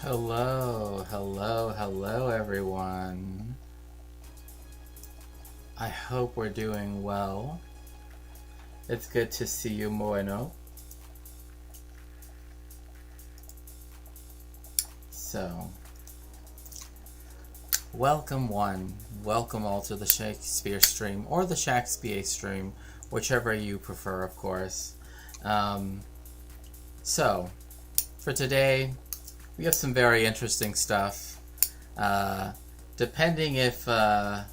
Hello, hello, hello, everyone. I hope we're doing well. It's good to see you, Moeno. So, welcome one, welcome all to the Shakespeare stream, or the Shakespeare stream, whichever you prefer, of course. So, for today, we have some very interesting stuff. Depending if the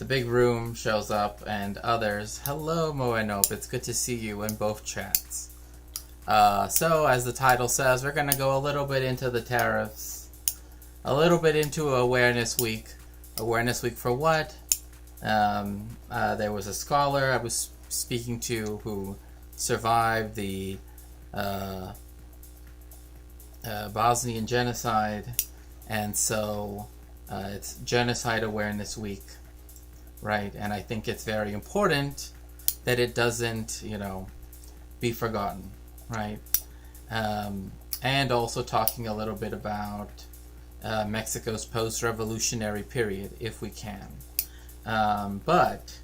big room shows up and others. Hello, Moenope. It's good to see you in both chats. So, as the title says, we're going to go a little bit into the tariffs, a little bit into Awareness Week. Awareness Week for what? There was a scholar I was speaking to who survived the Bosnian genocide, and so it's Genocide Awareness Week, right? And I think it's very important that it doesn't, be forgotten, right? And also talking a little bit about Mexico's post-revolutionary period, if we can. But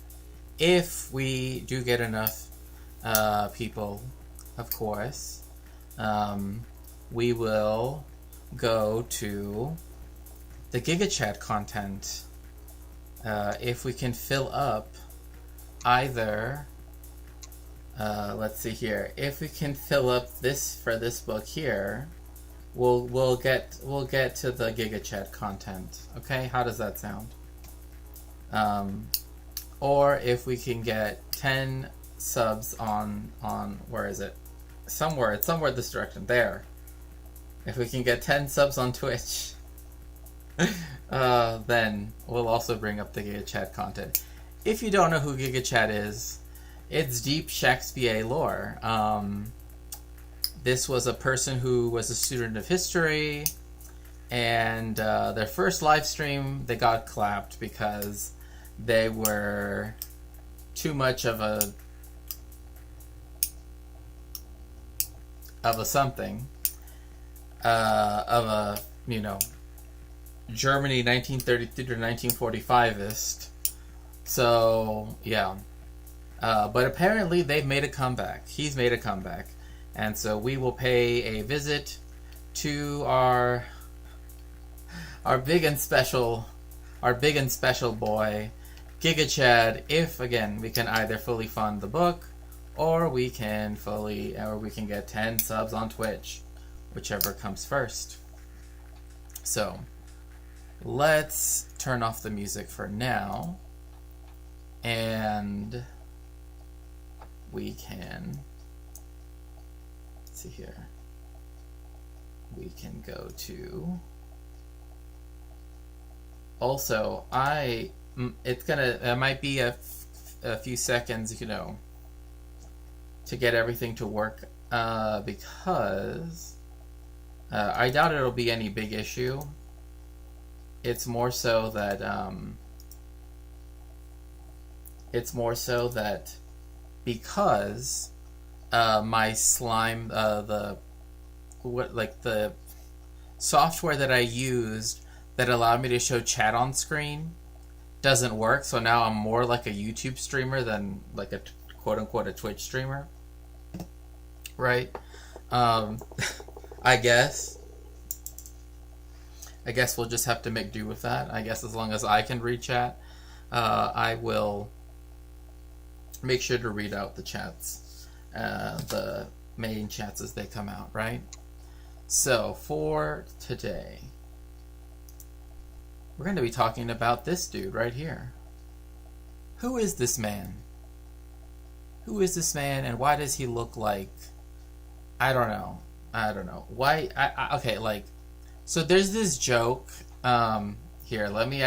if we do get enough people, of course, we will go to the GigaChat content. If we can fill up either, let's see here. If we can fill up this for this book here, we'll get to the GigaChat content. Okay, how does that sound? Or if we can get 10 subs on where is it? It's somewhere this direction. There. If we can get 10 subs on Twitch, then we'll also bring up the GigaChat content. If you don't know who GigaChat is, it's deep Shakespeare lore. This was a person who was a student of history, and their first live stream, they got clapped because they were too much of a something. Of a, Germany 1933 to 1945ist. So, yeah. But apparently they've made a comeback. He's made a comeback. And so we will pay a visit to our big and special boy, GigaChad, if, again, we can either fully fund the book, or we can get 10 subs on Twitch. Whichever comes first. So, let's turn off the music for now. And we can, let's see here. We can go to, also, it might be a few seconds, to get everything to work, because I doubt it'll be any big issue. It's more so that because my slime, the software that I used that allowed me to show chat on screen doesn't work. So now I'm more like a YouTube streamer than like a quote unquote a Twitch streamer, right? I guess we'll just have to make do with that. I guess as long as I can read chat, I will make sure to read out the chats, the main chats as they come out, right? So for today, we're going to be talking about this dude right here. Who is this man? Who is this man, and why does he look like... I don't know. Why? Okay, so there's this joke. Here, let me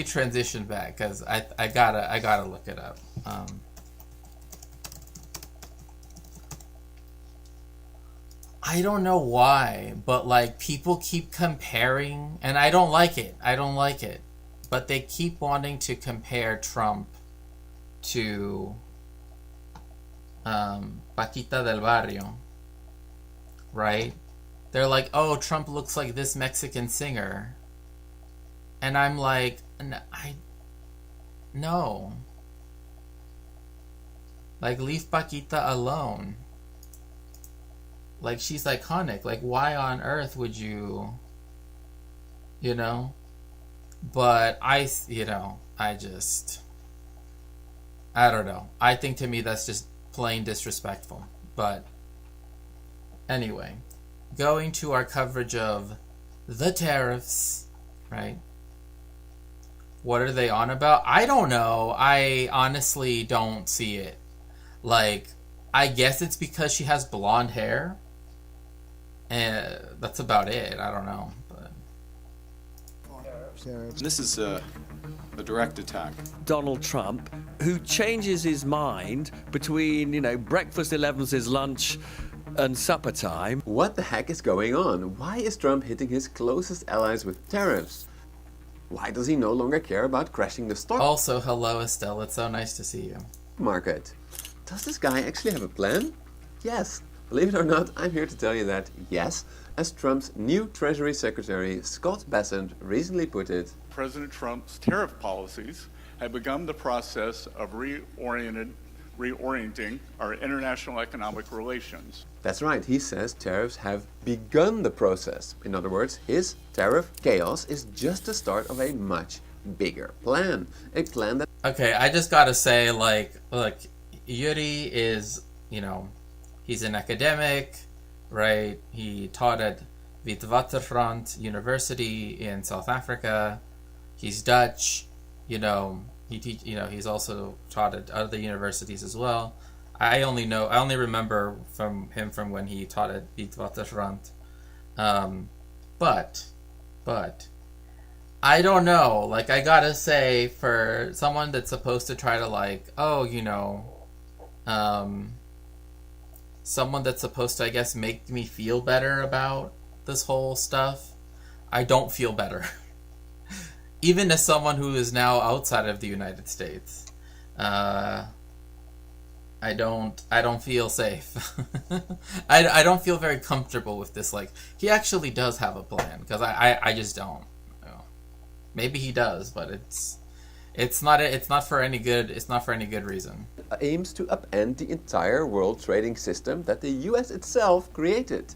transition back, because I gotta look it up. I don't know why, but people keep comparing, and I don't like it. But they keep wanting to compare Trump to Paquita del Barrio. right? They're like, oh, Trump looks like this Mexican singer. And I'm like, no. Like, leave Paquita alone. Like, she's iconic. Like, why on earth would you, you know? But I don't know. I think to me that's just plain disrespectful. But anyway, going to our coverage of the tariffs, right? What are they on about? I don't know. I honestly don't see it. Like, I guess it's because she has blonde hair. And that's about it. I don't know. But this is a direct attack. Donald Trump, who changes his mind between, breakfast 11's lunch and supper time. What the heck is going on? Why is Trump hitting his closest allies with tariffs? Why does he no longer care about crashing the stock also, hello, Estelle. It's so nice to see you. market? Does this guy actually have a plan? Yes. Believe it or not, I'm here to tell you that yes, as Trump's new Treasury Secretary, Scott Bessent, recently put it, President Trump's tariff policies have begun the process of reorienting our international economic relations. that's right, he says tariffs have begun the process. In other words, his tariff chaos is just the start of a much bigger plan. A plan that... Okay, I just gotta say, like, look, Yuri is, he's an academic, right? He taught at Witwatersrand University in South Africa. He's Dutch, he's also taught at other universities as well. I only remember from when he taught at Witwatersrand. But I don't know. Like, I gotta say, for someone that's supposed to try to, like, someone that's supposed to, I guess, make me feel better about this whole stuff, I don't feel better. Even as someone who is now outside of the United States, I don't feel safe. I don't feel very comfortable with this. Like, he actually does have a plan, because I just don't. Maybe he does, but it's not for any good reason. aims to upend the entire world trading system that the US itself created.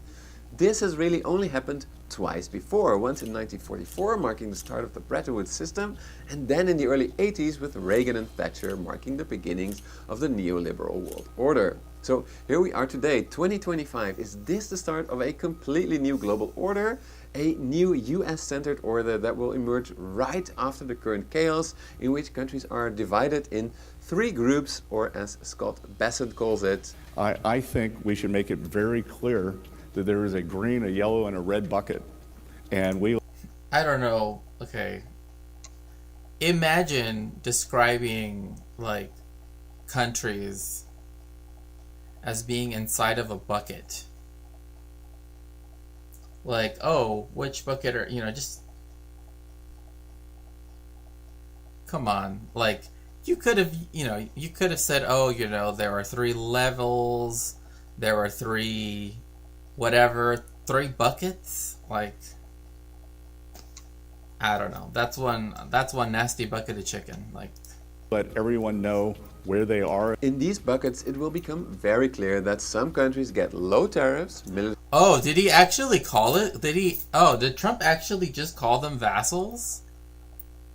This has really only happened twice before, once in 1944, marking the start of the Bretton Woods system, and then in the early 80s with Reagan and Thatcher, marking the beginnings of the neoliberal world order. So here we are today, 2025. Is this the start of a completely new global order? A new US-centered order that will emerge right after the current chaos, in which countries are divided in three groups, or as Scott Bessent calls it, I think we should make it very clear that there is a green, a yellow, and a red bucket. And I don't know. Okay. Imagine describing, like, countries as being inside of a bucket. Like, oh, which bucket are, just... Come on. Like, you could have said, oh, there are three levels, there are three... whatever, 3 buckets? Like, I don't know. That's one nasty bucket of chicken. Like, let everyone know where they are. in these buckets it will become very clear that some countries get low tariffs, oh, did he actually call it? Did Trump actually just call them vassals?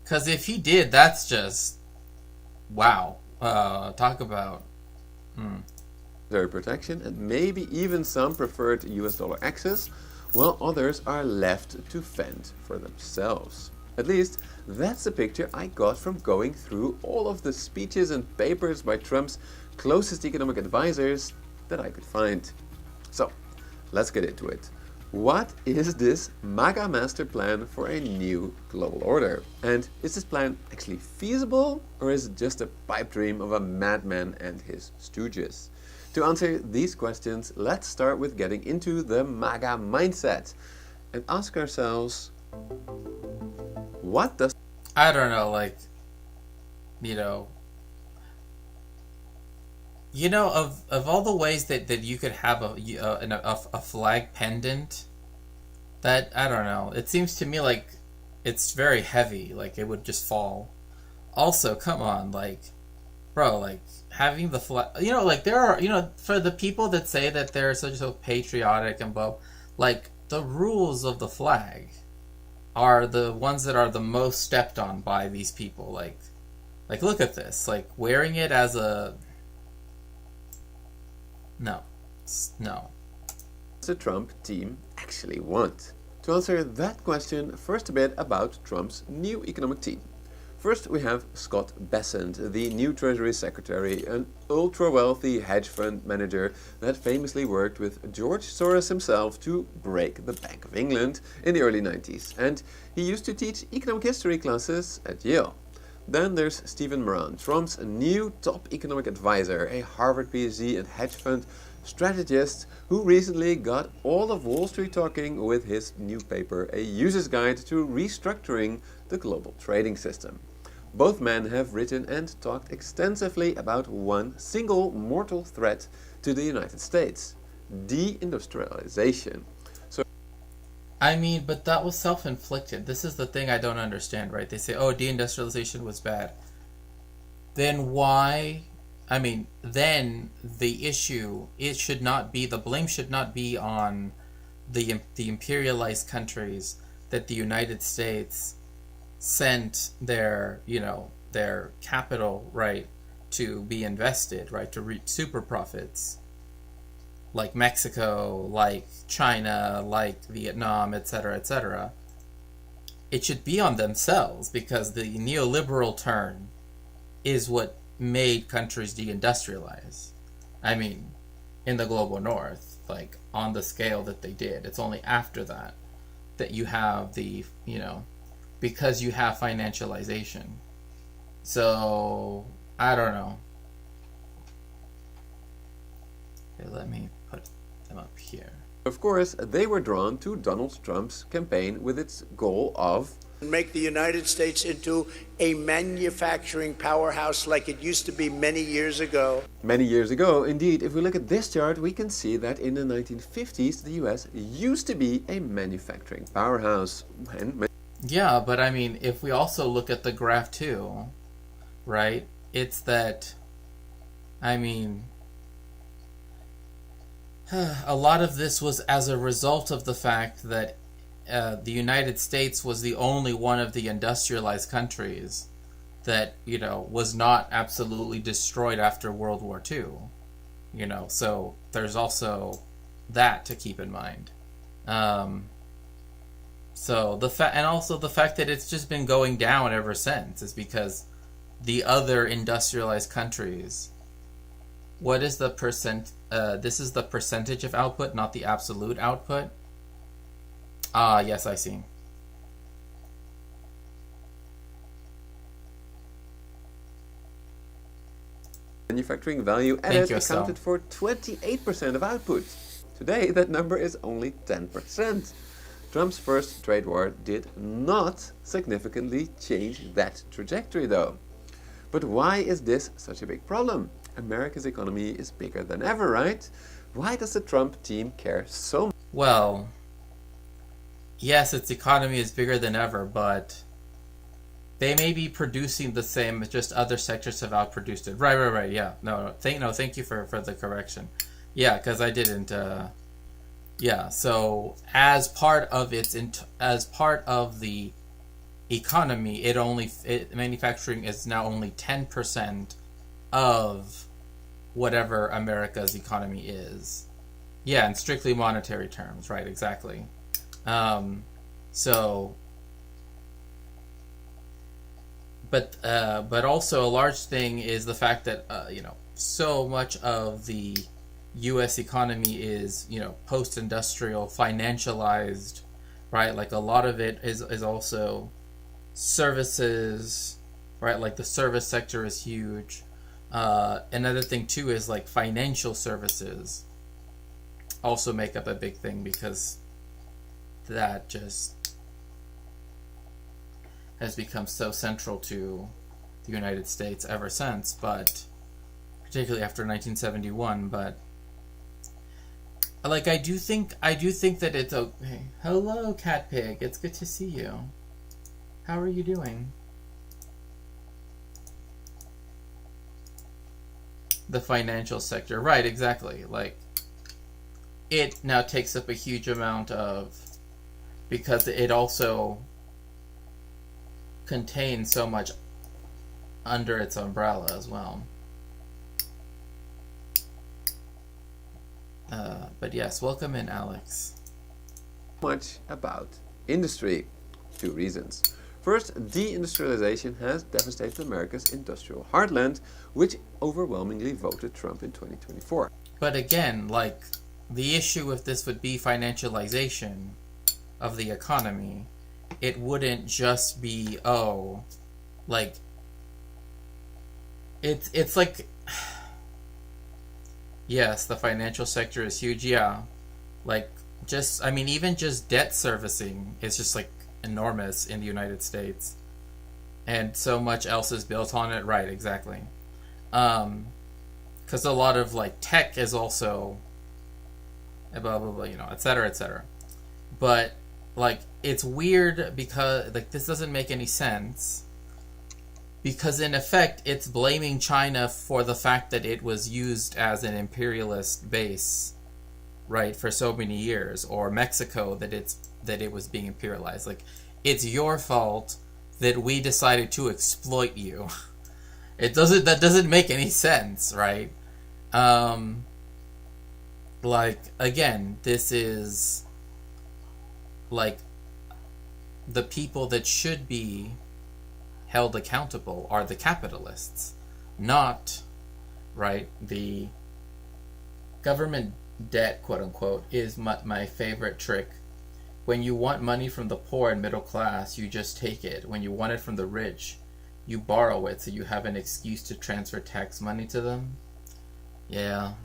Because if he did, that's just, wow. Talk about, military protection, and maybe even some preferred US dollar access, while others are left to fend for themselves. At least, that's the picture I got from going through all of the speeches and papers by Trump's closest economic advisors that I could find. So, let's get into it. What is this MAGA master plan for a new global order? And is this plan actually feasible, or is it just a pipe dream of a madman and his stooges? To answer these questions, let's start with getting into the MAGA mindset and ask ourselves, what does... I don't know, like, You know, of all the ways that you could have a flag pendant, that, I don't know. It seems to me like it's very heavy, like it would just fall. Also, come on, like, bro, like having the flag, like there are, for the people that say that they're so patriotic and blah, like the rules of the flag are the ones that are the most stepped on by these people. Like look at this, like wearing it as a no, no. The Trump team actually want? To answer that question, first a bit about Trump's new economic team. First we have Scott Bessent, the new Treasury Secretary, an ultra-wealthy hedge fund manager that famously worked with George Soros himself to break the Bank of England in the early 90s, and he used to teach economic history classes at Yale. Then there's Stephen Moran, Trump's new top economic advisor, a Harvard PhD and hedge fund strategist who recently got all of Wall Street talking with his new paper, A User's Guide to Restructuring the Global Trading System. Both men have written and talked extensively about one single mortal threat to the United States: deindustrialization. I mean, but that was self-inflicted. This is the thing I don't understand, right? They say, oh, deindustrialization was bad. Then why? I mean, then the issue, the blame should not be on the imperialized countries that the United States sent their capital, right, to be invested, right, to reap super profits. Like Mexico, like China, like Vietnam, etc., etc. It should be on themselves, because the neoliberal turn is what made countries deindustrialize. I mean, in the global north, like on the scale that they did. It's only after that that you have the, because you have financialization. So, I don't know. Okay, let me put them up here. Of course, they were drawn to Donald Trump's campaign with its goal of make the United States into a manufacturing powerhouse like it used to be many years ago. Many years ago, indeed. If we look at this chart, we can see that in the 1950s, the US used to be a manufacturing powerhouse. Yeah, but I mean, if we also look at the graph too, right, it's that, I mean, a lot of this was as a result of the fact that the United States was the only one of the industrialized countries that, was not absolutely destroyed after World War II. So there's also that to keep in mind. So and also the fact that it's just been going down ever since is because the other industrialized countries. What is the percent? This is the percentage of output, not the absolute output. Ah, yes, I see. Manufacturing value added accounted for 28% of output. Today, that number is only 10%. Trump's first trade war did not significantly change that trajectory, though. But why is this such a big problem? America's economy is bigger than ever, right? Why does the Trump team care so much? Well, yes, its economy is bigger than ever, but they may be producing the same, just other sectors have outproduced it. Right, yeah. No, thank you for the correction. Yeah, because I didn't, yeah, so as part of the economy, manufacturing is now only 10% of whatever America's economy is. Yeah, in strictly monetary terms, right, exactly. But also a large thing is the fact that, so much of the U.S. economy is, post-industrial, financialized, right? Like a lot of it is also services, right? Like the service sector is huge. Another thing too is like financial services also make up a big thing, because that just has become so central to the United States ever since. But particularly after 1971. But like, I do think that it's okay. Hello, Cat Pig. It's good to see you. How are you doing? The financial sector, right? Exactly. Like, it now takes up a huge amount of, because it also contains so much under its umbrella as well. But yes, welcome in, Alex. Much about industry. 2 reasons. First, deindustrialization has devastated America's industrial heartland, which overwhelmingly voted Trump in 2024. But again, like, the issue with this would be financialization of the economy. It wouldn't just be, like, it's like, yes, the financial sector is huge, yeah. Like, even just debt servicing is just, like, enormous in the United States. And so much else is built on it, right, exactly. Because a lot of, like, tech is also, blah, blah, blah, et cetera, et cetera. But, like, it's weird because, like, this doesn't make any sense. Because, in effect, it's blaming China for the fact that it was used as an imperialist base, right, for so many years. Or Mexico, that it was being imperialized. Like, it's your fault that we decided to exploit you. That doesn't make any sense, right? Like, again, this is, like, the people that should be held accountable are the capitalists, not, right, the government debt, quote unquote, is my favorite trick. When you want money from the poor and middle class, you just take it. When you want it from the rich, you borrow it so you have an excuse to transfer tax money to them. Yeah,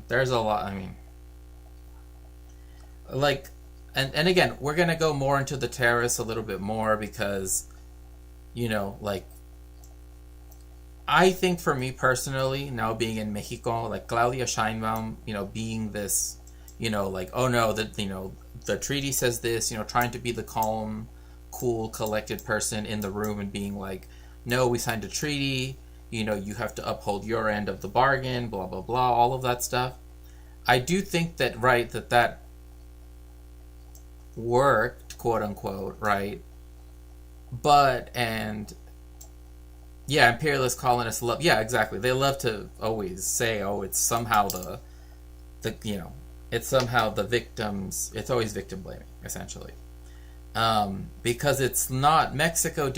there's a lot. I mean, like, and again, we're gonna go more into the tariffs a little bit more because, like, I think for me personally, now being in Mexico, like Claudia Sheinbaum, being this, like, oh no, the treaty says this, trying to be the calm, cool, collected person in the room and being like, no, we signed a treaty, you have to uphold your end of the bargain, blah, blah, blah, all of that stuff. I do think that, right, that worked, quote unquote, right? But, and yeah, imperialist colonists love, yeah, exactly. They love to always say, oh, it's somehow it's somehow the victims, it's always victim blaming, essentially. Because it's not, Mexico,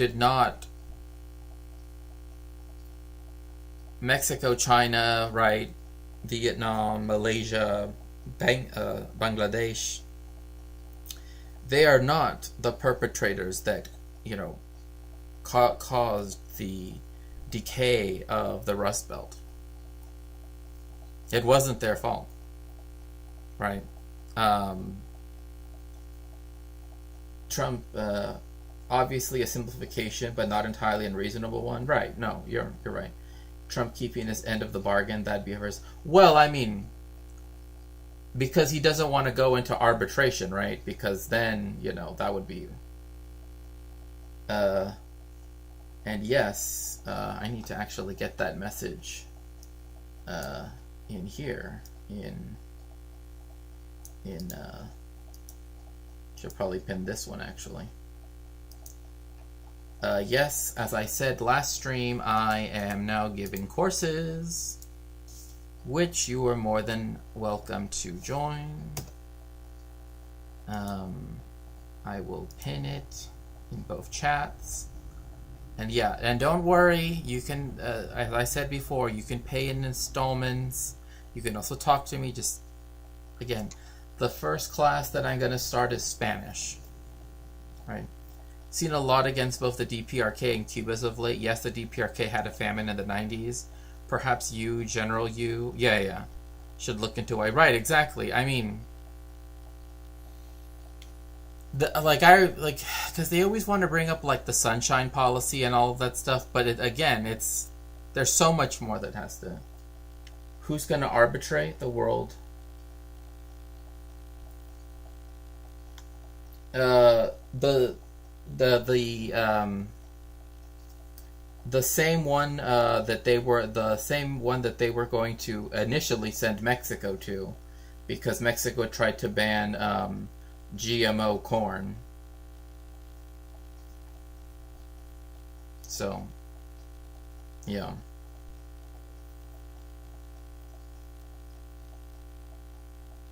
China, right, Vietnam, Malaysia, Bangladesh, they are not the perpetrators that, caused the decay of the Rust Belt. It wasn't their fault, right? Trump, obviously a simplification, but not entirely unreasonable one. Right? No, you're right. Trump keeping his end of the bargain, that'd be hers. Well, I mean, because he doesn't want to go into arbitration, right? Because then, that would be. And yes, I need to actually get that message in here. Should probably pin this one, actually. Yes, as I said last stream, I am now giving courses, which you are more than welcome to join. I will pin it in both chats. And yeah, and don't worry, you can, as I said before, you can pay in installments. You can also talk to me. Just, again, the first class that I'm going to start is Spanish. Right? Seen a lot against both the DPRK and Cuba as of late. Yes, the DPRK had a famine in the 90s. Perhaps you, General you, yeah, should look into why. Right, exactly. I mean, because they always want to bring up, like, the sunshine policy and all of that stuff, but again, it's There's so much more that has to. Who's going to arbitrate the world? The same one that they were going to initially send Mexico to, because Mexico tried to ban GMO corn. So, yeah.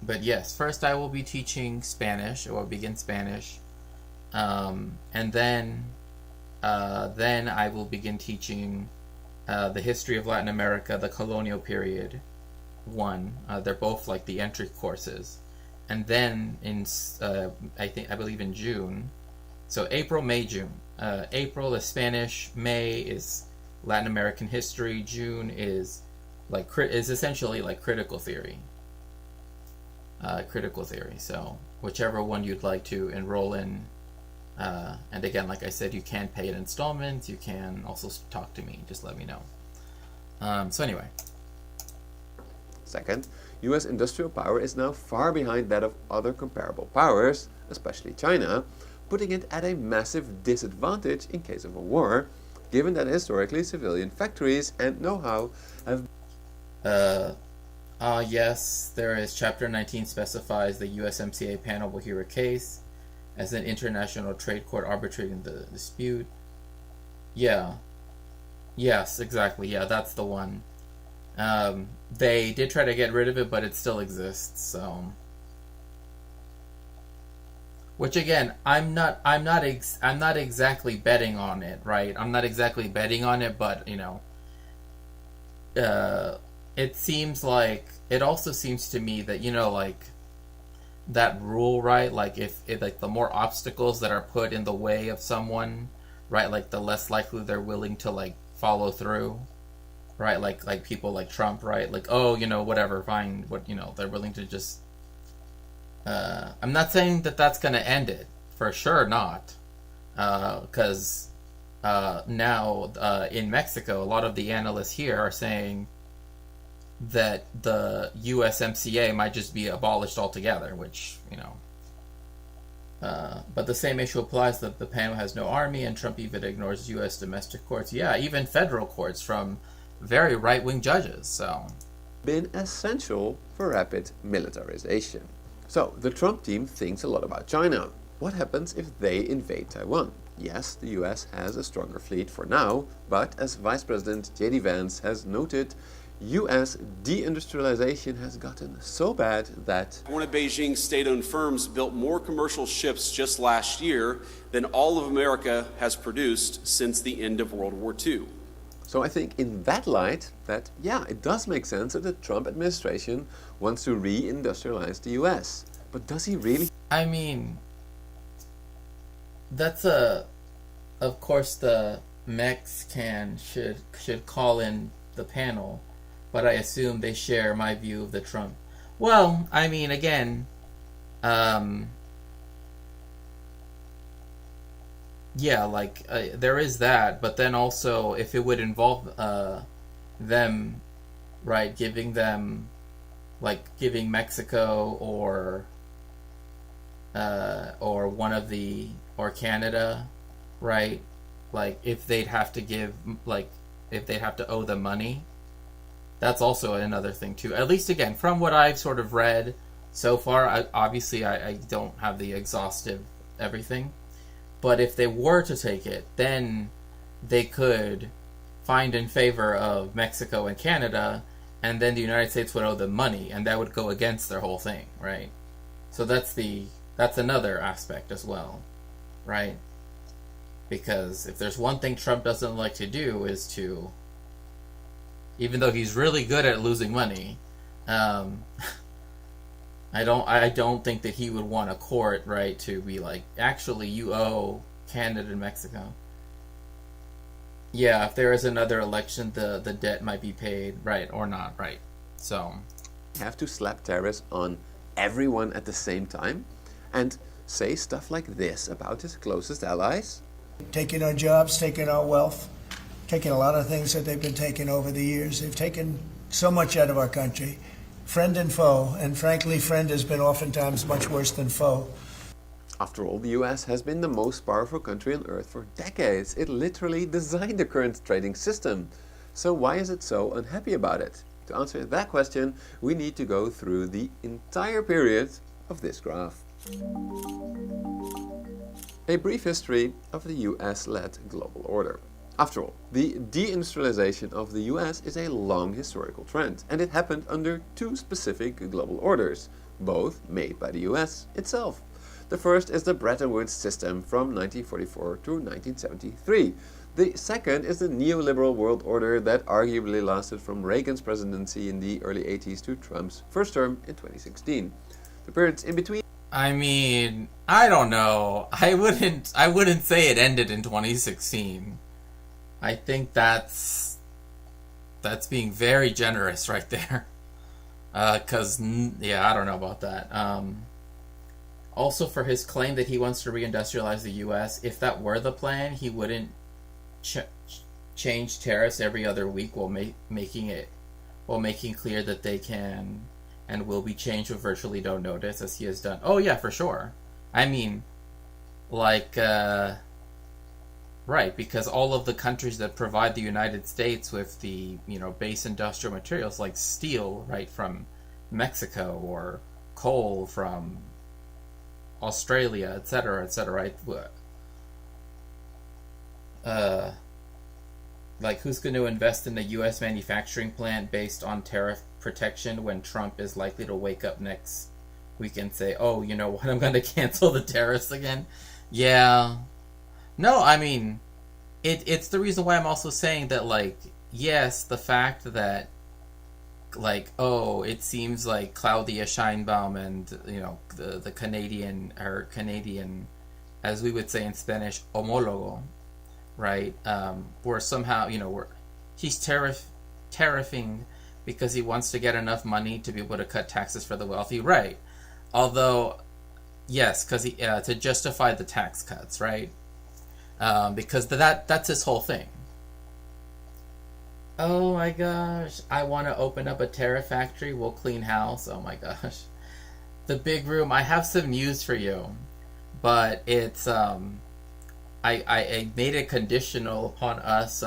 But yes, first I will be teaching Spanish, or begin Spanish, and then I will begin teaching the history of Latin America, the colonial period, 1. They're both like the entry courses, and then I believe in June, so April, May, June. April is Spanish, May is Latin American history, June is essentially like critical theory. So whichever one you'd like to enroll in, and again, like I said, you can pay in installments. You can also talk to me. Just let me know. So anyway. Second, US industrial power is now far behind that of other comparable powers, especially China, putting it at a massive disadvantage in case of a war, given that historically civilian factories and know-how have... Yes, there is. Chapter 19 specifies the USMCA panel will hear a case as an international trade court arbitrating the dispute. Yeah. Yes, exactly. Yeah, that's the one. They did try to get rid of it, but it still exists, so... Which again, I'm not exactly betting on it, right? I'm not exactly betting on it, but, you know... it also seems to me that, you know, like, that rule, right, like, if the more obstacles that are put in the way of someone, right, like, the less likely they're willing to, like, follow through, right, like people like Trump, right, like, oh, you know, whatever, fine, what, you know, they're willing to just, I'm not saying that that's gonna end it, for sure not, because, now, in Mexico, a lot of the analysts here are saying that the USMCA might just be abolished altogether, which, you know. But the same issue applies that the panel has no army, and Trump even ignores U.S. domestic courts. Yeah, even federal courts from very right-wing judges, so... been essential for rapid militarization. So, the Trump team thinks a lot about China. What happens if they invade Taiwan? Yes, the US has a stronger fleet for now, but as Vice President J.D. Vance has noted, US deindustrialization has gotten so bad that one of Beijing's state-owned firms built more commercial ships just last year than all of America has produced since the end of World War II. So I think in that light that, yeah, it does make sense that the Trump administration wants to reindustrialize the US. But does he really? I mean, that's of course the Mex should call in the panel. But I assume they share my view of the Trump. Well, I mean, again, yeah, like, there is that, but then also, if it would involve them, right, giving them, like, giving Mexico or one of the, or Canada, right, like, if they'd have to give, like, if they'd have to owe them money, that's also another thing too. At least, again, from what I've sort of read so far, I don't have the exhaustive everything. But if they were to take it, then they could find in favor of Mexico and Canada, and then the United States would owe them money, and that would go against their whole thing, right? So that's another aspect as well, right? Because if there's one thing Trump doesn't like to do is to, even though he's really good at losing money, I don't think that he would want a court, right, to be like, actually, you owe Canada and Mexico. Yeah, if there is another election, the debt might be paid, right, or not, right. So have to slap tariffs on everyone at the same time and say stuff like this about his closest allies? Taking our jobs, taking our wealth, taking a lot of things that they've been taking over the years. They've taken so much out of our country, friend and foe, and frankly, friend has been oftentimes much worse than foe. After all, the US has been the most powerful country on earth for decades. It literally designed the current trading system. So why is it so unhappy about it? To answer that question, we need to go through the entire period of this graph. A brief history of the US-led global order. After all, the deindustrialization of the US is a long historical trend, and it happened under two specific global orders, both made by the US itself. The first is the Bretton Woods system from 1944 to 1973. The second is the neoliberal world order that arguably lasted from Reagan's presidency in the early 80s to Trump's first term in 2016. The periods in between. I mean, I don't know. I wouldn't say it ended in 2016. I think that's being very generous right there. Yeah, I don't know about that. Also, for his claim that he wants to reindustrialize the U.S., if that were the plan, he wouldn't change tariffs every other week while making clear that they can and will be changed with virtually no notice, as he has done. Oh yeah, for sure. I mean, like, right, because all of the countries that provide the United States with the, base industrial materials like steel, right, from Mexico, or coal from Australia, etc., right? Like, who's going to invest in a U.S. manufacturing plant based on tariff protection when Trump is likely to wake up next week and say, oh, you know what, I'm going to cancel the tariffs again? Yeah. No, I mean, it's the reason why I'm also saying that, like, yes, the fact that, like, oh, it seems like Claudia Sheinbaum and, the Canadian, as we would say in Spanish, homólogo, right? Where somehow, he's tariffing because he wants to get enough money to be able to cut taxes for the wealthy, right? Although, yes, because to justify the tax cuts, right? Because that's his whole thing. Oh my gosh, I want to open up a tariff factory. We'll clean house. Oh my gosh, the big room. I have some news for you, but it's I made it conditional upon us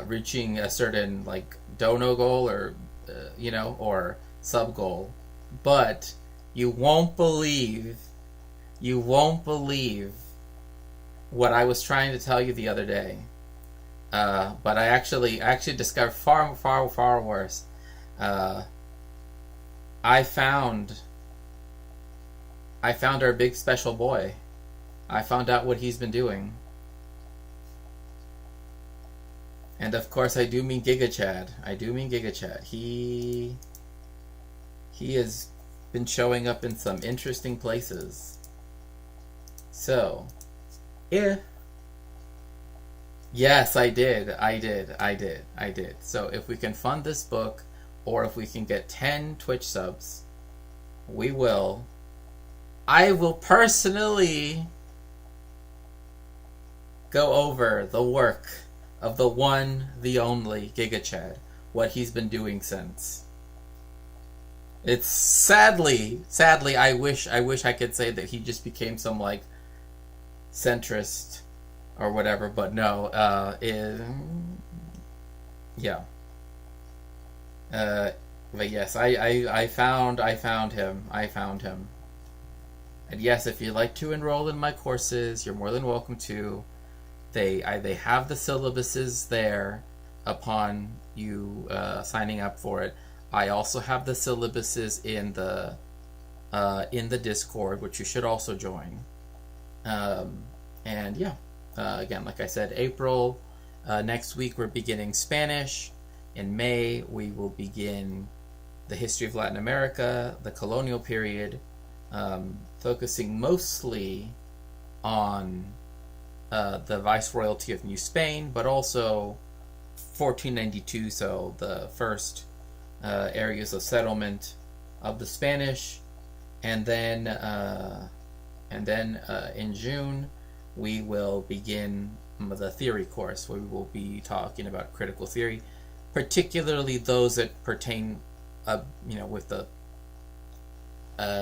reaching a certain, like, dono goal or or sub goal, but you won't believe what I was trying to tell you the other day. But I actually discovered far worse. I found our big special boy. I found out what he's been doing. And of course I do mean Giga Chad. He has been showing up in some interesting places. So, yes, I did. So if we can fund this book, or if we can get 10 Twitch subs, I will personally go over the work of the one, the only Giga Chad, what he's been doing since. It's sadly, I wish I could say that he just became some, like, centrist or whatever, but no, but yes, I found him. And yes, if you'd like to enroll in my courses, you're more than welcome to. They have the syllabuses there upon you signing up for it. I also have the syllabuses in the Discord, which you should also join. And yeah, again, like I said, April, next week we're beginning Spanish. In May, we will begin the history of Latin America, the colonial period, focusing mostly on the Viceroyalty of New Spain, but also 1492, so the first areas of settlement of the Spanish, and then in June we will begin the theory course, where we will be talking about critical theory, particularly those that pertain, with the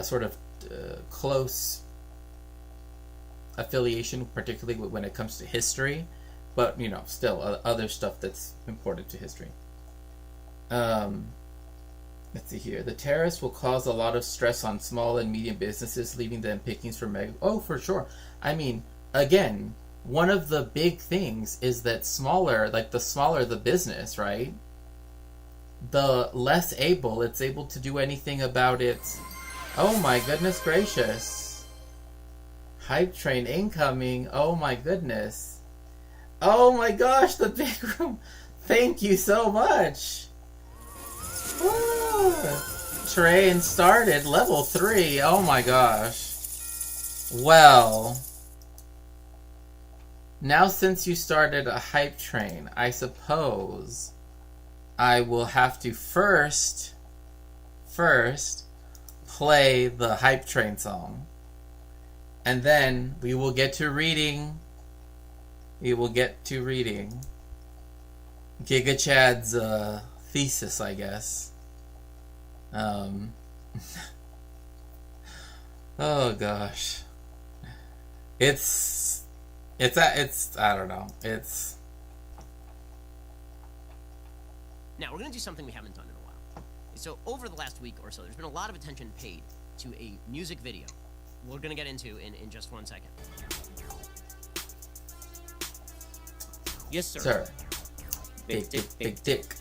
sort of close affiliation, particularly when it comes to history, but still other stuff that's important to history. Let's see here. The tariffs will cause a lot of stress on small and medium businesses, leaving them pickings for mega. Oh, for sure. I mean, again, one of the big things is that the smaller the business, right? The less it's able to do anything about it. Oh my goodness gracious. Hype train incoming. Oh my goodness. Oh my gosh, the big room. Thank you so much. Woo. Train started. Level 3. Oh my gosh. Well, now since you started a hype train, I suppose I will have to first play the hype train song. And then we will get to reading. Giga Chad's thesis, I guess. Oh gosh. It's I don't know. Now, we're going to do something we haven't done in a while. So, over the last week or so, there's been a lot of attention paid to a music video we're going to get into in just 1 second. Yes, sir. Sir. Big dick.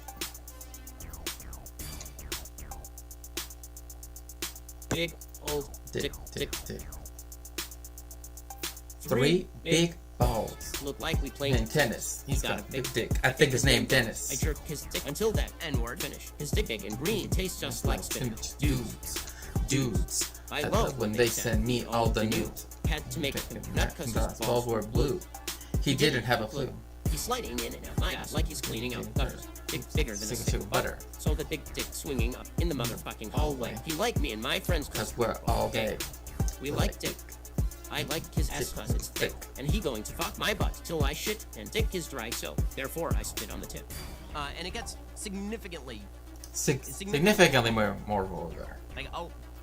Big old dick. 3 big balls. Look like we played And tennis. He's got a big dick. I think his name Dennis. I jerk his dick until that N-word finish. His dick big and green tastes just like spinach. Dudes. I love when they send me all the nudes. Had to make him nut cause his balls were blue. He didn't have a clue. He's sliding in and out my ass like he's cleaning out gutters. Bigger than a stick of butter. So the big dick swinging up in the motherfucking hallway. He like me and my friends Cause we're all gay. We like dick. I like his ass cause it's thick. And he going to fuck my butt till I shit and dick is dry, so therefore I spit on the tip. And it gets significantly more vulgar. like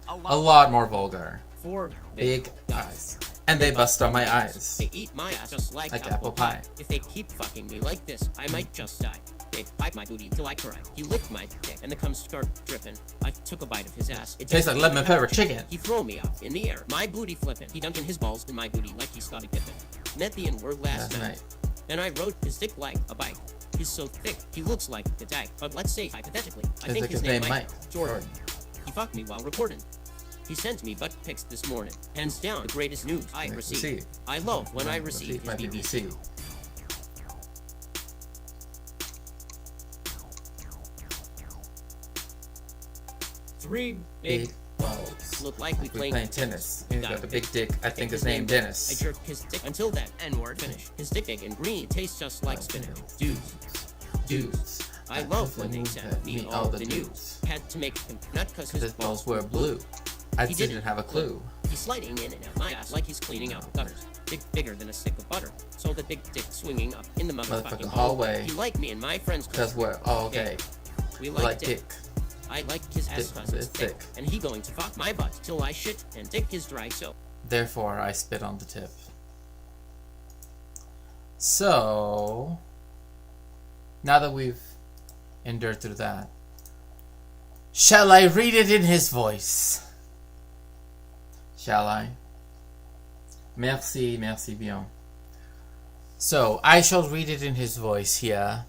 A lot more vulgar. 4 Big eyes. And they bust on my eyes. They eat my ass just like apple pie. If they keep fucking me like this, I might just die. They pipe my booty till I cry. He licked my dick and the cum start dripping. I took a bite of his ass. It tastes like lemon pepper chicken. He throw me up in the air, my booty flipping. He dunking his balls in my booty like he's Scottie Pippen. Met the N-word last night. And I rode his dick like a bike. He's so thick, he looks like a dyke. But let's say, hypothetically, I think his name Mike Jordan. He fucked me while recording. He sent me butt pics this morning. Hands down, the greatest news I received. I love when I receive his BBC. Three big balls. Look like we playing tennis. He's got a big dick. I think his name Dennis. I jerk his dick until that N-word finish. His dick big and green tastes just like spinach. Dudes. I love when they send me all the news. Had to make him nut cause his balls were blue. I didn't have a clue. He's sliding in and out my ass like he's cleaning out gutters. Dick bigger than a stick of butter. So the big dick swinging up in the motherfucking hallway. He like me and my friends cause we're all gay. We like dick. I like his ass cause it's thick. And he going to fuck my butt till I shit and dick is dry, so therefore I spit on the tip. So now that we've endured through that, shall I read it in his voice? Shall I? Merci bien. So, I shall read it in his voice here.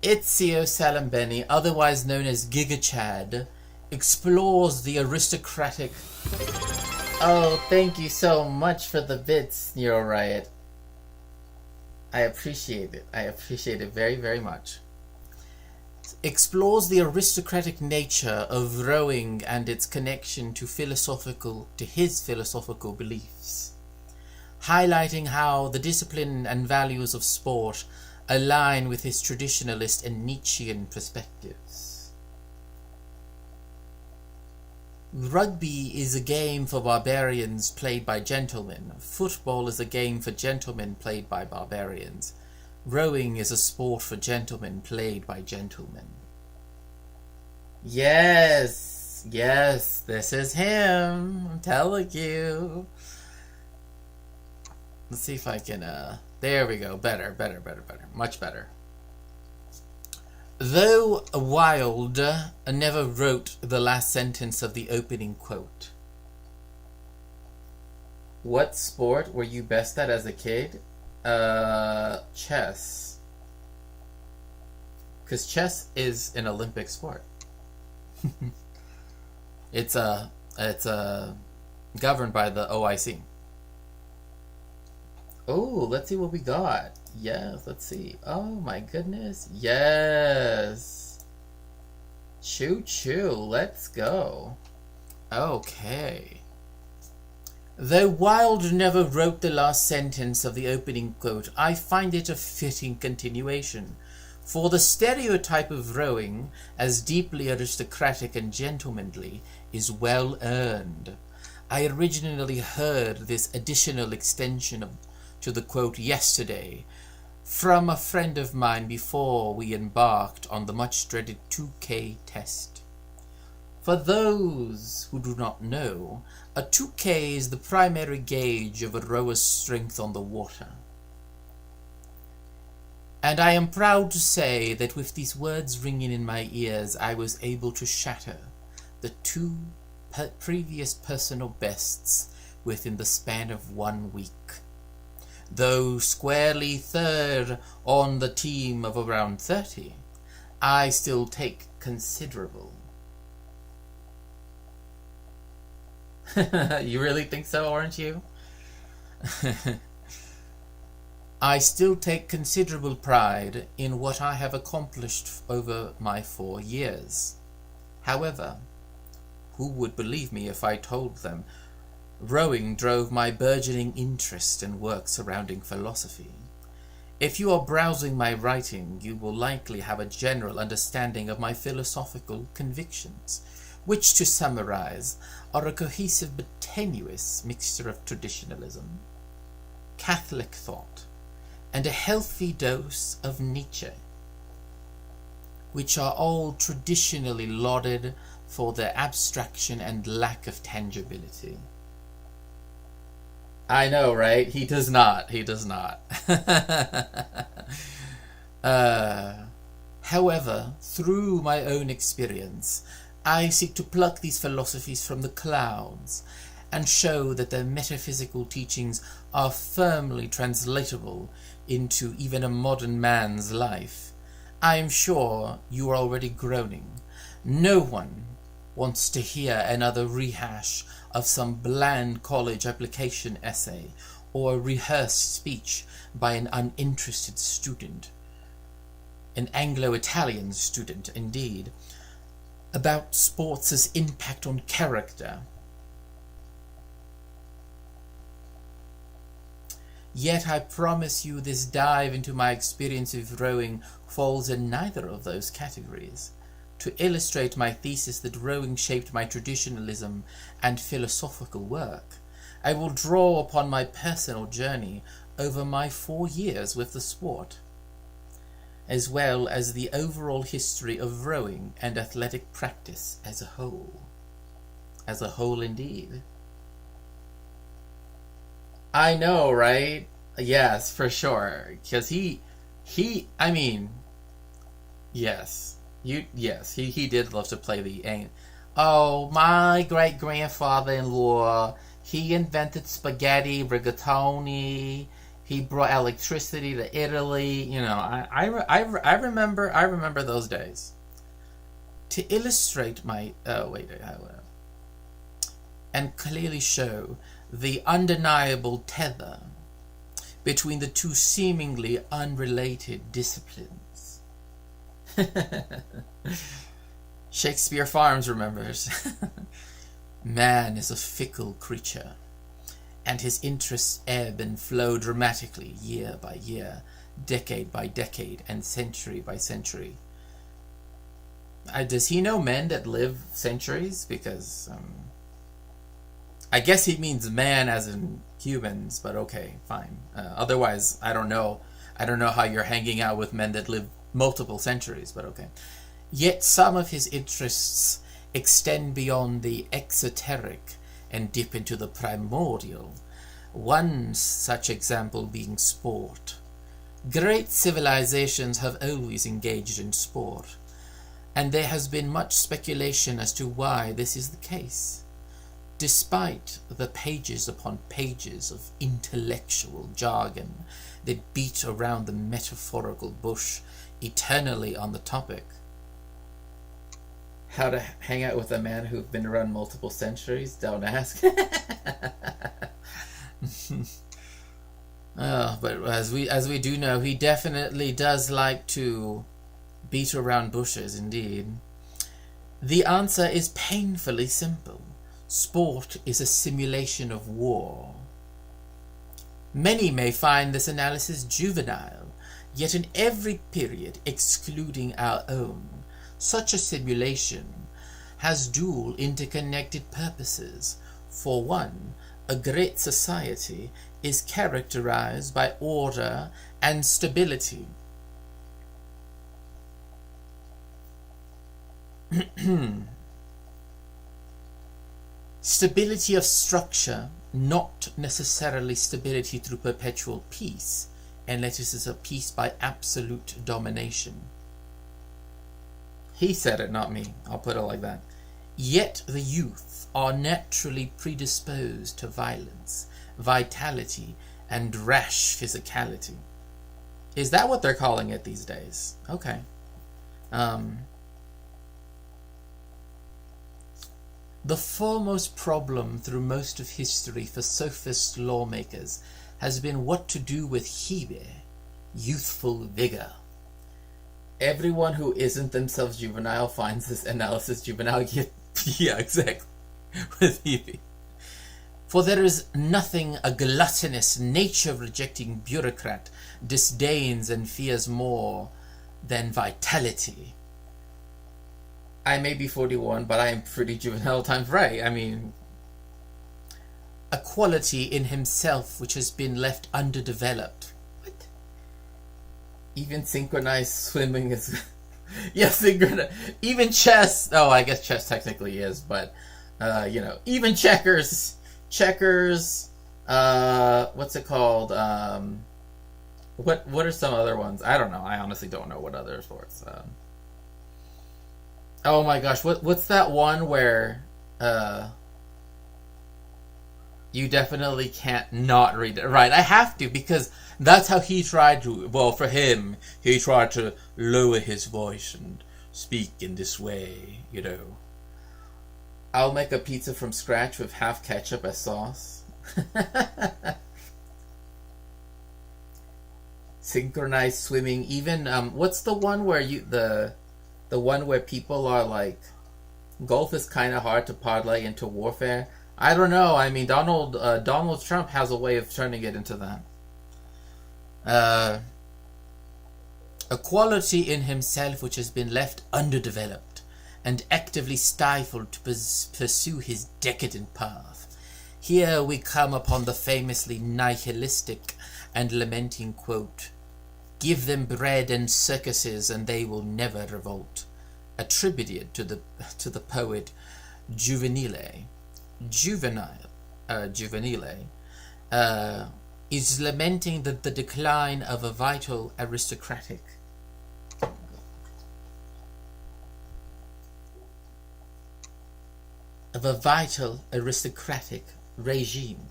Ezio Salambeni, otherwise known as Giga Chad, explores the aristocratic... Oh, thank you so much for the bits, Nero Riot. I appreciate it. I appreciate it very, very much. Explores the aristocratic nature of rowing and its connection to his philosophical beliefs, highlighting how the discipline and values of sport align with his traditionalist and Nietzschean perspectives. Rugby is a game for barbarians played by gentlemen. Football is a game for gentlemen played by barbarians. Rowing is a sport for gentlemen played by gentlemen. Yes, yes, this is him. I'm telling you. Let's see if I can, there we go. Better. Much better. Though Wilde never wrote the last sentence of the opening quote. What sport were you best at as a kid? Chess. Because chess is an Olympic sport. It's governed by the OIC. Oh, let's see what we got. Yes, let's see. Oh my goodness. Yes. Choo choo. Let's go. Okay. Though Wilde never wrote the last sentence of the opening quote, I find it a fitting continuation. For the stereotype of rowing, as deeply aristocratic and gentlemanly, is well earned. I originally heard this additional extension to the quote yesterday from a friend of mine before we embarked on the much dreaded 2K test. For those who do not know, a 2K is the primary gauge of a rower's strength on the water. And I am proud to say that with these words ringing in my ears, I was able to shatter the 2 previous personal bests within the span of 1 week. Though squarely third on the team of around 30, I still take considerable. You really think so, aren't you? I still take considerable pride in what I have accomplished over my 4 years. However, who would believe me if I told them rowing drove my burgeoning interest in work surrounding philosophy? If you are browsing my writing, you will likely have a general understanding of my philosophical convictions, which, to summarize, are a cohesive but tenuous mixture of traditionalism, Catholic thought, and a healthy dose of Nietzsche, which are all traditionally lauded for their abstraction and lack of tangibility. I know, right? He does not. However, through my own experience, I seek to pluck these philosophies from the clouds and show that their metaphysical teachings are firmly translatable into even a modern man's life. I am sure you are already groaning. No one wants to hear another rehash of some bland college application essay or a rehearsed speech by an uninterested student, an Anglo-Italian student indeed, about sports' impact on character. Yet I promise you this dive into my experience of rowing falls in neither of those categories. To illustrate my thesis that rowing shaped my traditionalism and philosophical work, I will draw upon my personal journey over my 4 years with the sport, as well as the overall history of rowing and athletic practice as a whole. As a whole, indeed. I know, right? Yes, for sure. Because he did love to play the... Oh, my great-grandfather-in-law, he invented spaghetti, rigatoni, he brought electricity to Italy. You know, I remember those days. To illustrate my... and clearly show the undeniable tether between the two seemingly unrelated disciplines. Shakespeare Farms remembers. Man is a fickle creature, and his interests ebb and flow dramatically year by year, decade by decade, and century by century. Does he know men that live centuries? Because I guess he means man as in humans, but okay, fine. Otherwise, I don't know. I don't know how you're hanging out with men that live multiple centuries, but okay. Yet some of his interests extend beyond the exoteric and dip into the primordial. One such example being sport. Great civilizations have always engaged in sport, and there has been much speculation as to why this is the case. Despite the pages upon pages of intellectual jargon that beat around the metaphorical bush eternally on the topic. How to hang out with a man who's been around multiple centuries? Don't ask. But as we do know, he definitely does like to beat around bushes, indeed. The answer is painfully simple. Sport is a simulation of war. Many may find this analysis juvenile, yet in every period excluding our own, such a simulation has dual interconnected purposes. For one, a great society is characterized by order and stability. Stability of structure, not necessarily stability through perpetual peace, unless it is a peace by absolute domination. He said it, not me. I'll put it like that. Yet the youth are naturally predisposed to violence, vitality, and rash physicality. Is that what they're calling it these days? Okay. The foremost problem through most of history for sophist lawmakers has been what to do with hibe, youthful vigor. Everyone who isn't themselves juvenile finds this analysis juvenile. Yeah, exactly. With hibe. For there is nothing a gluttonous, nature-rejecting bureaucrat disdains and fears more than vitality. I may be 41, but I am pretty juvenile times right. I mean, a quality in himself which has been left underdeveloped. What? Even synchronized swimming is... yes, synchronized. Even chess... Oh, I guess chess technically is, but, you know, even checkers... what's it called? What are some other ones? I don't know. I honestly don't know what other sports. Oh my gosh, what's that one where you definitely can't not read it? Right, I have to, because that's how he tried to, well, for him, he tried to lower his voice and speak in this way, you know. I'll make a pizza from scratch with half ketchup as sauce. Synchronized swimming, even, what's the one where the one where people are like, golf is kind of hard to parlay into warfare. I don't know. I mean, Donald Trump has a way of turning it into that. A quality in himself which has been left underdeveloped and actively stifled to pursue his decadent path. Here we come upon the famously nihilistic and lamenting quote, "Give them bread and circuses and they will never revolt," attributed to the poet Juvenile. Juvenile is lamenting the decline of a vital aristocratic regime.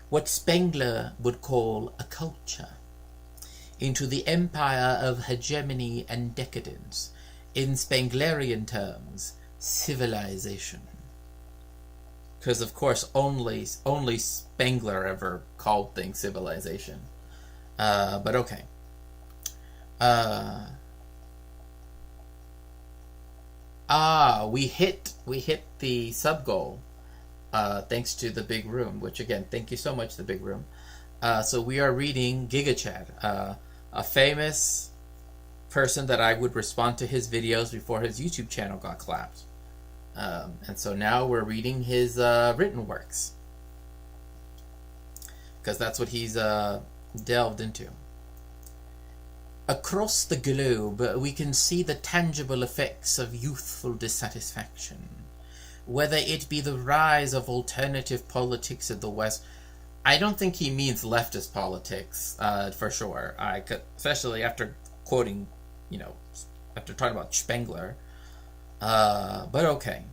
What Spengler would call a culture, into the empire of hegemony and decadence, in Spenglerian terms, civilization. Because of course only Spengler ever called things civilization. But okay. We hit the sub goal. Thanks to the big room, which again, thank you so much, the big room. So we are reading GigaChad, a famous person that I would respond to his videos before his YouTube channel got clapped. And so now we're reading his written works, because that's what he's delved into. Across the globe, we can see the tangible effects of youthful dissatisfaction, whether it be the rise of alternative politics in the West. I don't think he means leftist politics, for sure. Especially after quoting, after talking about Spengler. But okay.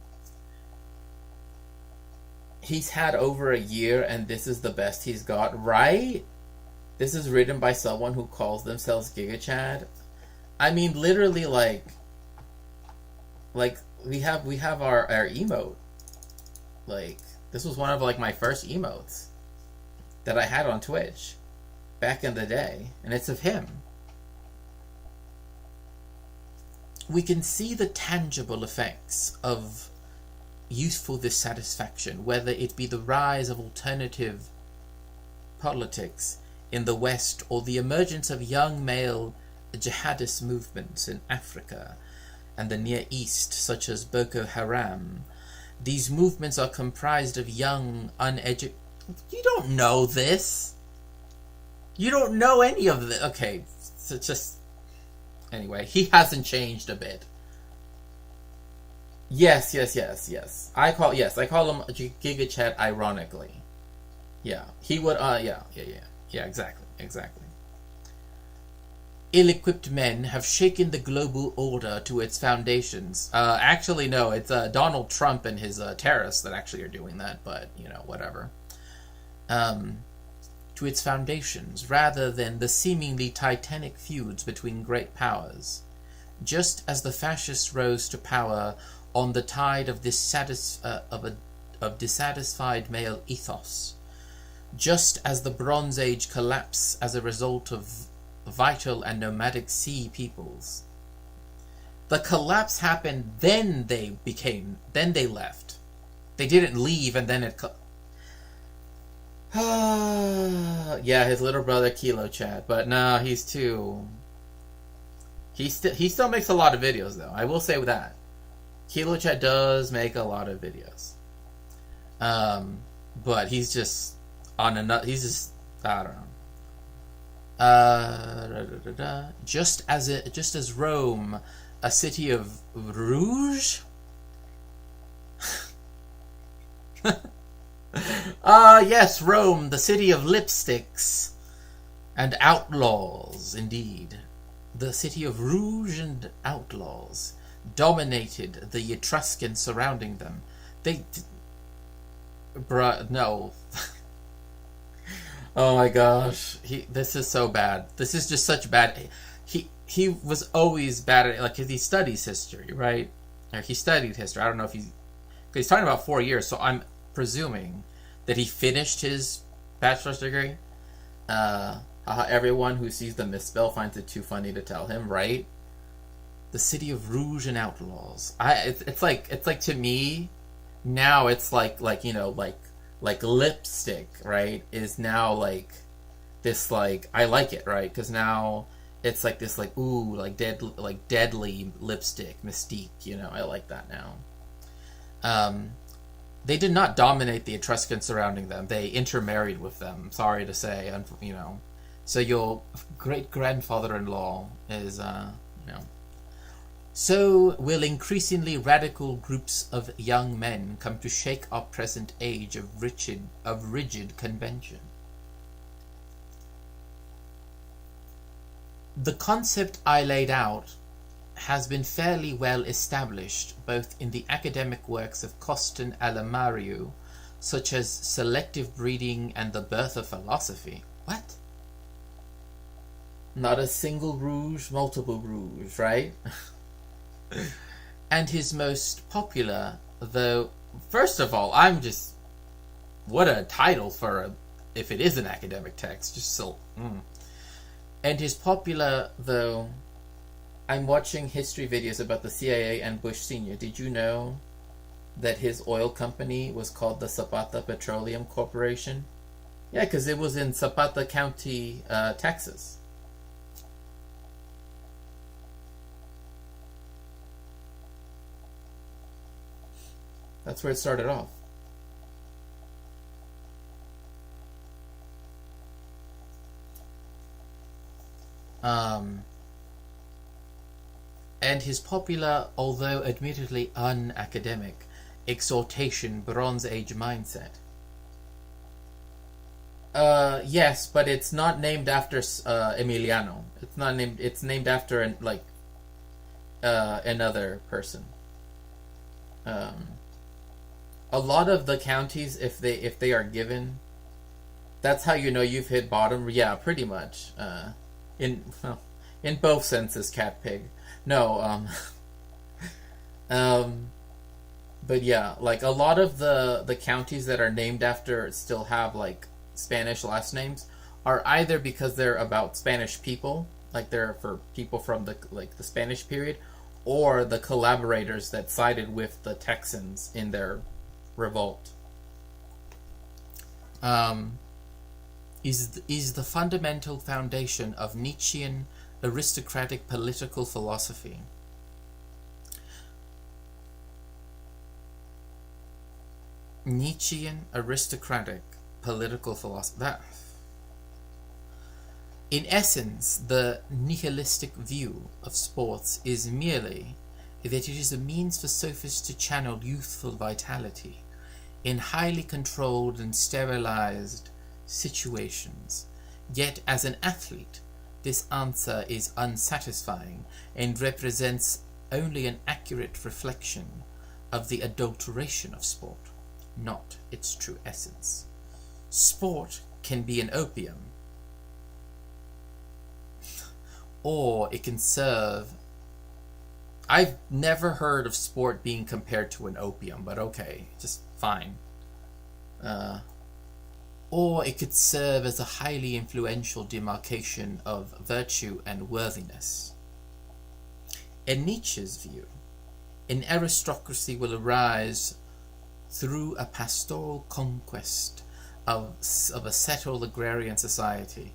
He's had over a year, and this is the best he's got, right? This is written by someone who calls themselves GigaChad. I mean, literally, like we have our emote. Like, this was one of like my first emotes that I had on Twitch back in the day, and it's of him. We can see the tangible effects of youthful dissatisfaction, whether it be the rise of alternative politics in the West or the emergence of young male jihadist movements in Africa and the Near East, such as Boko Haram. These movements are comprised of young, uneducated... You don't know this. You don't know any of this. Okay, so just... Anyway, he hasn't changed a bit. Yes. I call him GigaChat ironically. Yeah, he would, yeah, exactly. Ill-equipped men have shaken the global order to its foundations. Actually, no, it's Donald Trump and his terrorists that actually are doing that, but, whatever. To its foundations, rather than the seemingly titanic feuds between great powers. Just as the fascists rose to power on the tide of dissatisfied male ethos, just as the Bronze Age collapsed as a result of vital and nomadic sea peoples. The collapse happened, then they left. They didn't leave and then it... yeah, his little brother Kilo Chat, but no, he's too... He still makes a lot of videos, though. I will say that. Kilo Chat does make a lot of videos. But he's just on another... He's just... I don't know. Just as Rome, a city of rouge? Yes, Rome, the city of lipsticks and outlaws, indeed. The city of rouge and outlaws dominated the Etruscans surrounding them. No. Oh my gosh, this is so bad. This is just such bad. He was always bad at it, like, he studies history, right? Or he studied history. I don't know if because he's talking about 4 years, so I'm presuming that he finished his bachelor's degree. Everyone who sees the misspell finds it too funny to tell him, right? The city of rouge and outlaws. It's like to me now it's like lipstick, right? Is now like this, like, I like it, right? Because now it's like this, like, ooh, like deadly lipstick mystique. I like that now. They did not dominate the Etruscans surrounding them. They intermarried with them. Sorry to say, So your great-grandfather-in-law is, So will increasingly radical groups of young men come to shake our present age of rigid convention. The concept I laid out has been fairly well established both in the academic works of Costin Alamariu, such as Selective Breeding and the Birth of Philosophy. What? Not a single rouge, multiple rouge, right? And his most popular, though, first of all, what a title for if it is an academic text, just so... And his popular, though, I'm watching history videos about the CIA and Bush Sr. Did you know that his oil company was called the Zapata Petroleum Corporation? Yeah, because it was in Zapata County, Texas. That's where it started off. And his popular, although admittedly unacademic, exhortation Bronze Age mindset. Yes, but it's not named after Emiliano. It's not named. It's named after another person. A lot of the counties, if they are given, that's how you know you've hit bottom. Yeah, pretty much. In both senses, cat pig. No. But yeah, like a lot of the counties that are named after still have like Spanish last names are either because they're about Spanish people, like they're for people from the Spanish period, or the collaborators that sided with the Texans in their revolt. Is the fundamental foundation of Nietzschean aristocratic political philosophy. Nietzschean aristocratic political philosophy. In essence, the nihilistic view of sports is merely that it is a means for sophists to channel youthful vitality in highly controlled and sterilized situations. Yet, as an athlete, this answer is unsatisfying and represents only an accurate reflection of the adulteration of sport, not its true essence. Sport can be an opium, or it can serve... I've never heard of sport being compared to an opium, but okay, just fine. Or it could serve as a highly influential demarcation of virtue and worthiness. In Nietzsche's view, an aristocracy will arise through a pastoral conquest of a settled agrarian society.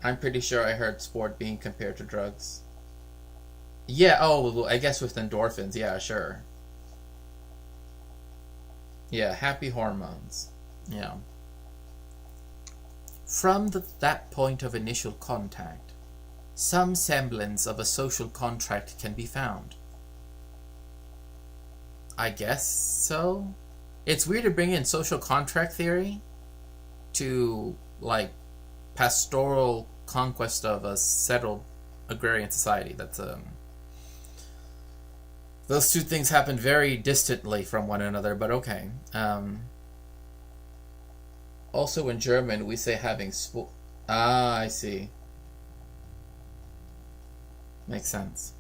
I'm pretty sure I heard sport being compared to drugs. Yeah, oh, I guess with endorphins, yeah, sure. Yeah, happy hormones. Yeah. From that point of initial contact, some semblance of a social contract can be found. I guess so. It's weird to bring in social contract theory to, like, pastoral conquest of a settled agrarian society. That's those two things happen very distantly from one another, but okay. Also in German we say having I see. Makes sense.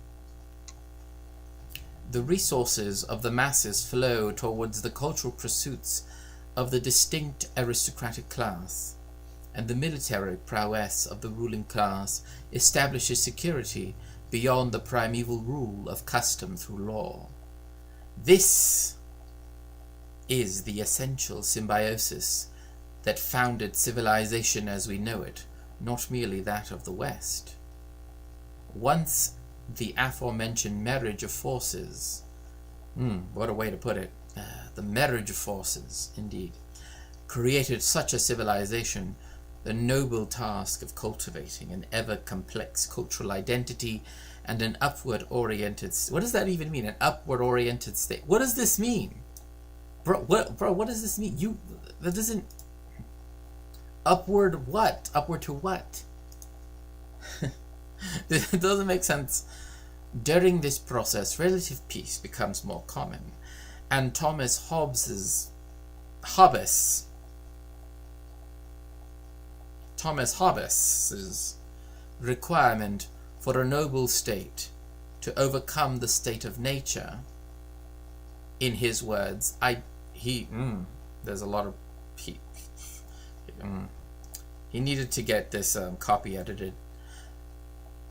The resources of the masses flow towards the cultural pursuits of the distinct aristocratic class, and the military prowess of the ruling class establishes security beyond the primeval rule of custom through law. This is the essential symbiosis that founded civilization as we know it, not merely that of the West. Once the aforementioned marriage of forces, what a way to put it, the marriage of forces, indeed, created such a civilization, the noble task of cultivating an ever-complex cultural identity and an upward-oriented... What does that even mean? An upward-oriented state? What does this mean? Bro, what does this mean? That doesn't... Upward what? Upward to what? It doesn't make sense. During this process, relative peace becomes more common, and Thomas Hobbes's requirement for a noble state to overcome the state of nature, in his words, there's a lot of he needed to get this copy edited.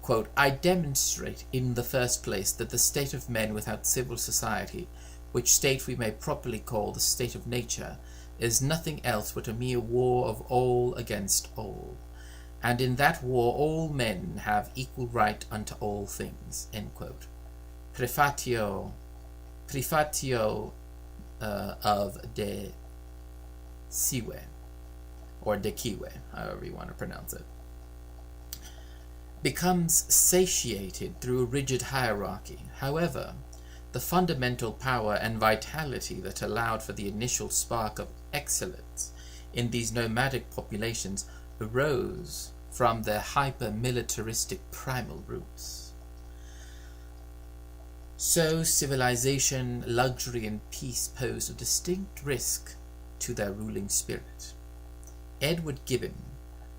Quote, I demonstrate in the first place that the state of men without civil society, which state we may properly call the state of nature, is nothing else but a mere war of all against all, and in that war all men have equal right unto all things. End quote. Prefatio of De Siwe, or De Kiwe, however you want to pronounce it, becomes satiated through a rigid hierarchy. However, the fundamental power and vitality that allowed for the initial spark of excellence in these nomadic populations arose from their hyper-militaristic primal roots. So civilization, luxury, and peace posed a distinct risk to their ruling spirit. Edward Gibbon,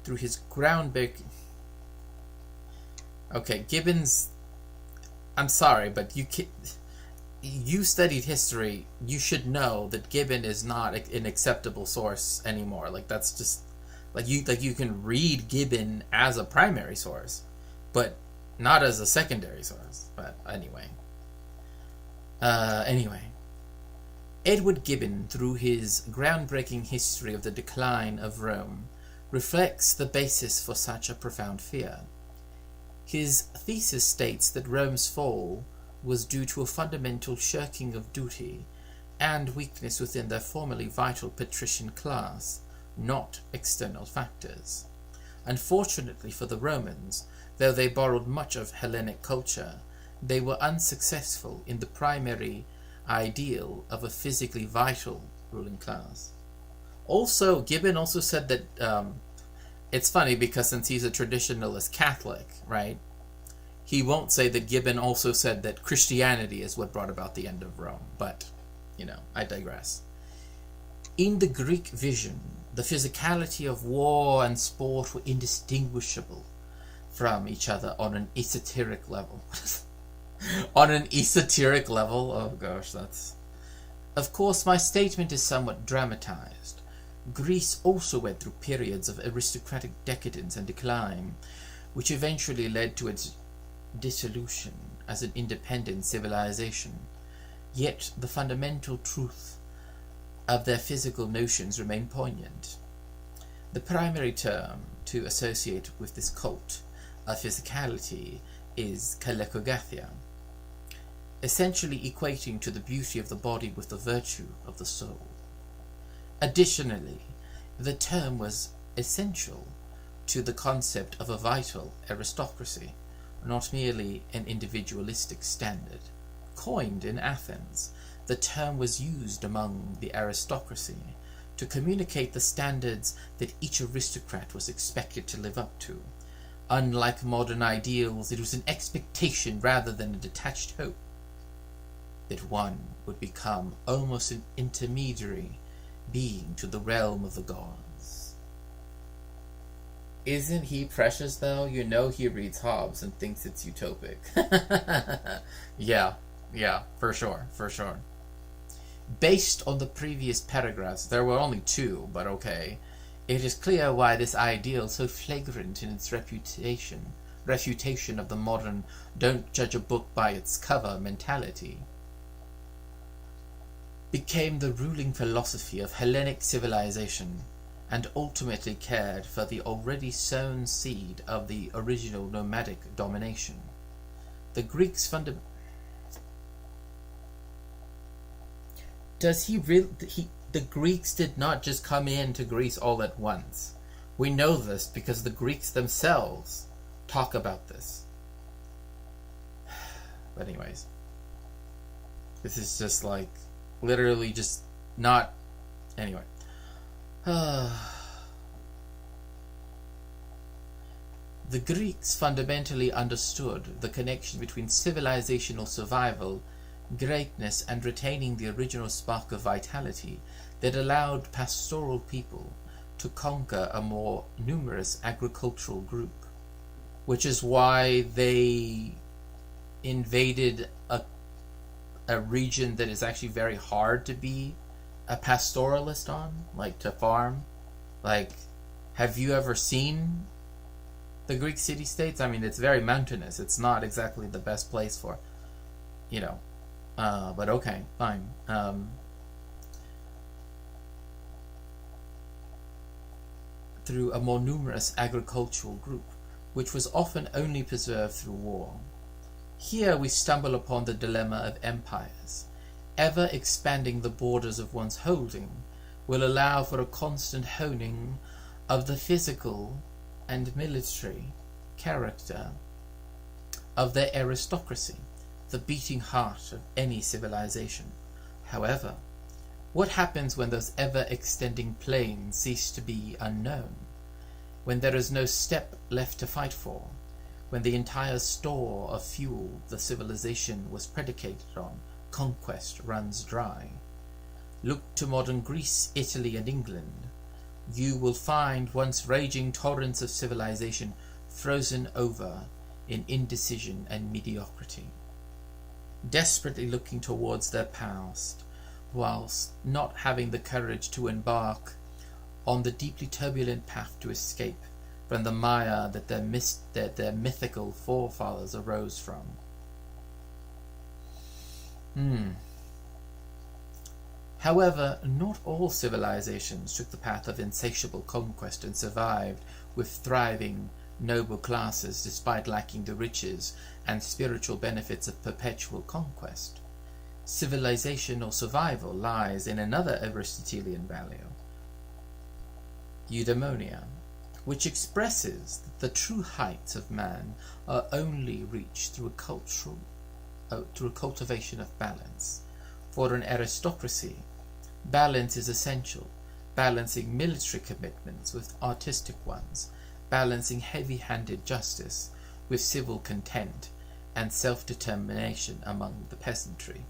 through his groundbreaking... Okay, Gibbon's... I'm sorry, but you studied history. You should know that Gibbon is not an acceptable source anymore. Like, that's just... you can read Gibbon as a primary source, but not as a secondary source. But anyway. Edward Gibbon, through his groundbreaking history of the decline of Rome, reflects the basis for such a profound fear. His thesis states that Rome's fall was due to a fundamental shirking of duty and weakness within their formerly vital patrician class, not external factors. Unfortunately for the Romans, though they borrowed much of Hellenic culture, they were unsuccessful in the primary ideal of a physically vital ruling class. Also, Gibbon also said that, it's funny because since he's a traditionalist Catholic, right, he won't say that Gibbon also said that Christianity is what brought about the end of Rome, but, I digress. In the Greek vision, the physicality of war and sport were indistinguishable from each other on an esoteric level. On an esoteric level? Oh gosh, that's... Of course, my statement is somewhat dramatized. Greece also went through periods of aristocratic decadence and decline, which eventually led to its dissolution as an independent civilization. Yet the fundamental truth of their physical notions remain poignant. The primary term to associate with this cult of physicality is kalekogathia, essentially equating to the beauty of the body with the virtue of the soul. Additionally, the term was essential to the concept of a vital aristocracy, not merely an individualistic standard. Coined in Athens, the term was used among the aristocracy to communicate the standards that each aristocrat was expected to live up to. Unlike modern ideals, it was an expectation rather than a detached hope that one would become almost an intermediary being to the realm of the gods. Isn't he precious, though? He reads Hobbes and thinks it's utopic. Yeah, for sure. Based on the previous paragraphs, there were only two, but okay, it is clear why this ideal, so flagrant in its refutation of the modern don't judge a book by its cover mentality, became the ruling philosophy of Hellenic civilization, and ultimately cared for the already sown seed of the original nomadic domination. The Greeks the Greeks did not just come into Greece all at once. We know this because the Greeks themselves talk about this. But anyways, this is just like literally just not... Anyway. The Greeks fundamentally understood the connection between civilizational survival, greatness, and retaining the original spark of vitality that allowed pastoral people to conquer a more numerous agricultural group, which is why they invaded a region that is actually very hard to be a pastoralist on, like to farm. Like, have you ever seen the Greek city-states? I mean, it's very mountainous. It's not exactly the best place for, but okay, fine. Through a more numerous agricultural group, which was often only preserved through war. Here we stumble upon the dilemma of empires. Ever expanding the borders of one's holding will allow for a constant honing of the physical and military character of their aristocracy, the beating heart of any civilization. However, what happens when those ever-extending plains cease to be unknown? When there is no steppe left to fight for? When the entire store of fuel the civilization was predicated on, conquest, runs dry? Look to modern Greece, Italy, and England. You will find once raging torrents of civilization frozen over in indecision and mediocrity, desperately looking towards their past, whilst not having the courage to embark on the deeply turbulent path to escape from the mire that their mythical forefathers arose from. However, not all civilizations took the path of insatiable conquest and survived with thriving noble classes despite lacking the riches and spiritual benefits of perpetual conquest. Civilization or survival lies in another Aristotelian value, eudaimonia, which expresses that the true heights of man are only reached through a cultivation of balance. For an aristocracy, balance is essential, balancing military commitments with artistic ones, balancing heavy-handed justice with civil content and self-determination among the peasantry,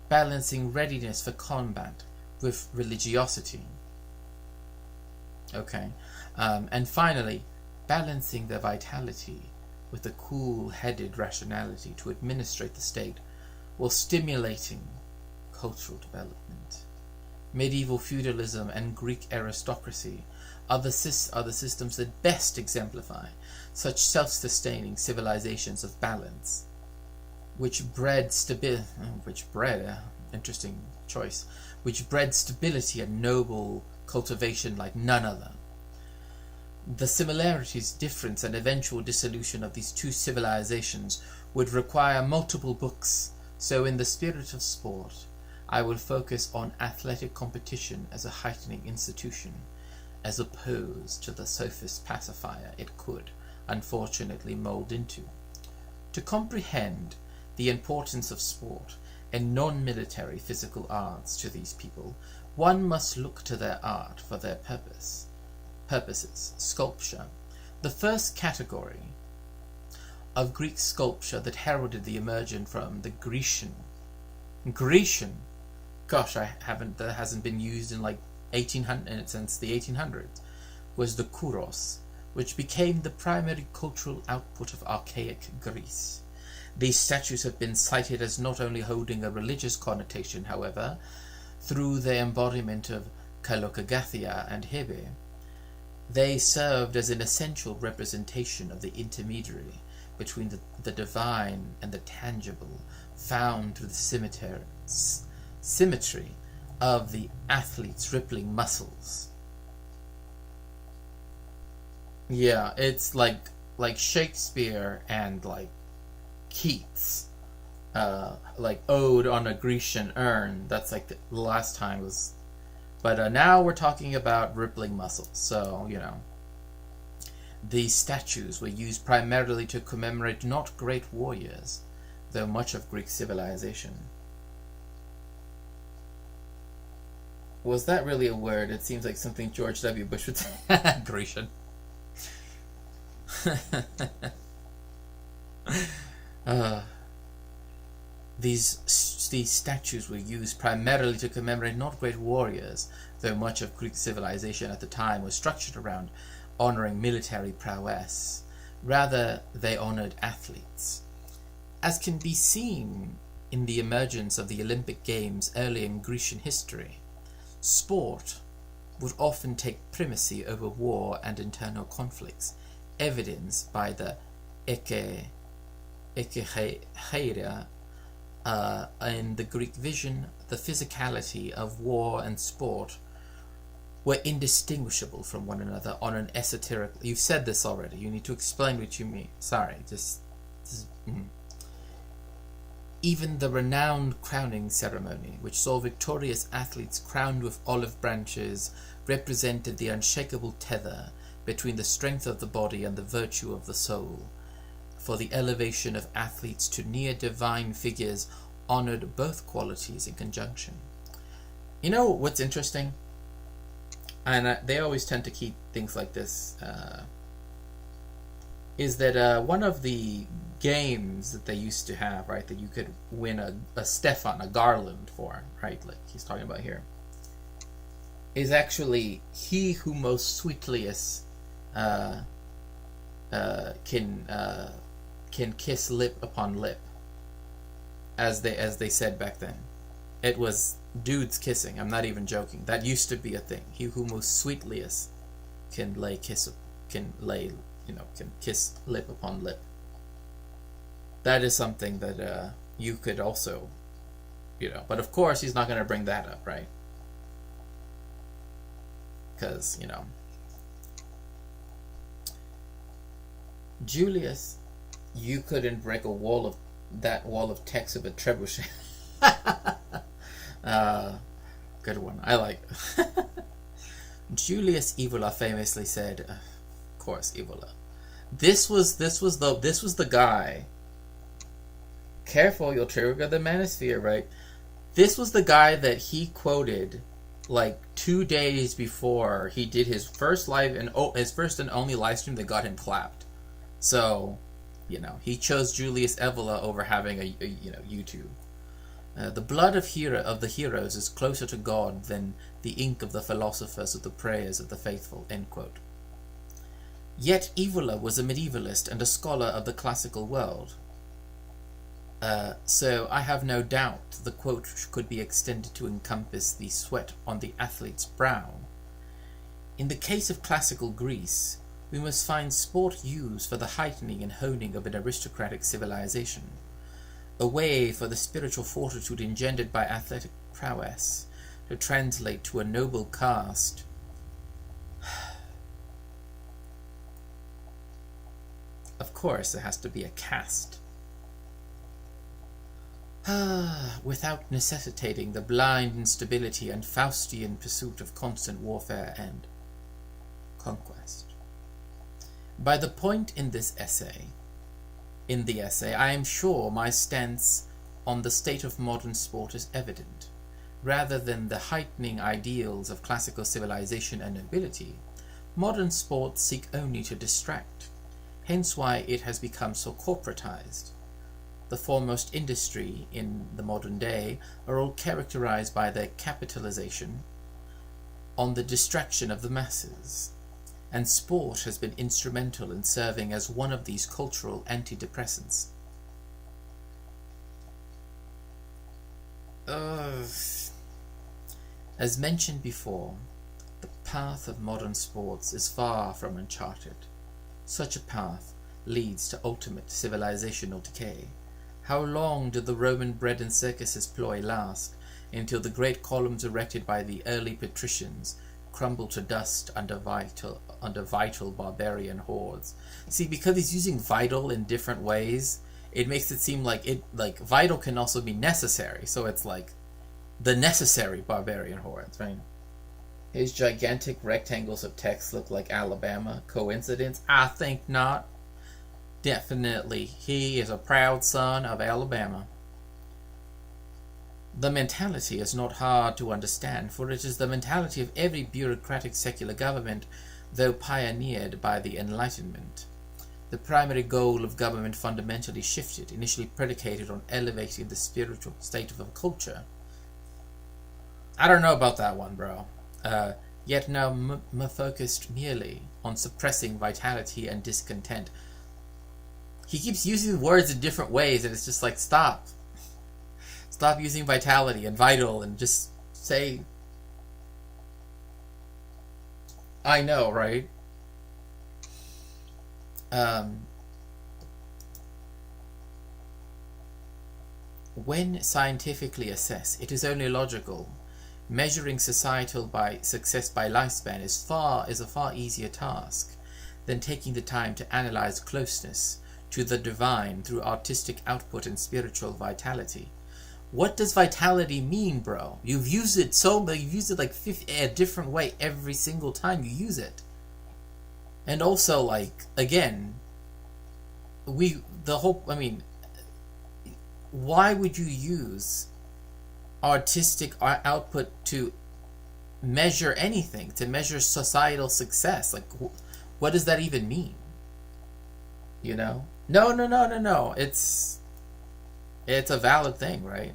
balancing readiness for combat with religiosity. And finally, balancing their vitality with a cool-headed rationality to administrate the state while stimulating cultural development. Medieval feudalism and Greek aristocracy are the systems that best exemplify such self-sustaining civilizations of balance, which bred stability and noble cultivation like none other. The similarities, difference, and eventual dissolution of these two civilizations would require multiple books, so in the spirit of sport, I will focus on athletic competition as a heightening institution, as opposed to the sophist pacifier it could, unfortunately, mold into. To comprehend the importance of sport and non-military physical arts to these people, one must look to their art for their purposes. Sculpture. The first category of Greek sculpture that heralded the emergence from the Grecian, that hasn't been used in like 1800 since the 1800s, was the kouros, which became the primary cultural output of archaic Greece. These statues have been cited as not only holding a religious connotation, however, through their embodiment of kalokagathia and hebe. They served as an essential representation of the intermediary between the divine and the tangible, found through the symmetry of the athlete's rippling muscles. Yeah, it's like Shakespeare and like Keats, like Ode on a Grecian Urn. That's like the last time was. But now we're talking about rippling muscles, so, you know. These statues were used primarily to commemorate not great warriors, though much of Greek civilization. Was that really a word? It seems like something George W. Bush would say. Grecian. These statues were used primarily to commemorate not great warriors, though much of Greek civilization at the time was structured around honoring military prowess. Rather, they honored athletes. As can be seen in the emergence of the Olympic Games early in Grecian history, sport would often take primacy over war and internal conflicts, evidenced by the ekecheria. In the Greek vision, the physicality of war and sport were indistinguishable from one another on an esoteric... You've said this already. You need to explain what you mean. Sorry, Even the renowned crowning ceremony, which saw victorious athletes crowned with olive branches, represented the unshakable tether between the strength of the body and the virtue of the soul. For the elevation of athletes to near divine figures honored both qualities in conjunction. You know what's interesting? And they always tend to keep things like this, is that one of the games that they used to have, right, that you could win a Stefan, a garland for, right, like he's talking about here, is actually he who most sweetliest can kiss lip upon lip, as they said back then. It was dudes kissing. I'm not even joking. That used to be a thing. He who most sweetliest can kiss lip upon lip. That is something that you could also, but of course he's not going to bring that up, right? Because, Julius, you couldn't break that wall of text with a trebuchet. Good one. I like it. Julius Evola famously said, of course, Evola. This was the guy. Careful, you'll trigger the manosphere, right? This was the guy that he quoted like 2 days before he did his first his first and only live stream that got him clapped. So, he chose Julius Evola over having a YouTube. The blood of the heroes is closer to God than the ink of the philosophers or the prayers of the faithful, end quote. Yet Evola was a medievalist and a scholar of the classical world. So I have no doubt the quote could be extended to encompass the sweat on the athlete's brow. In the case of classical Greece, we must find sport used for the heightening and honing of an aristocratic civilization, a way for the spiritual fortitude engendered by athletic prowess to translate to a noble caste. Of course, there has to be a caste. Without necessitating the blind instability and Faustian pursuit of constant warfare and conquest. By the point in the essay, I am sure my stance on the state of modern sport is evident. Rather than the heightening ideals of classical civilization and nobility, modern sports seek only to distract, hence why it has become so corporatized. The foremost industry in the modern day are all characterized by their capitalization on the distraction of the masses, and sport has been instrumental in serving as one of these cultural antidepressants. As mentioned before, the path of modern sports is far from uncharted. Such a path leads to ultimate civilizational decay. How long did the Roman bread and circuses ploy last, until the great columns erected by the early patricians crumbled to dust under vital barbarian hordes? See, because he's using vital in different ways, it makes it seem like vital can also be necessary. So it's like the necessary barbarian hordes, right? His gigantic rectangles of text look like Alabama. Coincidence? I think not. Definitely, he is a proud son of Alabama. The mentality is not hard to understand, for it is the mentality of every bureaucratic secular government, though pioneered by the Enlightenment. The primary goal of government fundamentally shifted, initially predicated on elevating the spiritual state of a culture. I don't know about that one, bro. Yet now focused merely on suppressing vitality and discontent. He keeps using words in different ways, and it's just like, stop. Stop using vitality and vital, and just say, I know, right? When scientifically assessed, it is only logical. Measuring societal success by lifespan is a far easier task than taking the time to analyze closeness to the divine through artistic output and spiritual vitality. What does vitality mean, bro? You've used it like a different way every single time you use it. And also, like, again, why would you use artistic output to measure anything, to measure societal success? Like, what does that even mean? You know? No. It's a valid thing, right?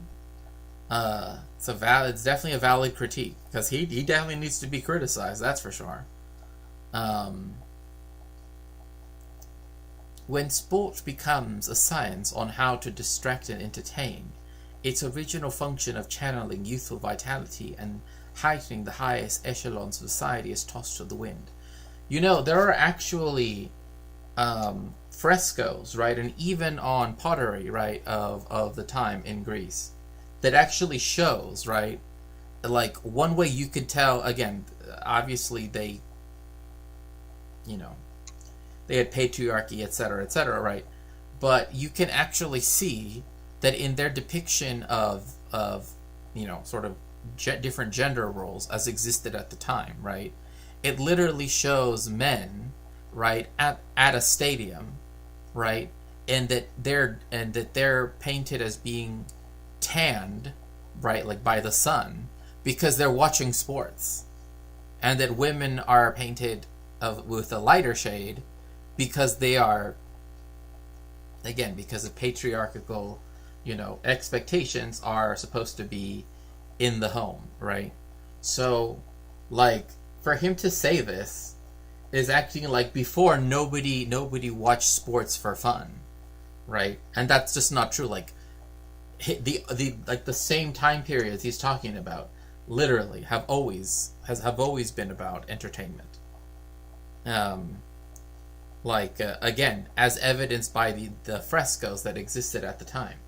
It's definitely a valid critique, because he definitely needs to be criticized, that's for sure. When sport becomes a science on how to distract and entertain, its original function of channeling youthful vitality and heightening the highest echelons of society is tossed to the wind. You know, there are actually frescoes, right, and even on pottery, right, of the time in Greece, that actually shows, right, like, one way you could tell, again, obviously they had patriarchy, etc., right? But you can actually see that in their depiction of sort of different gender roles as existed at the time, right? It literally shows men, right, at a stadium, right, and that they're painted as being tanned, right, like by the sun, because they're watching sports, and that women are painted with a lighter shade because they are, again, because of patriarchal, expectations are supposed to be in the home, right? So, like, for him to say this is acting like before nobody watched sports for fun, right? And that's just not true. Like, the same time periods he's talking about literally have always been about entertainment. Again, as evidenced by the frescoes that existed at the time,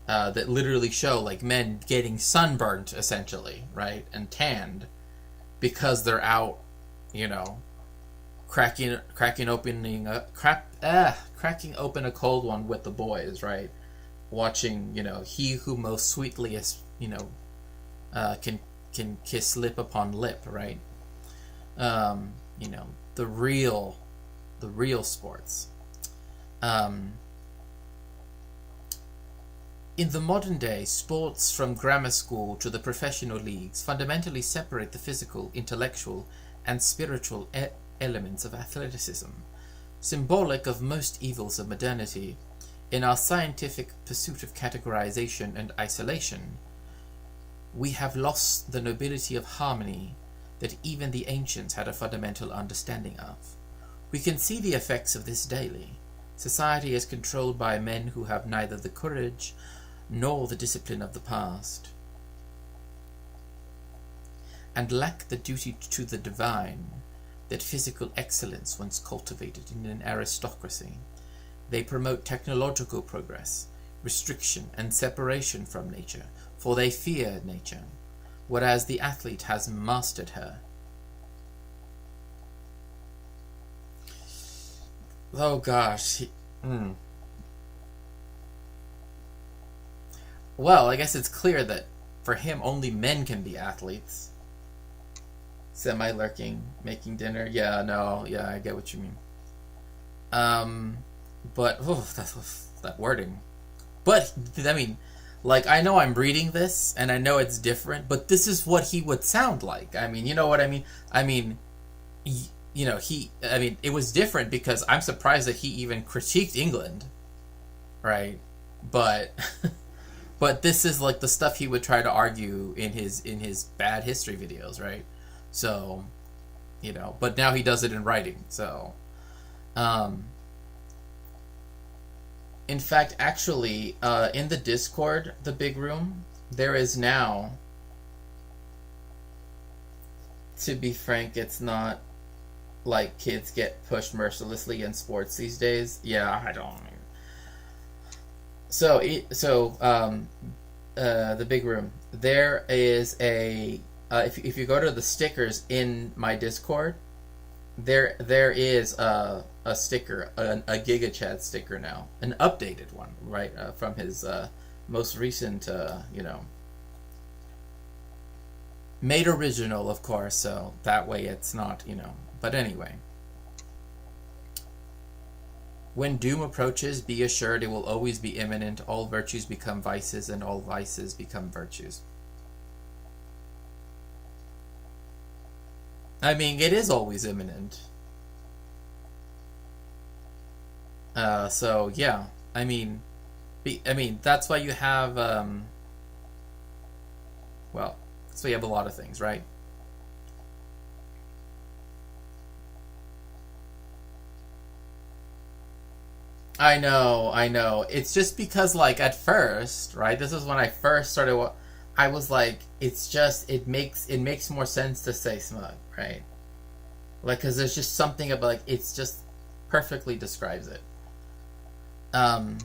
that literally show, like, men getting sunburnt, essentially, right, and tanned, because they're out, cracking open a cold one with the boys, right, watching, he who most sweetly is, can kiss lip upon lip, right, the real sports. In the modern day, sports from grammar school to the professional leagues fundamentally separate the physical, intellectual, and spiritual elements of athleticism. Symbolic of most evils of modernity, in our scientific pursuit of categorization and isolation, we have lost the nobility of harmony that even the ancients had a fundamental understanding of. We can see the effects of this daily. Society is controlled by men who have neither the courage nor the discipline of the past, and lack the duty to the divine that physical excellence once cultivated in an aristocracy. They promote technological progress, restriction, and separation from nature, for they fear nature, whereas the athlete has mastered her. Oh gosh. Well, I guess it's clear that for him only men can be athletes. Semi-lurking, making dinner. Yeah, I get what you mean. But that wording. But I mean, like, I know I'm reading this and I know it's different, but this is what he would sound like. I mean, you know what I mean? I mean, it was different because I'm surprised that he even critiqued England, right? But this is like the stuff he would try to argue in his bad history videos, right? So, but now he does it in writing. So, in fact, actually, in the Discord, the big room, there is now, to be frank, it's not like kids get pushed mercilessly in sports these days. Yeah, I don't. The big room. There is a if you go to the stickers in my Discord, there is a sticker, a GigaChad sticker now, an updated one, right, from his most recent, made original, of course, so that way it's not, but anyway. When doom approaches, be assured it will always be imminent. All virtues become vices, and all vices become virtues. I mean, it is always imminent. So yeah, I mean, that's why you have, well, so you have a lot of things, right? I know. It's just because, like, at first, right? This is when I first started. I was like, it's just it makes more sense to say smug, right? Like, because there's just something about, like, it's just perfectly describes it. The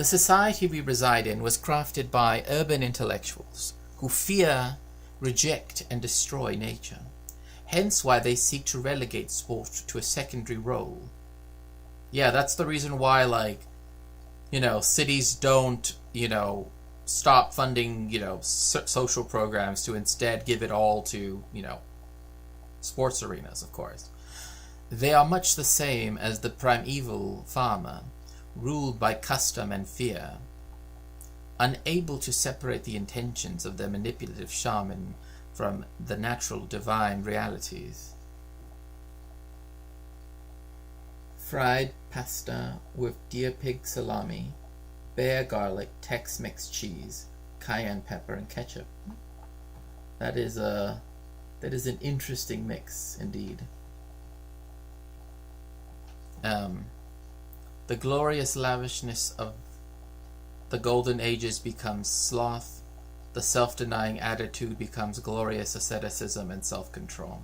society we reside in was crafted by urban intellectuals who fear, reject, and destroy nature. Hence why they seek to relegate sport to a secondary role. Yeah, that's the reason why, like, cities don't, stop funding, social programs to instead give it all to, sports arenas, of course. They are much the same as the primeval farmer, ruled by custom and fear, unable to separate the intentions of their manipulative shaman from the natural divine realities. Fried pasta with deer pig salami, bear garlic, Tex-Mex cheese, cayenne pepper, and ketchup. That is an interesting mix indeed. The glorious lavishness of the golden ages becomes sloth. The self-denying attitude becomes glorious asceticism and self-control.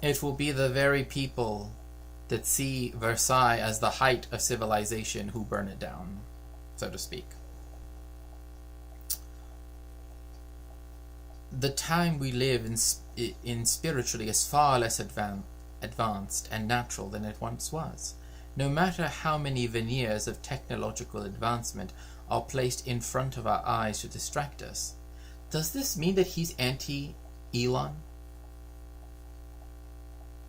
It will be the very people that see Versailles as the height of civilization who burn it down, so to speak. The time we live in spiritually is far less advanced and natural than it once was. No matter how many veneers of technological advancement are placed in front of our eyes to distract us. Does this mean that he's anti-Elon?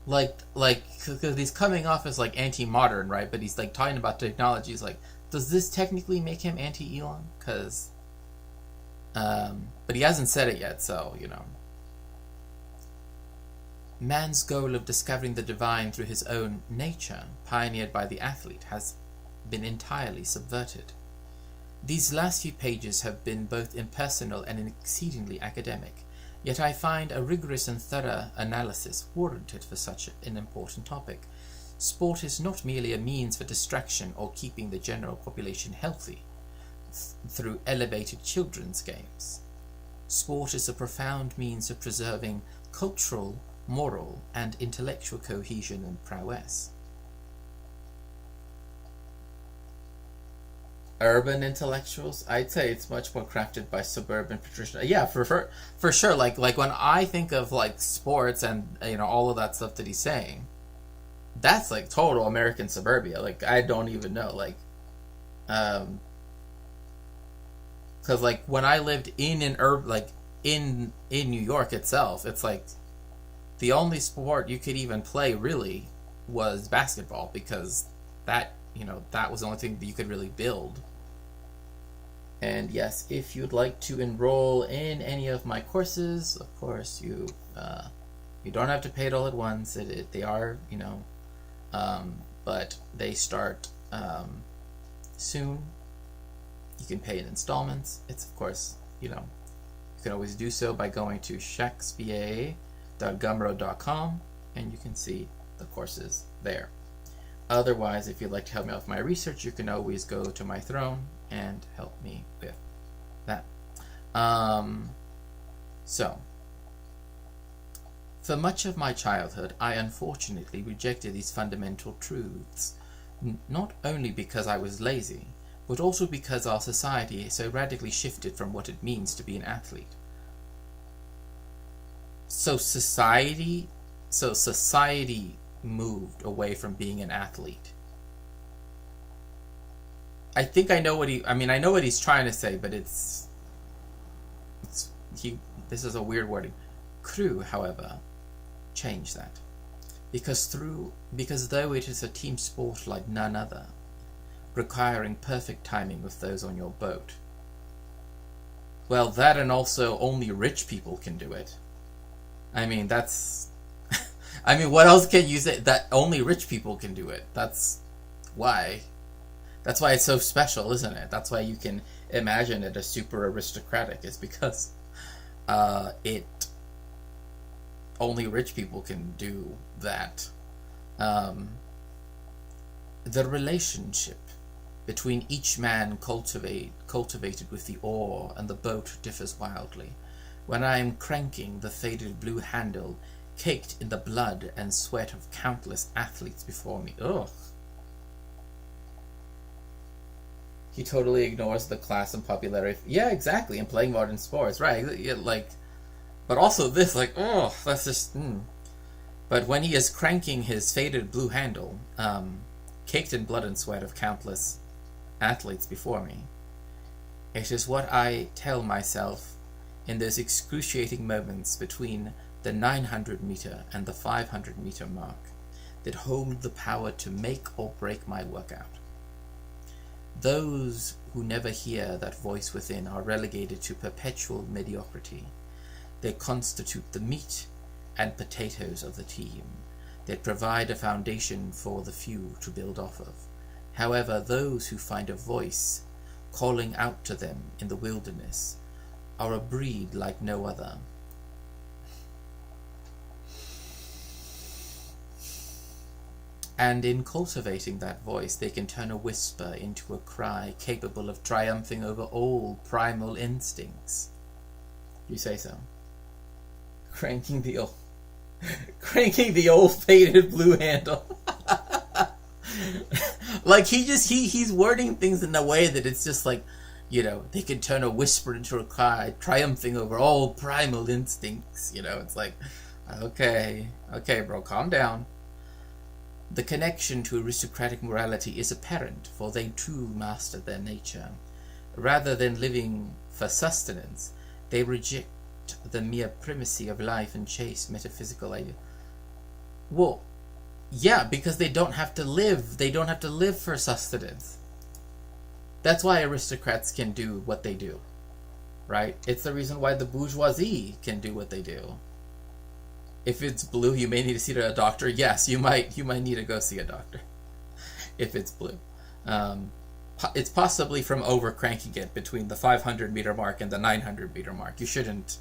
Like, because he's coming off as, like, anti-modern, right? But he's, like, talking about technology. He's like, does this technically make him anti-Elon? Because, but he hasn't said it yet, so, Man's goal of discovering the divine through his own nature, pioneered by the athlete, has been entirely subverted. These last few pages have been both impersonal and exceedingly academic. Yet I find a rigorous and thorough analysis warranted for such an important topic. Sport is not merely a means for distraction or keeping the general population healthy through elevated children's games. Sport is a profound means of preserving cultural, moral, and intellectual cohesion and prowess. Urban intellectuals, I'd say it's much more crafted by suburban patricians. Yeah, for sure. Like when I think of, like, sports and all of that stuff that he's saying, that's like total American suburbia. Like, I don't even know, like, because, like, when I lived in an in New York itself, it's like the only sport you could even play really was basketball, because that was the only thing that you could really build. And yes, if you'd like to enroll in any of my courses, of course, you don't have to pay it all at once. They are, but they start soon. You can pay in installments. It's, of course, you can always do so by going to shakespeare.gumroad.com, and you can see the courses there. Otherwise, if you'd like to help me out with my research, you can always go to my throne and help me with that. So, for much of my childhood, I unfortunately rejected these fundamental truths, not only because I was lazy, but also because our society so radically shifted from what it means to be an athlete. So society moved away from being an athlete. I think I know what I know what he's trying to say, but this is a weird wording. Crew, however, changed that. Because though it is a team sport like none other, requiring perfect timing with those on your boat, well, that and also only rich people can do it. I mean, that's... I mean, what else can you say? That only rich people can do it. That's why it's so special, isn't it? That's why you can imagine it as super aristocratic. It's because only rich people can do that. The relationship between each man cultivated with the oar and the boat differs wildly. When I am cranking the faded blue handle, caked in the blood and sweat of countless athletes before me. Ugh. He totally ignores the class and popularity. Yeah, exactly. In playing modern sports, right? Yeah, like, but also this, like, oh, that's just. But when he is cranking his faded blue handle, caked in blood and sweat of countless athletes before me, it is what I tell myself in those excruciating moments between the 900-meter and the 500-meter mark that hold the power to make or break my workout. Those who never hear that voice within are relegated to perpetual mediocrity. They constitute the meat and potatoes of the team. They provide a foundation for the few to build off of. However, those who find a voice calling out to them in the wilderness are a breed like no other. And in cultivating that voice, they can turn a whisper into a cry capable of triumphing over all primal instincts. You say so. Cranking the old faded blue handle. Like he's wording things in a way that it's just like, you know, they can turn a whisper into a cry, triumphing over all primal instincts. You know, it's like, okay, bro, calm down. The connection to aristocratic morality is apparent, for they too master their nature. Rather than living for sustenance, they reject the mere primacy of life and chase metaphysical ideas. Well, yeah, because they don't have to live. They don't have to live for sustenance. That's why aristocrats can do what they do, right? It's the reason why the bourgeoisie can do what they do. If it's blue, you may need to see a doctor. Yes, you might need to go see a doctor if it's blue. It's possibly from over cranking it between the 500-meter mark and the 900-meter mark. You shouldn't,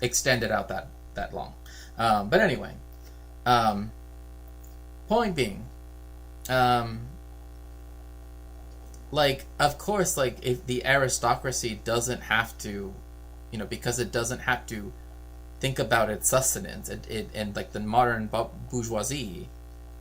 extend it out that long. But anyway, point being, of course, if the aristocracy doesn't have to, because it doesn't have to think about its sustenance, and the modern bourgeoisie,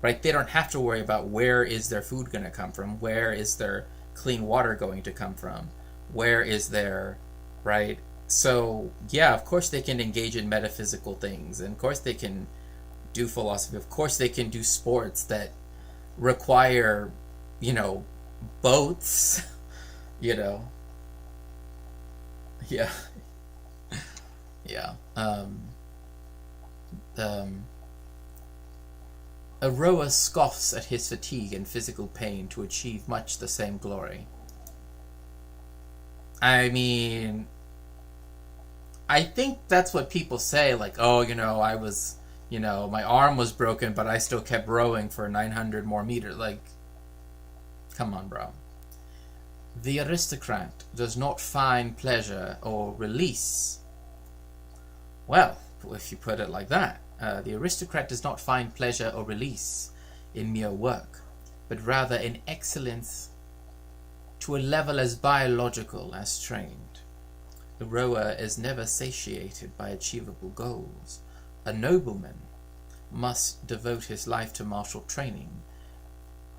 right? They don't have to worry about where is their food going to come from, where is their clean water going to come from, where is their, right? So yeah, of course they can engage in metaphysical things, and of course they can do philosophy, of course they can do sports that require, boats, yeah. Yeah. A rower scoffs at his fatigue and physical pain to achieve much the same glory. I mean, I think that's what people say, I was, my arm was broken, but I still kept rowing for 900 more meters. Come on, bro. The aristocrat does not find pleasure or release. Well, if you put it like that, the aristocrat does not find pleasure or release in mere work, but rather in excellence to a level as biological as trained. The rower is never satiated by achievable goals. A nobleman must devote his life to martial training,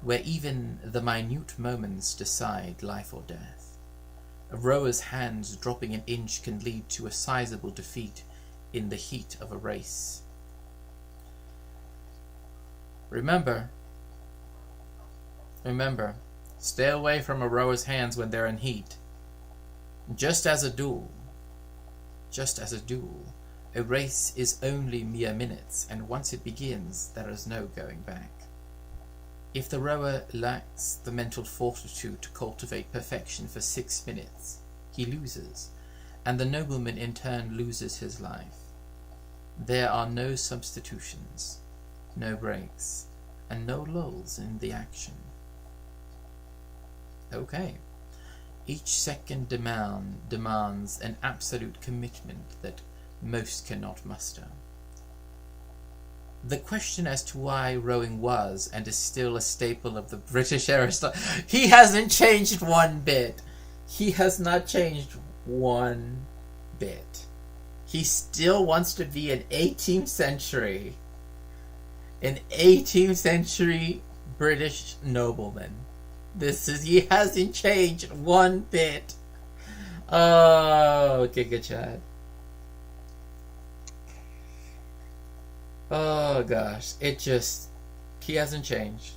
where even the minute moments decide life or death. A rower's hands dropping an inch can lead to a sizable defeat in the heat of a race. Remember, stay away from a rower's hands when they're in heat. Just as a duel, a race is only mere minutes, and once it begins, there is no going back. If the rower lacks the mental fortitude to cultivate perfection for 6 minutes, he loses, and the nobleman in turn loses his life. There are no substitutions, no breaks, and no lulls in the action. Okay. Each second demands an absolute commitment that most cannot muster. The question as to why rowing was and is still a staple of the British aristocracy, he hasn't changed one bit. He has not changed one bit. He still wants to be an 18th century British nobleman. He hasn't changed one bit. Oh, Giga Chad. Oh gosh, he hasn't changed.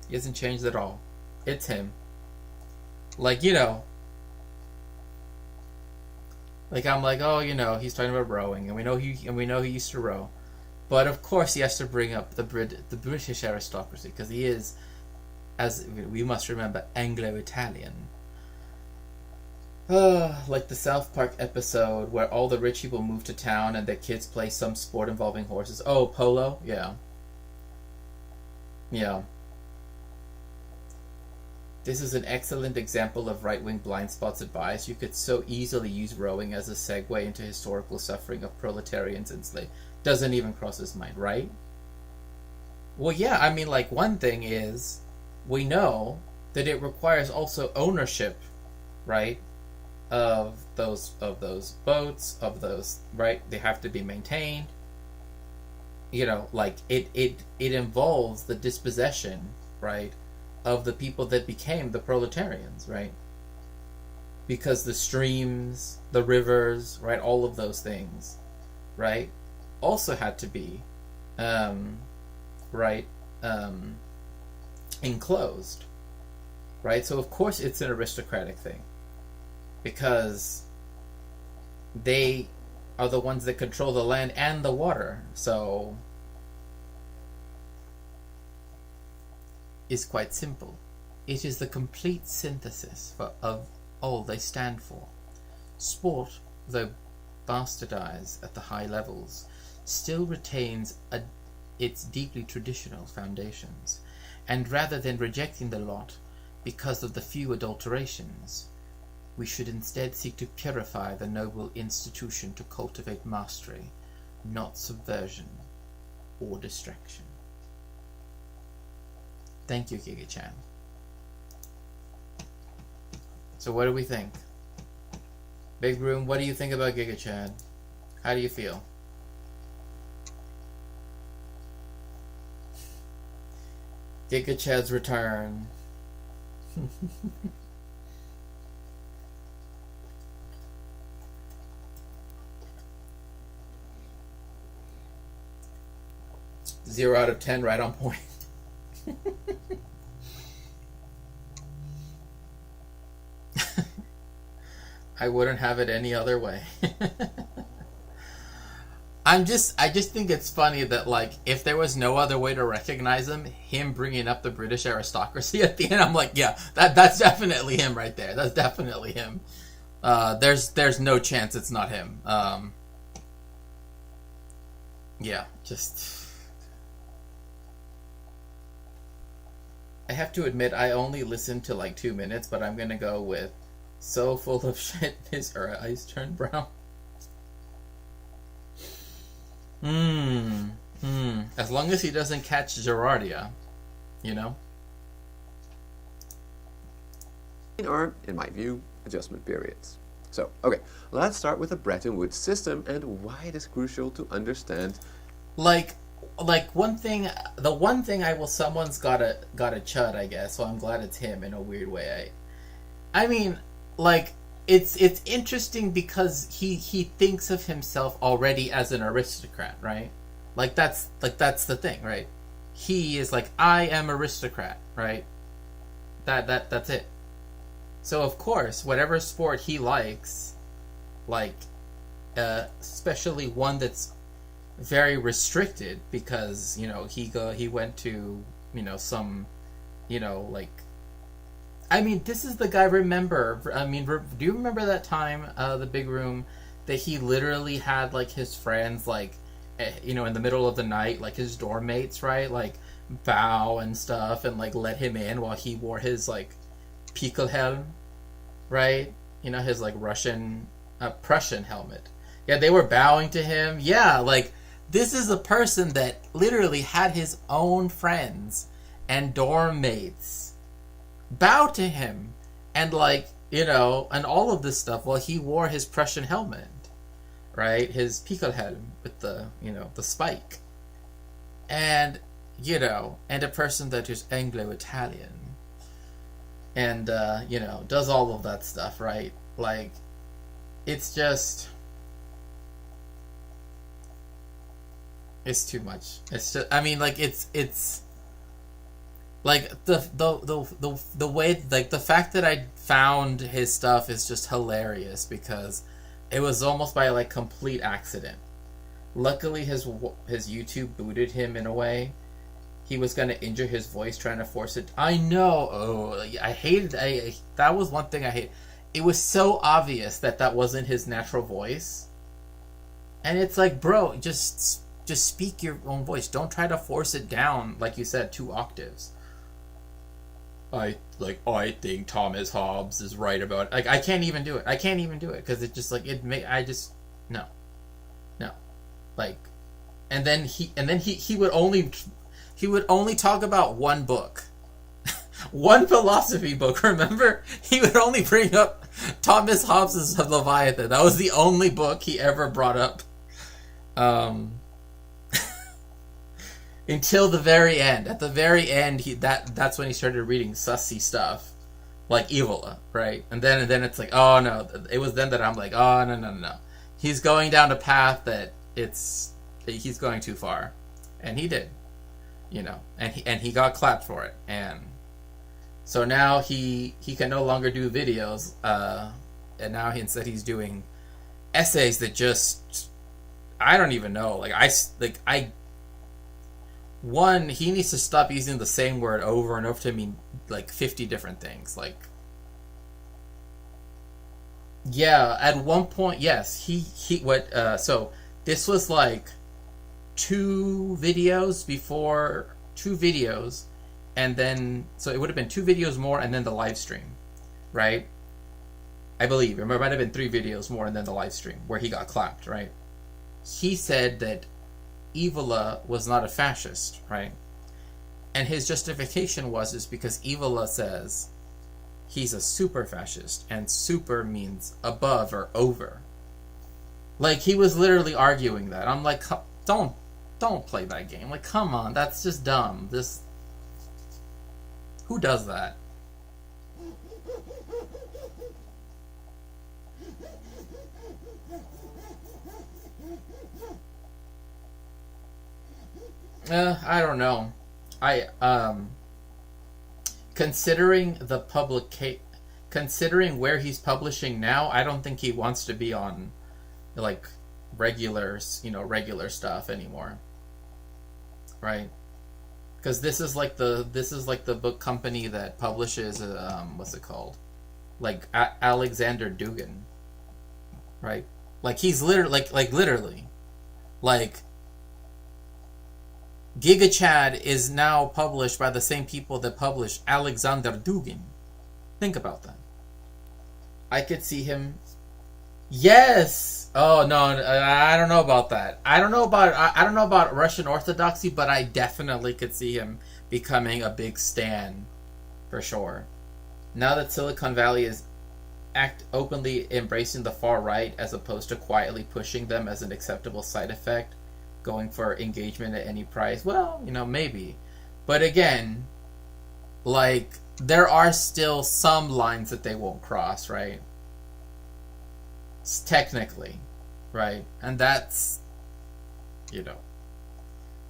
He hasn't changed at all. It's him. Like, like I'm like, oh, he's talking about rowing, and we know he used to row, but of course he has to bring up the British aristocracy because he is, as we must remember, Anglo-Italian. Like the South Park episode where all the rich people move to town and their kids play some sport involving horses. Oh, polo? Yeah. This is an excellent example of right-wing blind spots advice. You could so easily use rowing as a segue into historical suffering of proletarians and slaves. Doesn't even cross his mind, right? Well, yeah, I mean, like, one thing is, we know that it requires also ownership, right? Of those boats, right? They have to be maintained. Like it involves the dispossession, right, of the people that became the proletarians, right? Because the streams, the rivers, right, all of those things, right, also had to be, enclosed, right? So of course it's an aristocratic thing. Because they are the ones that control the land and the water. So it's quite simple. It is the complete synthesis of all they stand for. Sport, though bastardized at the high levels, still retains its deeply traditional foundations. And rather than rejecting the lot because of the few adulterations, we should instead seek to purify the noble institution to cultivate mastery, not subversion or distraction. Thank you, Giga-chan. So what do we think? Big Room, what do you think about Giga-chan? How do you feel? Giga-chan's return. Zero out of 10, right on point. I wouldn't have it any other way. I just think it's funny that, like, if there was no other way to recognize him bringing up the British aristocracy at the end, I'm like, yeah, that's definitely him right there. That's definitely him. There's no chance it's not him. Yeah, just... I have to admit, I only listened to like 2 minutes, but I'm gonna go with so full of shit his eyes turn brown. As long as he doesn't catch Gerardia, Are, in my view, adjustment periods. So, okay, let's start with the Bretton Woods system and why it is crucial to understand. Like, like the one thing someone's gotta chud, I guess. So I'm glad it's him in a weird way. I mean, like it's interesting because he thinks of himself already as an aristocrat, right? That's the thing, right? He is like, I am aristocrat, right? That's it. So of course, whatever sport he likes, like especially one that's very restricted, because he went to some like, I mean, this is the guy. Do you remember that time, the big room, that he literally had like his friends like in the middle of the night, like his dorm mates, right, like bow and stuff and like let him in while he wore his like Pickelhelm, right? His like Prussian helmet. Yeah, they were bowing to him. Yeah, like this is a person that literally had his own friends and dorm mates bow to him and and all of this stuff while he wore his Prussian helmet, right? His Pickelhelm with the the spike. And and a person that is Anglo-Italian and does all of that stuff, right? Like it's just, it's too much. It's just, I mean, like it's like the way, like the fact that I found his stuff is just hilarious, because it was almost by like complete accident. Luckily his YouTube booted him in a way. He was going to injure his voice trying to force it. I know. Oh, I hated. That was one thing I hate. It was so obvious that wasn't his natural voice. And it's like, bro, just speak your own voice. Don't try to force it down, like you said, 2 octaves. I think Thomas Hobbes is right about it. Like, I can't even do it. Because it just like no. Like, and then he would only talk about one book. One philosophy book, remember? He would only bring up Thomas Hobbes' Leviathan. That was the only book he ever brought up. Until the very end. At the very end, that's when he started reading sussy stuff. Like Evola, right? And then it's like, oh no. It was then that I'm like, oh no. He's going down a path that he's going too far. And he did. And he got clapped for it. And so now he can no longer do videos, and now instead he's doing essays that just, I don't even know. He needs to stop using the same word over and over to mean like 50 different things. Like, yeah, at one point, yes, so this was like 2 videos, and then, so it would have been 2 videos more and then the live stream, right? I believe. Remember, it might have been 3 videos more and then the live stream where he got clapped, right? He said that Evola was not a fascist, right? And his justification is because Evola says he's a super fascist, and super means above or over. Like, he was literally arguing that. I'm like, don't play that game. Like, come on, that's just dumb. Who does that? I don't know. Considering where he's publishing now, I don't think he wants to be on like regular stuff anymore. Right? Because this is like the book company that publishes what's it called? Like Alexander Dugin. Right? Like he's literally like Giga Chad is now published by the same people that publish Alexander Dugin. Think about that. I could see him. Yes. Oh no, I don't know about that. I don't know about Russian Orthodoxy, but I definitely could see him becoming a big stan, for sure. Now that Silicon Valley is openly embracing the far right as opposed to quietly pushing them as an acceptable side effect, going for engagement at any price. Well, maybe. But again, like, there are still some lines that they won't cross, right? Technically, right? And that's,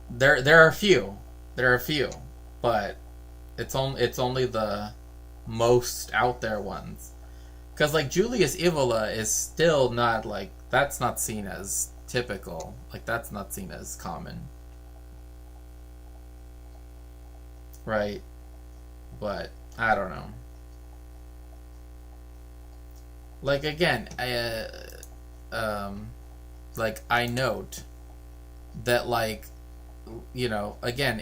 there are a few. There are a few. But it's only the most out there ones. Because, like, Julius Evola is still not, like, that's not seen as typical. Like, that's not seen as common. Right? But, I don't know. Like, again, like, I note that, like, again,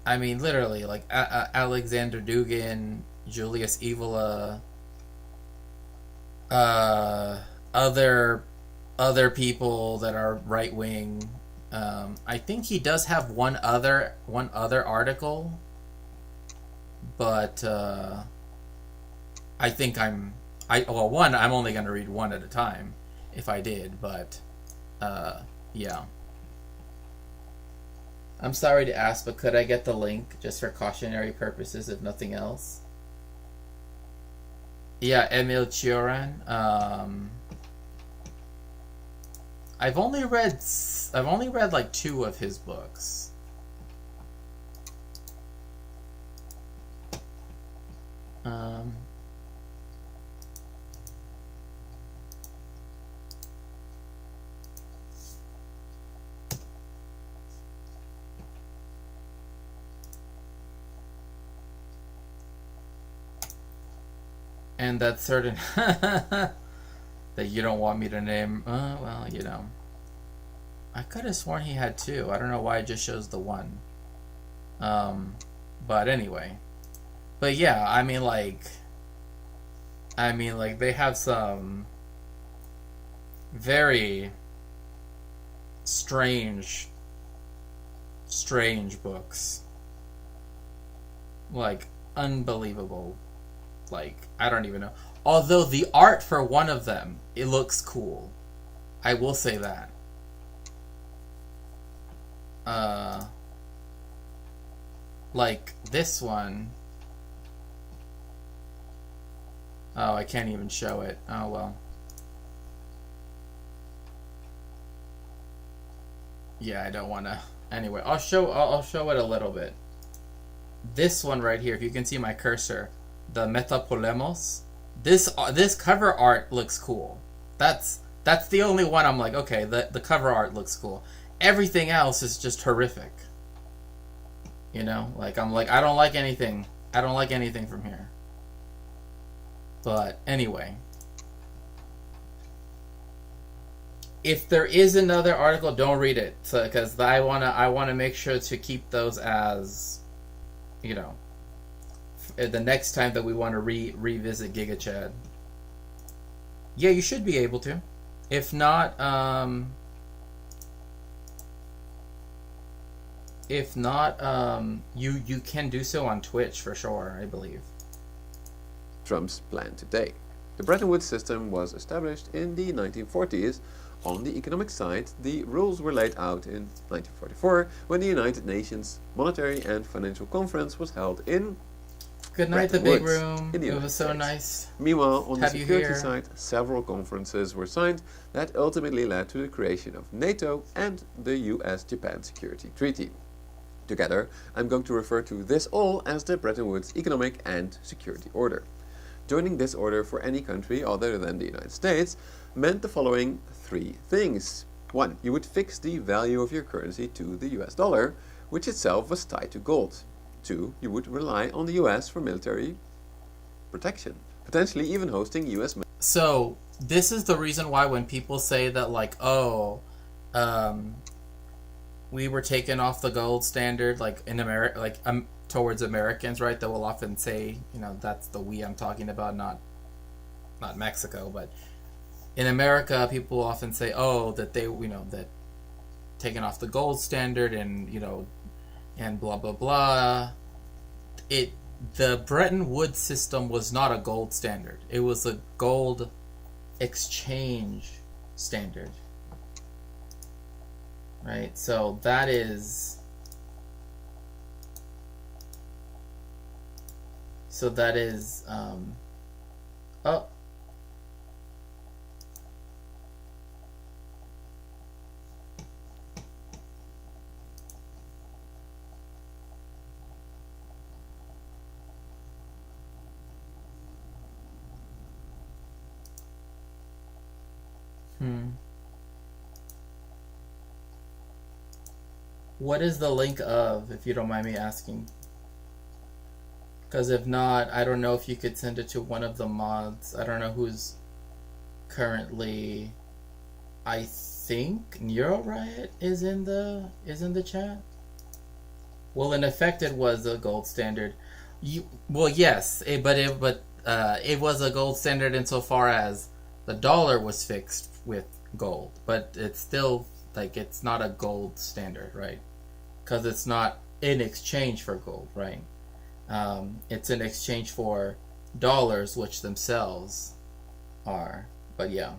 I mean, literally, like, Alexander Dugin, Julius Evola, other people that are right wing. I think he does have one other article, but I think I'm only going to read one at a time if I did, but yeah. I'm sorry to ask, but could I get the link just for cautionary purposes, if nothing else? Yeah, Emil Cioran. I've only read like 2 of his books. And that's certain that you don't want me to name. Well, I could have sworn he had 2. I don't know why it just shows the 1. But anyway. But yeah, I mean, like, they have some very strange books. Like, unbelievable. Like, I don't even know. Although the art for one of them, it looks cool. I will say that. Like, this one. Oh, I can't even show it. Oh, well. Yeah, I don't want to. Anyway, I'll show it a little bit. This one right here, if you can see my cursor, the Metapolemos. This cover art looks cool. That's the only one I'm like, okay, the cover art looks cool. Everything else is just horrific. Like, I'm like, I don't like anything from here. But anyway, if there is another article, don't read it, because I wanna make sure to keep those as, the next time that we want to revisit GigaChad. Yeah, you should be able to. If not, you can do so on Twitch for sure, I believe. Trump's plan today. The Bretton Woods system was established in the 1940s. On the economic side, the rules were laid out in 1944 when the United Nations Monetary and Financial Conference was held in Good night, Bretton the big Woods, room. in the It United was so States. nice. Meanwhile, on the Have you security here. side, several conferences were signed that ultimately led to the creation of NATO and the US-Japan Security Treaty. Together, I'm going to refer to this all as the Bretton Woods Economic and Security Order. Joining this order for any country other than the United States meant the following 3 things. 1. You would fix the value of your currency to the US dollar, which itself was tied to gold. 2. You would rely on the US for military protection, potentially even hosting US. So this is the reason why when people say that, like, we were taken off the gold standard, like in America, like towards Americans, right? They will often say, that's the we I'm talking about, not Mexico, but in America, people often say, that they, that taken off the gold standard and and blah blah blah. The Bretton Woods system was not a gold standard. It was a gold exchange standard. Right, so that is... So that is... oh. What is the link of, if you don't mind me asking? Because if not, I don't know if you could send it to one of the mods. I don't know who's currently... I think Neuro Riot is in the chat. Well, in effect, it was a gold standard. Well, yes, but it was a gold standard insofar as the dollar was fixed with gold, but it's still like it's not a gold standard, right? Because it's not in exchange for gold, right? It's in exchange for dollars, which themselves are. But yeah.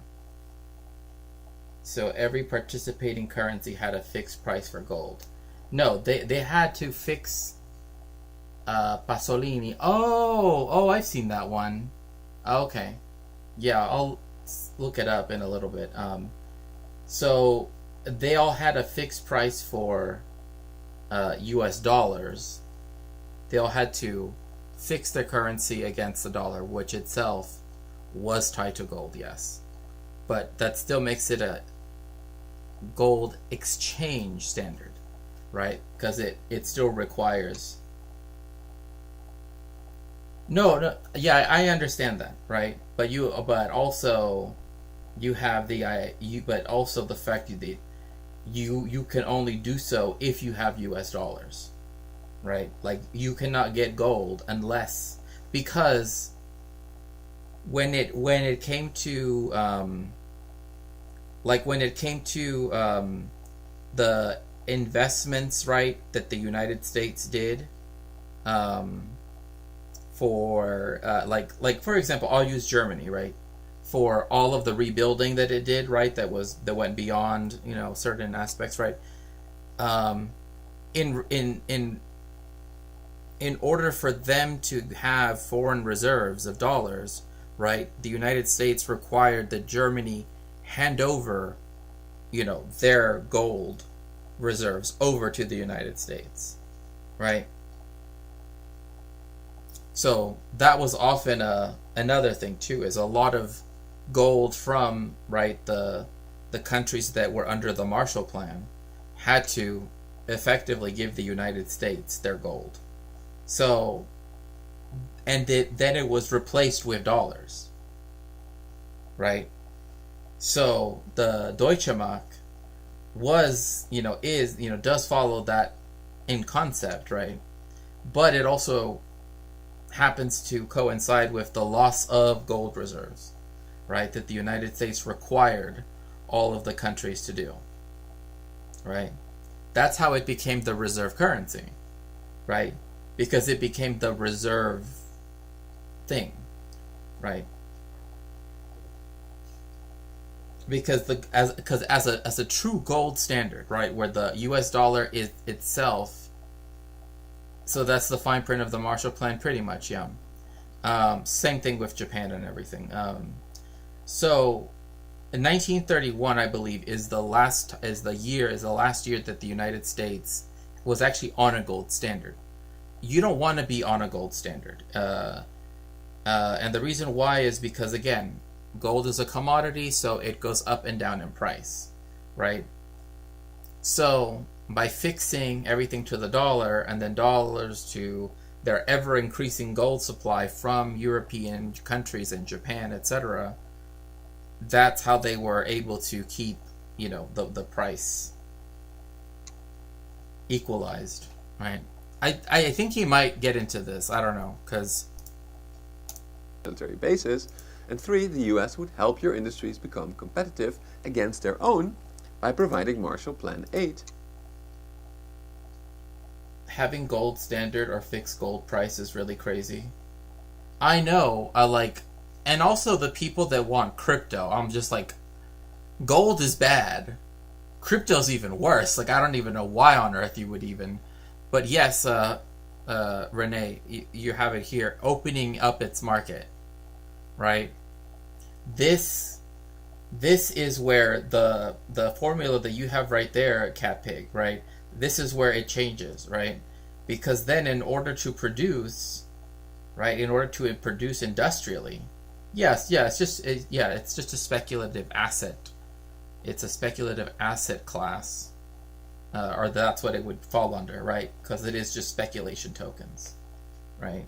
So every participating currency had a fixed price for gold. No, they had to fix Pasolini. Oh, I've seen that one. Okay. Yeah, I'll look it up in a little bit. So they all had a fixed price for US dollars. They all had to fix their currency against the dollar, which itself was tied to gold, yes. But that still makes it a gold exchange standard, right? Because it still requires... No, yeah, I understand that, right? But also you have but also the fact that you can only do so if you have US dollars, right? Like you cannot get gold unless, because when it came to the investments, right, that the United States did for like for example, I'll use Germany, right? For all of the rebuilding that it did, right? That went beyond, certain aspects, right? In order for them to have foreign reserves of dollars, right? The United States required that Germany hand over, their gold reserves over to the United States, right? So that was often another thing too, is a lot of gold from, right, the countries that were under the Marshall Plan had to effectively give the United States their gold. So, and then it was replaced with dollars, right? So the Deutsche Mark was, does follow that in concept, right? But it also happens to coincide with the loss of gold reserves, right? That the United States required all of the countries to do, right? That's how it became the reserve currency, right? Because it became the reserve thing, right? Because as a true gold standard, right, where the US dollar is itself, so that's the fine print of the Marshall Plan, pretty much, yeah. Same thing with Japan and everything. So, in 1931, I believe, is the last year that the United States was actually on a gold standard. You don't want to be on a gold standard, and the reason why is because, again, gold is a commodity, so it goes up and down in price, right? So by fixing everything to the dollar and then dollars to their ever-increasing gold supply from European countries and Japan, etc., that's how they were able to keep, the price equalized, right? I think he might get into this. I don't know, because... military bases. And 3, the US would help your industries become competitive against their own by providing Marshall Plan 8. Having gold standard or fixed gold price is really crazy. I know, and also the people that want crypto, I'm just like, Gold is bad. Crypto's even worse. Like, I don't even know why on earth you would even. But yes, Renee, you have it here. Opening up its market, right? This is where the formula that you have right there, Cat Pig, right? This is where it changes, right? Because then in order to produce, right, in order to produce industrially, it's just a speculative asset. It's a speculative asset class, or that's what it would fall under, right? Because it is just speculation tokens, right?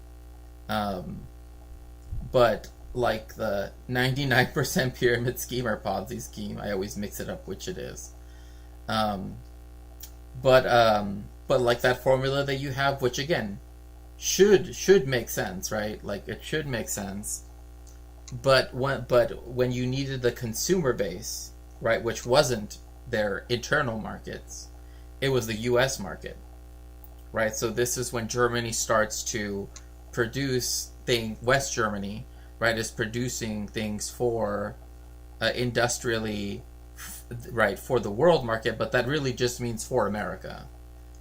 But like the 99% pyramid scheme or Ponzi scheme, I always mix it up which it is. But like that formula that you have, which again should make sense, right? Like it should make sense. But when you needed the consumer base, right, which wasn't their internal markets, it was the U.S. market, right? So this is when Germany starts to produce things. West Germany, right, is producing things for industrially, right, for the world market, but that really just means for America,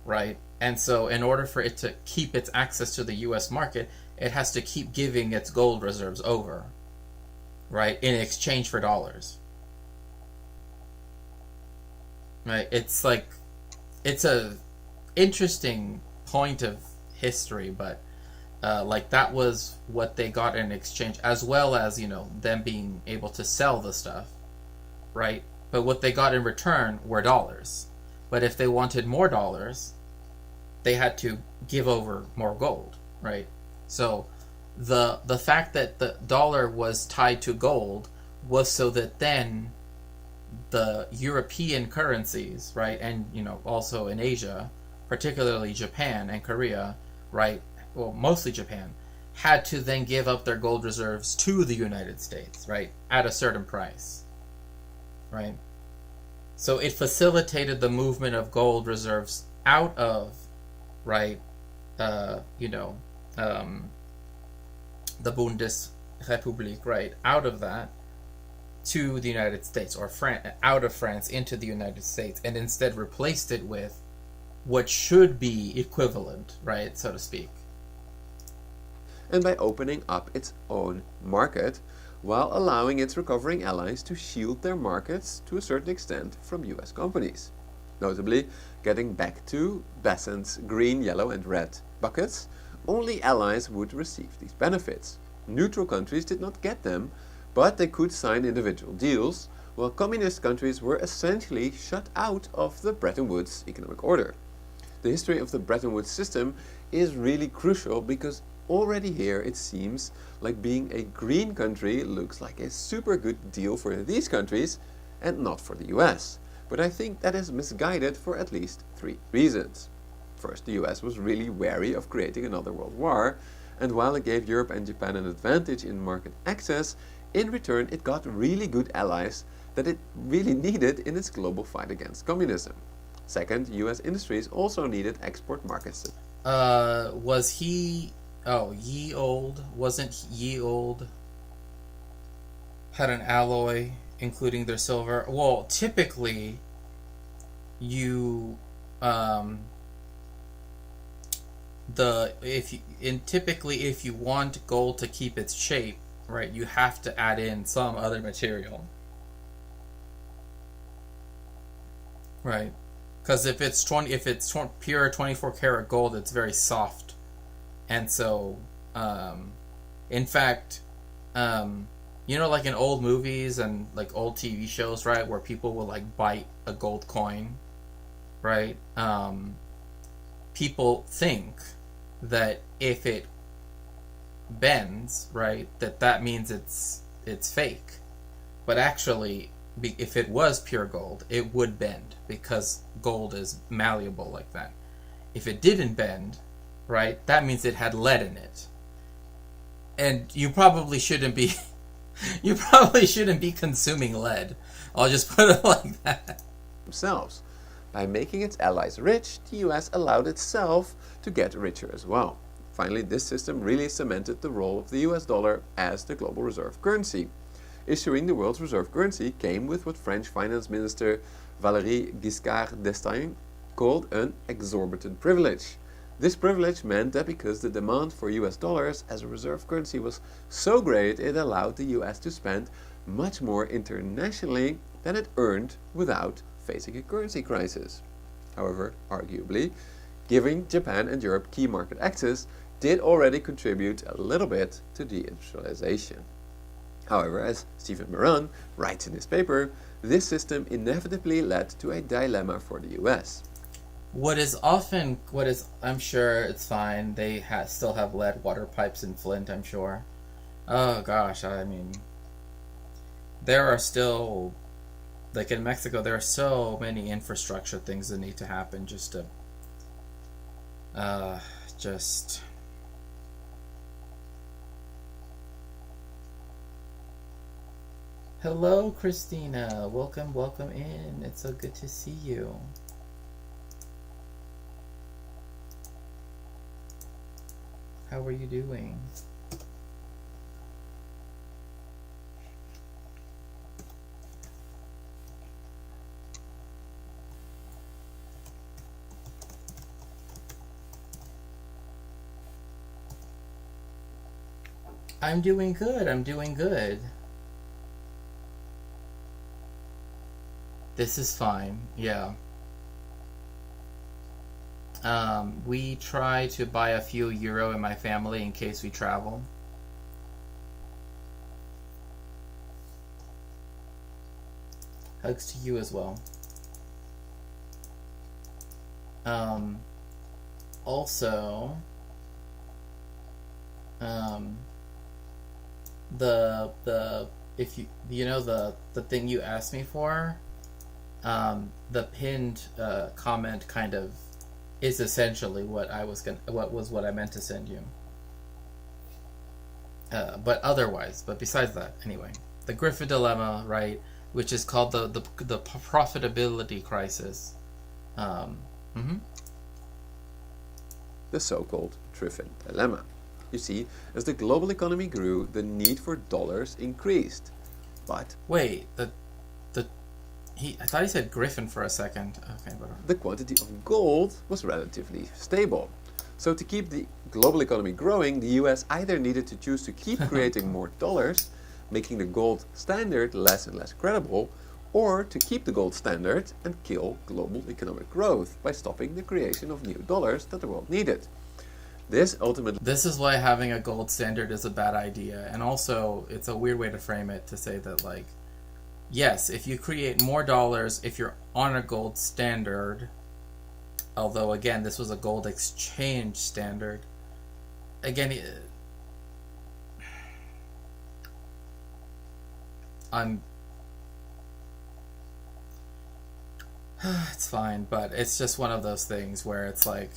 right? And so in order for it to keep its access to the U.S. market, it has to keep giving its gold reserves over, right, in exchange for dollars. Right? It's like, it's a interesting point of history, but like that was what they got in exchange, as well as, you know, them being able to sell the stuff, right? But what they got in return were dollars. But if they wanted more dollars, they had to give over more gold, right? So the fact that the dollar was tied to gold was so that then the European currencies, right, and, you know, also in Asia, particularly Japan and Korea, right, well, mostly Japan, had to then give up their gold reserves to the United States, right, at a certain price, right? So it facilitated the movement of gold reserves out of, right, the Bundesrepublik, right, out of that to the United States, or out of France into the United States, and instead replaced it with what should be equivalent, right, so to speak. And by opening up its own market, while allowing its recovering allies to shield their markets to a certain extent from US companies. Notably, getting back to Besant's green, yellow and red buckets, only allies would receive these benefits. Neutral countries did not get them, but they could sign individual deals, while communist countries were essentially shut out of the Bretton Woods economic order. The history of the Bretton Woods system is really crucial because already here it seems like being a green country looks like a super good deal for these countries and not for the US. But I think that is misguided for at least 3 reasons. First, the US was really wary of creating another world war, and while it gave Europe and Japan an advantage in market access, in return it got really good allies that it really needed in its global fight against communism. Second, US industries also needed export markets. Was he... Oh, ye old? Wasn't ye old? Had an alloy, including their silver. Well, typically, you... typically if you want gold to keep its shape, right, you have to add in some other material, right? Because if it's pure 24 karat gold, it's very soft, and so in fact, you know, like in old movies and like old TV shows, right, where people will like bite a gold coin, right? People think that if it bends, right, that means it's fake. But actually, if it was pure gold, it would bend because gold is malleable like that. If it didn't bend, right, that means it had lead in it. And you probably shouldn't be consuming lead. I'll just put it like that. Themselves. By making its allies rich, the US allowed itself to get richer as well. Finally, this system really cemented the role of the US dollar as the global reserve currency. issuing the world's reserve currency came with what French Finance Minister Valéry Giscard d'Estaing called an exorbitant privilege. This privilege meant that because the demand for US dollars as a reserve currency was so great, it allowed the US to spend much more internationally than it earned without facing a currency crisis. However, arguably, giving Japan and Europe key market access did already contribute a little bit to deindustrialization. However, as Stephen Moran writes in his paper, this system inevitably led to a dilemma for the US. I'm sure it's fine, they still have lead water pipes in Flint, I'm sure. Oh gosh, I mean, there are still, like in Mexico, there are so many infrastructure things that need to happen just to, Hello, Christina. Welcome in. It's so good to see you. How are you doing? I'm doing good. This is fine, yeah. We try to buy a few euro in my family in case we travel. Hugs to you as well. Also, if you know the thing you asked me for, the pinned comment kind of is essentially what I meant to send you. But besides that, anyway, the Griffin dilemma, right, which is called the profitability crisis. The so-called Griffin dilemma. You see, as the global economy grew, the need for dollars increased. But wait, I thought he said Griffin for a second. Okay, but the quantity of gold was relatively stable. So to keep the global economy growing, the US either needed to choose to keep creating more dollars, making the gold standard less and less credible, or to keep the gold standard and kill global economic growth by stopping the creation of new dollars that the world needed. This is why having a gold standard is a bad idea. And also, it's a weird way to frame it to say that, like, yes, if you create more dollars, if you're on a gold standard, although, again, this was a gold exchange standard, again, it's fine, but it's just one of those things where it's like,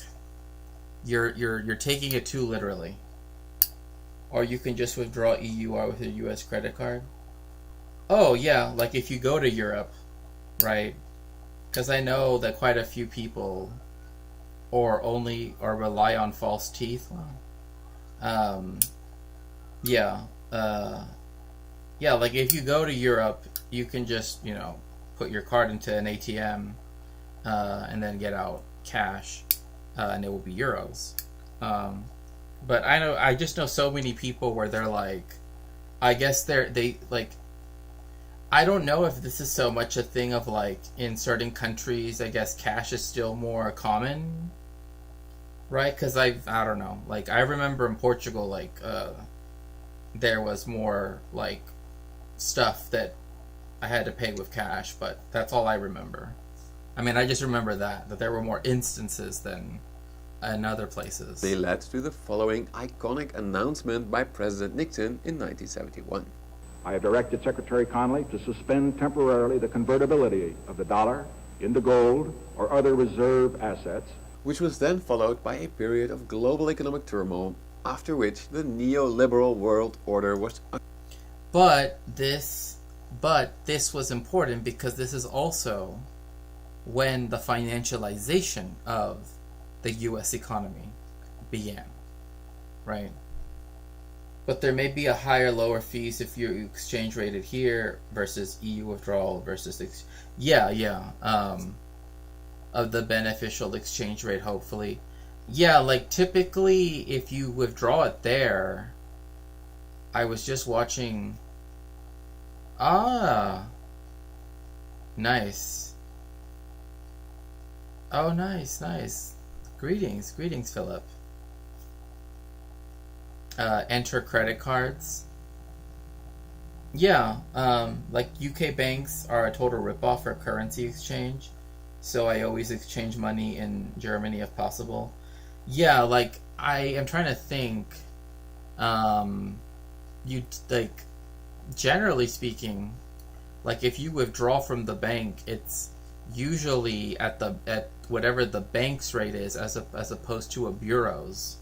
you're taking it too literally. Or you can just withdraw EUR with your US credit card. Oh yeah, like if you go to Europe, right? Because I know that quite a few people rely on false teeth. Yeah, like if you go to Europe, you can just, put your card into an ATM and then get out cash, and it will be euros. But I just know so many people where they're like, I guess they I don't know if this is so much a thing of like in certain countries, I guess cash is still more common, right? Because I don't know, like I remember in Portugal, like there was more like stuff that I had to pay with cash, but that's all I remember. I mean, I just remember that there were more instances than in other places. They led to the following iconic announcement by President Nixon in 1971. I have directed Secretary Connally to suspend temporarily the convertibility of the dollar into gold or other reserve assets. Which was then followed by a period of global economic turmoil, after which the neoliberal world order was... But this was important because this is also when the financialization of the U.S. economy began, right? But there may be a higher, lower fees if you exchange rated here versus EU withdrawal versus of the beneficial exchange rate, hopefully. Yeah, like typically if you withdraw it there, I was just watching. Nice. Oh, nice. Greetings, Philip. Enter credit cards. Yeah, like UK banks are a total ripoff for currency exchange, so I always exchange money in Germany if possible. Yeah, like I am trying to think. You like, generally speaking, like if you withdraw from the bank, it's usually at whatever the bank's rate is, as opposed to a bureau's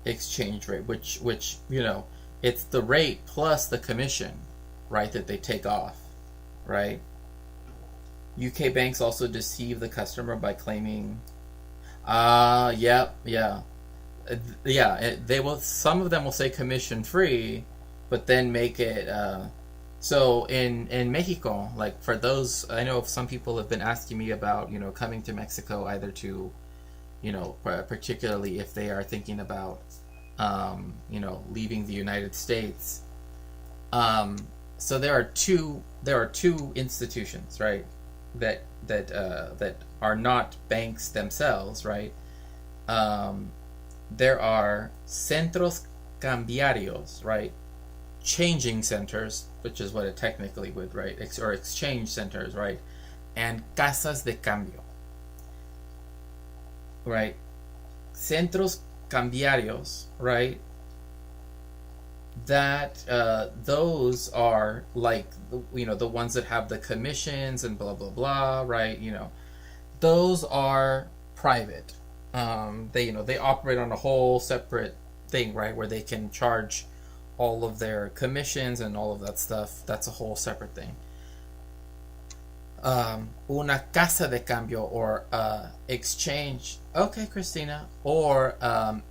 exchange rate, which it's the rate plus the commission, right, that they take off, right? UK banks also deceive the customer by claiming, they will. Some of them will say commission free, but then make it. So in Mexico, like for those, I know some people have been asking me about coming to Mexico, either to, particularly if they are thinking about, leaving the United States. So there are two institutions, right, that are not banks themselves, right? There are centros cambiarios, right? Changing centers, which is what it technically would, right? Or exchange centers, right? And casas de cambio, right? Centros cambiarios, right? That those are like the ones that have the commissions and blah blah blah, right? Those are private. They operate on a whole separate thing, right? Where they can charge all of their commissions and all of that stuff. That's a whole separate thing. Una casa de cambio, or exchange. Okay, Christina. Or a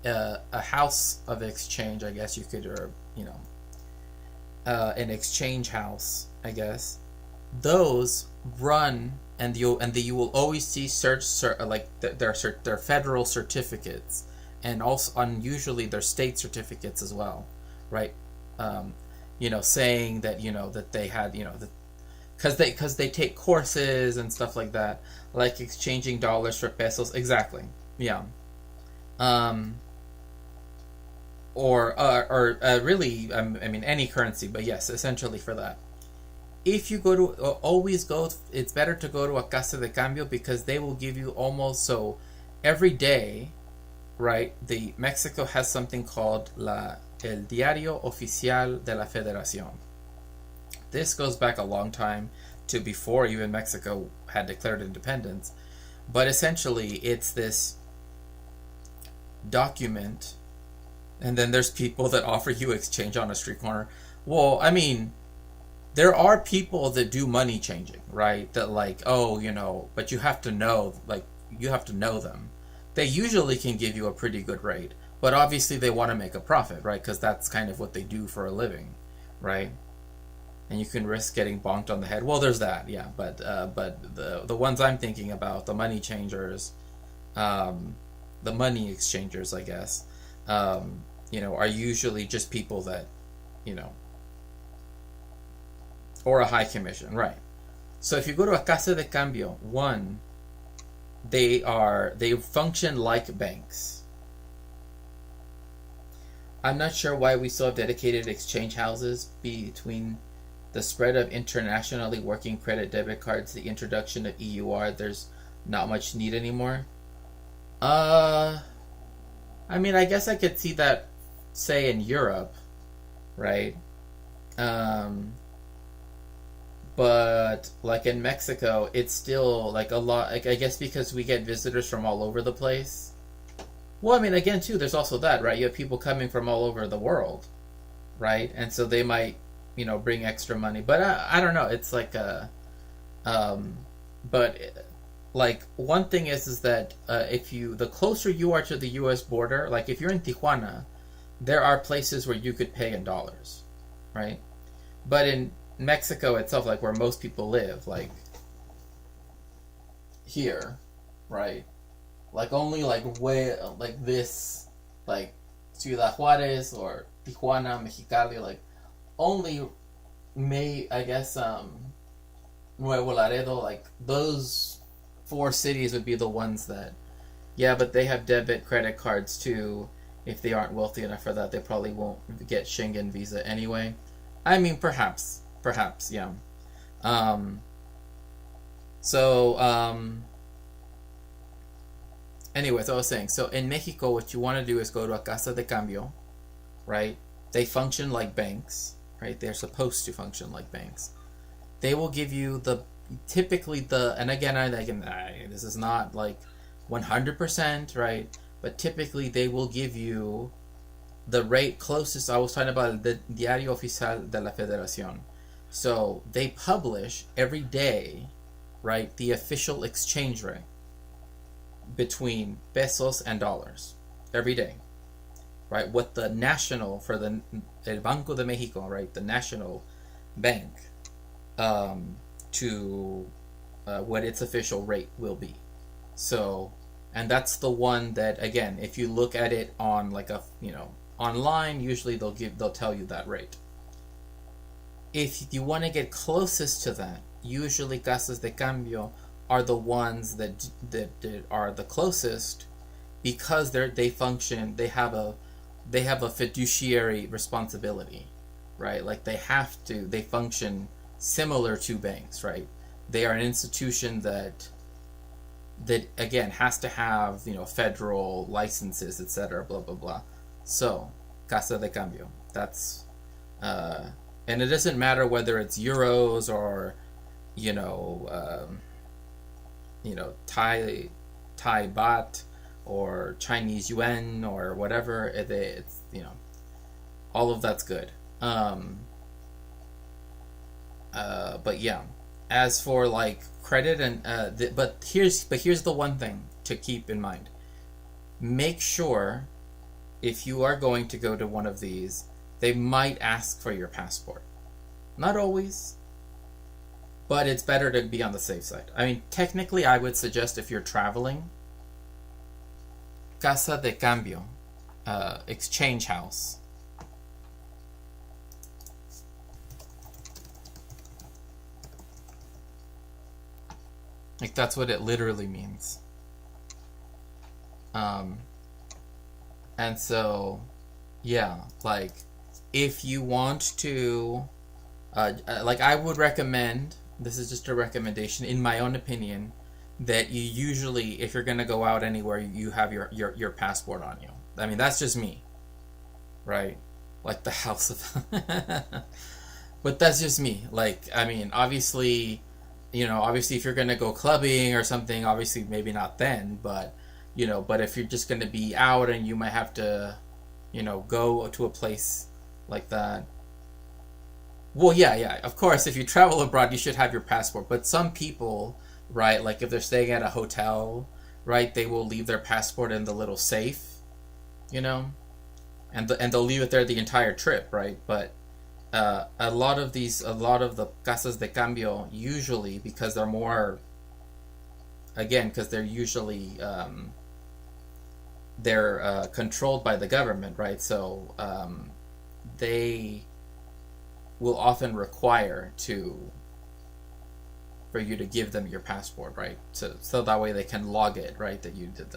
house of exchange, I guess you could, or an exchange house, I guess. Those run, and you will always see their federal certificates, and also usually their state certificates as well, right? Saying that that they had because they take courses and stuff like that, like exchanging dollars for pesos. Exactly. Yeah. Or really, I mean any currency, but yes, essentially for that. If you it's better to go to a casa de cambio, because they will give you almost so every day, right? Mexico has something called el Diario Oficial de la Federación. This goes back a long time, to before even Mexico had declared independence, but essentially it's this document, and then there's people that offer you exchange on a street corner. Well, I mean, there are people that do money changing, right? That but you have to know them. They usually can give you a pretty good rate, but obviously they want to make a profit, right? Because that's kind of what they do for a living, right? And you can risk getting bonked on the head. Well, there's that, yeah. But the ones I'm thinking about, the money changers, the money exchangers, I guess, are usually just people that, or a high commission, right? So if you go to a casa de cambio, they function like banks. I'm not sure why we still have dedicated exchange houses between the spread of internationally working credit debit cards, the introduction of EUR. There's not much need anymore. I mean, I guess I could see that, say, in Europe, right? But like in Mexico, it's still like a lot. Like, I guess because we get visitors from all over the place. Well, I mean, again, too, there's also that, right? You have people coming from all over the world, right? And so they might, bring extra money. But I don't know. It's like but like one thing is that the closer you are to the U.S. border, like if you're in Tijuana, there are places where you could pay in dollars, right? But in Mexico itself, like where most people live, like here, right? Like only like way like this, like Ciudad Juarez or Tijuana, Mexicali, like only I guess Nuevo Laredo, like those 4 cities would be the ones that, yeah, but they have debit credit cards too. If they aren't wealthy enough for that, they probably won't get Schengen visa anyway. I mean, perhaps, yeah. Anyways, I was saying, so in Mexico, what you want to do is go to a casa de cambio, right? They function like banks, right? They're supposed to function like banks. They will give you and again, this is not like 100%, right? But typically they will give you the rate closest. I was talking about the Diario Oficial de la Federación. So they publish every day, right, the official exchange rate between pesos and dollars every day, right? What the national, for the El Banco de Mexico, right, the national bank, to what its official rate will be. So, and that's the one that, again, if you look at it on like online, usually they'll tell you that rate. If you want to get closest to that, usually casas de cambio are the ones that are the closest, because they have a fiduciary responsibility, right? Like they function similar to banks, right? They are an institution that again has to have federal licenses, etc., blah blah blah. So casa de cambio, that's and it doesn't matter whether it's euros or Thai baht or Chinese yuan or whatever. It's all of that's good. But yeah, as for like credit and but here's the one thing to keep in mind. Make sure if you are going to go to one of these, they might ask for your passport. Not always, but it's better to be on the safe side. I mean, technically, I would suggest if you're traveling, casa de cambio, exchange house. Like, that's what it literally means. And so, yeah, like, if you want to, like, I would recommend, this is just a recommendation, in my own opinion, that you usually, if you're going to go out anywhere, you have your passport on you. I mean, that's just me, right? Like the house of... But that's just me. Like, I mean, obviously, if you're going to go clubbing or something, obviously maybe not then, but, but if you're just going to be out and you might have to, go to a place like that. Well, yeah, of course, if you travel abroad, you should have your passport. But some people, right, like if they're staying at a hotel, right, they will leave their passport in the little safe, and they'll leave it there the entire trip, right? But a lot of the casas de cambio, usually, because they're more, again, because they're usually they're controlled by the government, right? So they will often require for you to give them your passport, right? So that way they can log it, right, that you did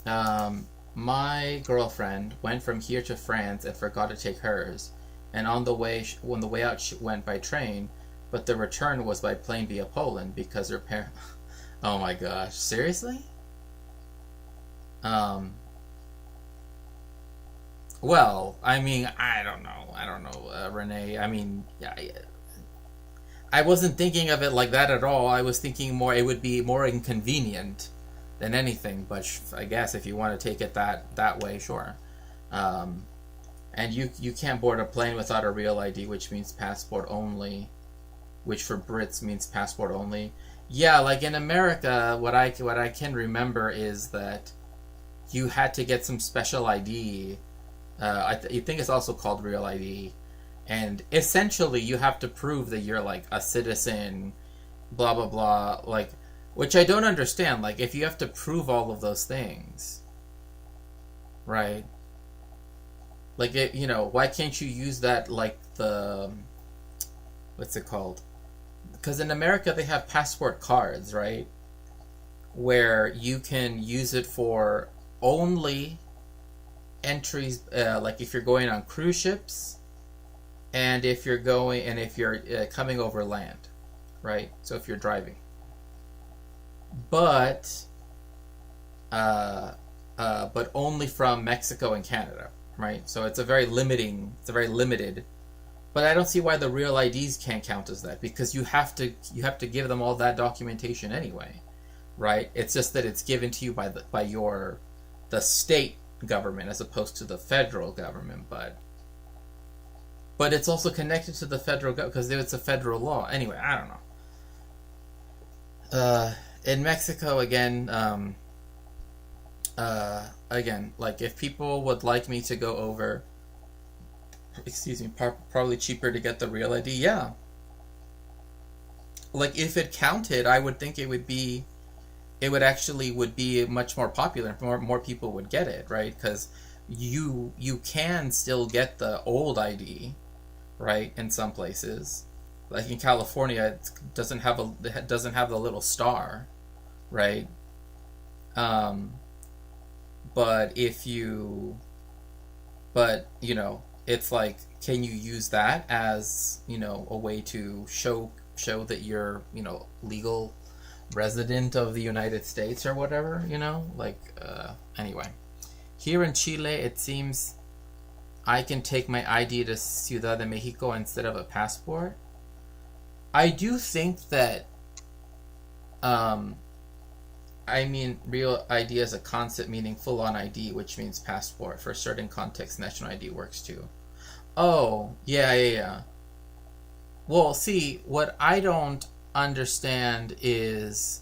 that. My girlfriend went from here to France and forgot to take hers, and on the way out she went by train, but the return was by plane via Poland because her parents... Oh my gosh, seriously? Well, I mean, I don't know, Renee. I mean, yeah, I wasn't thinking of it like that at all. I was thinking more, it would be more inconvenient than anything, but I guess if you want to take it that way, sure. And you can't board a plane without a real ID, which means passport only, which for Brits means passport only. Yeah, like in America, what I can remember is that you had to get some special ID. I think it's also called Real ID. And essentially, you have to prove that you're like a citizen, blah, blah, blah. Like, which I don't understand. Like, if you have to prove all of those things, right? Like, why can't you use that, like, what's it called? Because in America, they have passport cards, right? Where you can use it for only entries, like if you're going on cruise ships, and if you're coming over land, right? So if you're driving. But only from Mexico and Canada, right? So it's a very limited. But I don't see why the Real IDs can't count as that, because you have to give them all that documentation anyway, right? It's just that it's given to you by the state government as opposed to the federal government, but it's also connected to the federal government because it's a federal law. Anyway, I don't know. In Mexico, again, like if people would like me to go over, probably cheaper to get the Real ID, yeah. Like if it counted, I would think it would be much more popular. More people would get it, right? Because you can still get the old ID, right? In some places, like in California, it doesn't have the little star, right? But it's like, can you use that as a way to show that you're legal resident of the United States or whatever, anyway. Here in Chile, it seems I can take my ID to Ciudad de Mexico instead of a passport. I do think that, Real ID as a concept meaning full-on ID, which means passport. For certain contexts, national ID works too. Oh, yeah. Well, see, what I don't understand is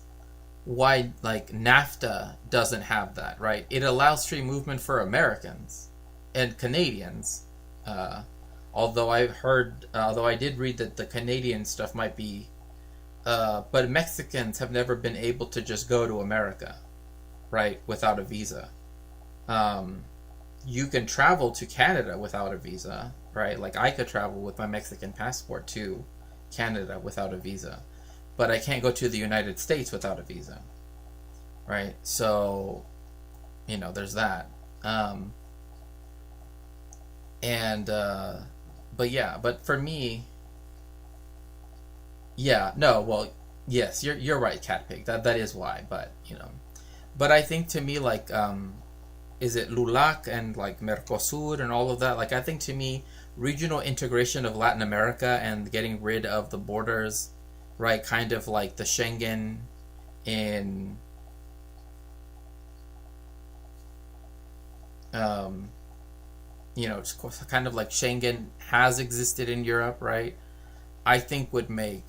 why, like, NAFTA doesn't have that, right? It allows free movement for Americans and Canadians. Although I did read that the Canadian stuff might be, but Mexicans have never been able to just go to America, right, without a visa. You can travel to Canada without a visa, right? Like I could travel with my Mexican passport to Canada without a visa, but I can't go to the United States without a visa, right? So, there's that. But for me, yes, you're right, Catpig. That is why, but I think to me, like, is it LULAC and like Mercosur and all of that? Like, I think to me, regional integration of Latin America and getting rid of the borders, right? Kind of like the Schengen in, it's kind of like Schengen has existed in Europe, right? I think would make,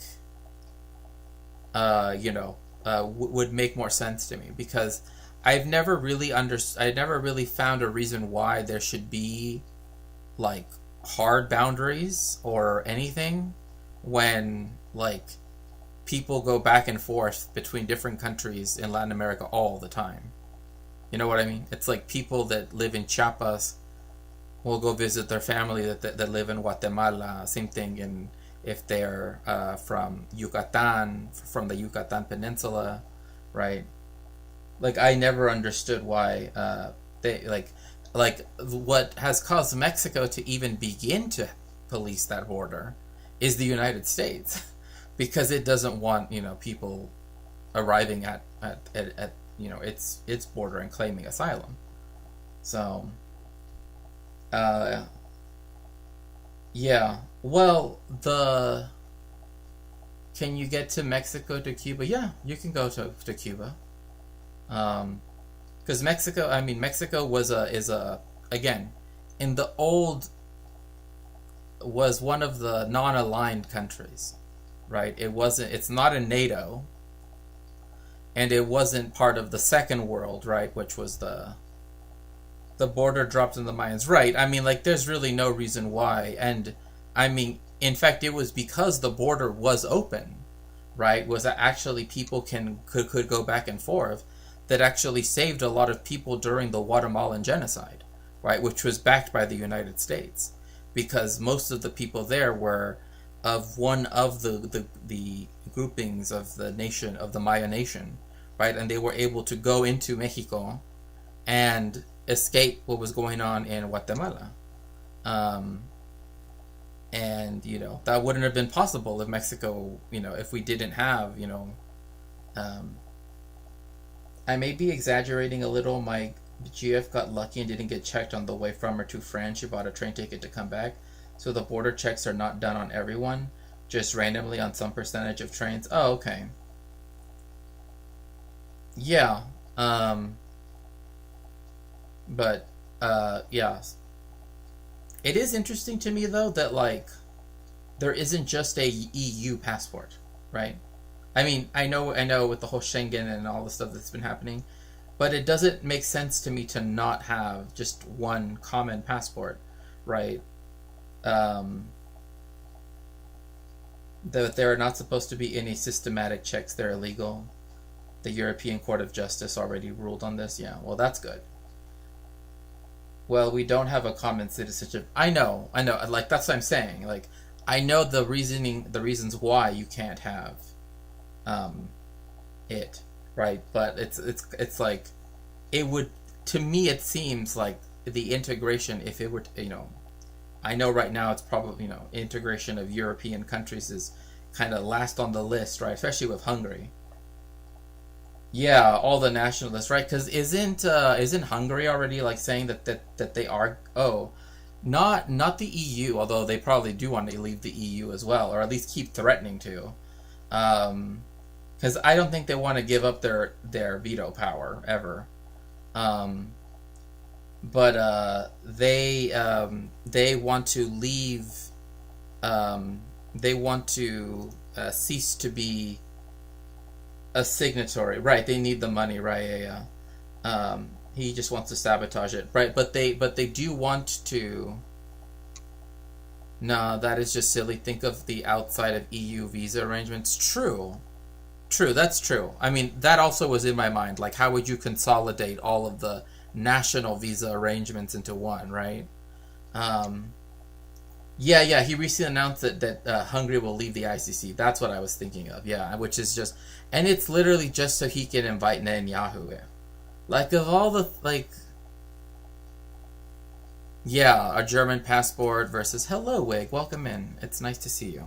would make more sense to me, because I've never really found a reason why there should be like hard boundaries or anything when like people go back and forth between different countries in Latin America all the time. You know what I mean? It's like people that live in Chiapas will go visit their family that live in Guatemala. Same thing if they're from Yucatan, from the Yucatan Peninsula, right? Like, I never understood why they like what has caused Mexico to even begin to police that border is the United States, because it doesn't want people arriving at its border and claiming asylum. So, yeah. Well, can you get to Mexico to Cuba? Yeah, you can go to Cuba. Because Mexico was again, in the old, was one of the non-aligned countries, right? It's not in NATO, and it wasn't part of the Second World, right? Which was the the border dropped in the Mayans. Right. I mean, like, there's really no reason why. And, I mean, in fact, it was because the border was open, right? Was that actually people could go back and forth that actually saved a lot of people during the Guatemalan genocide, right? Which was backed by the United States. Because most of the people there were of one of the groupings of the nation, of the Maya nation, right? And they were able to go into Mexico and escape what was going on in Guatemala. And, you know, that wouldn't have been possible if Mexico, you know, if we didn't have, you know, I may be exaggerating a little. My GF got lucky and didn't get checked on the way from or to France. She bought a train ticket to come back. So the border checks are not done on everyone, just randomly on some percentage of trains. Oh, okay. Yeah. But, yeah. It is interesting to me, though, that, like, there isn't just a EU passport, right? I mean, I know with the whole Schengen and all the stuff that's been happening, but it doesn't make sense to me to not have just one common passport, right? That there are not supposed to be any systematic checks. They're illegal. The European Court of Justice already ruled on this. Yeah, well, that's good. Well, we don't have a common citizenship. I know. Like, that's what I'm saying. Like, I know the reasons why you can't have it, right? But it's like, it would, to me, it seems like the integration, if it were, you know, I know right now it's probably, you know, integration of European countries is kind of last on the list, right? Especially with Hungary. Yeah, all the nationalists, right? Because isn't Hungary already like saying that they are? Oh, not the EU, although they probably do want to leave the EU as well, or at least keep threatening to. Because I don't think they want to give up their veto power ever. But they want to leave. They want to cease to be a signatory, right? They need the money, right? Yeah. He just wants to sabotage it, right? But they do want to. No, that is just silly. Think of the outside of EU visa arrangements. True, that's true. I mean, that also was in my mind. Like, how would you consolidate all of the national visa arrangements into one, right? Yeah, he recently announced that Hungary will leave the ICC. That's what I was thinking of, yeah, which is just, and it's literally just so he can invite Netanyahu in. Like, of all the, like, yeah, a German passport versus, hello, Wig, welcome in. It's nice to see you.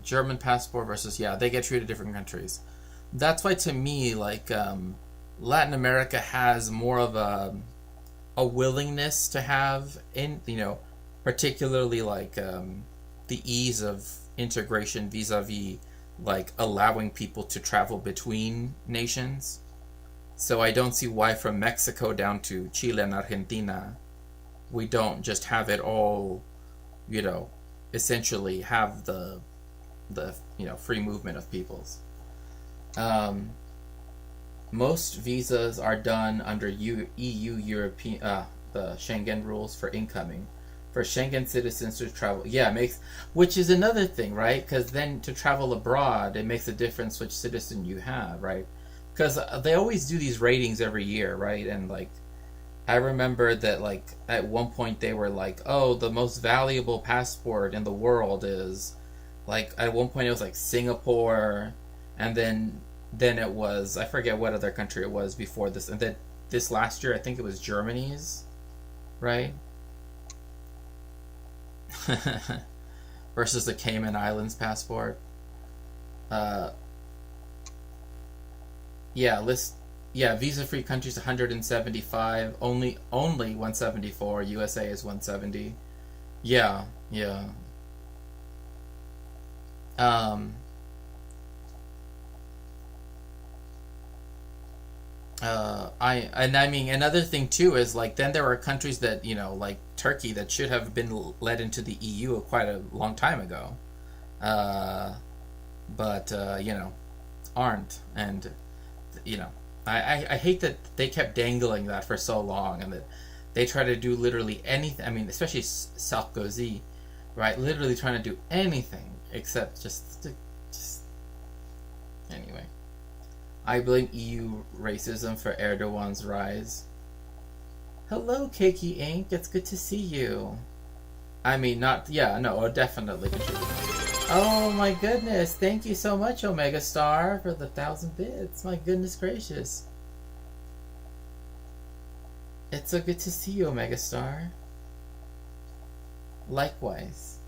German passport versus, yeah, they get treated different countries. That's why, to me, like, Latin America has more of a willingness to have, in, you know, particularly like the ease of integration vis-a-vis like allowing people to travel between nations. So I don't see why from Mexico down to Chile and Argentina we don't just have it all, you know, essentially have the you know, free movement of peoples. Most visas are done under EU European the Schengen rules for incoming. For Schengen citizens to travel, yeah, which is another thing, right? Because then to travel abroad, it makes a difference which citizen you have, right? Because they always do these ratings every year, right? And like, I remember that like at one point they were like, oh, the most valuable passport in the world is, like, at one point it was like Singapore, and then it was, I forget what other country it was before this, and then this last year I think it was Germany's, right? Versus the Cayman Islands passport. Visa-free countries 175, only 174. USA is 170. Yeah. I mean, another thing too is like then there are countries that, you know, like Turkey, that should have been led into the EU quite a long time ago, but you know, aren't. And you know, I hate that they kept dangling that for so long, and that they try to do literally anything. I mean, especially Sarkozy, right? Literally trying to do anything except just anyway. I blame EU racism for Erdogan's rise. Hello, Keiki Inc. It's good to see you. I mean, not... Yeah, no, definitely contribute. Oh my goodness. Thank you so much, Omega Star, for the 1,000 bits. My goodness gracious. It's so good to see you, Omega Star. Likewise.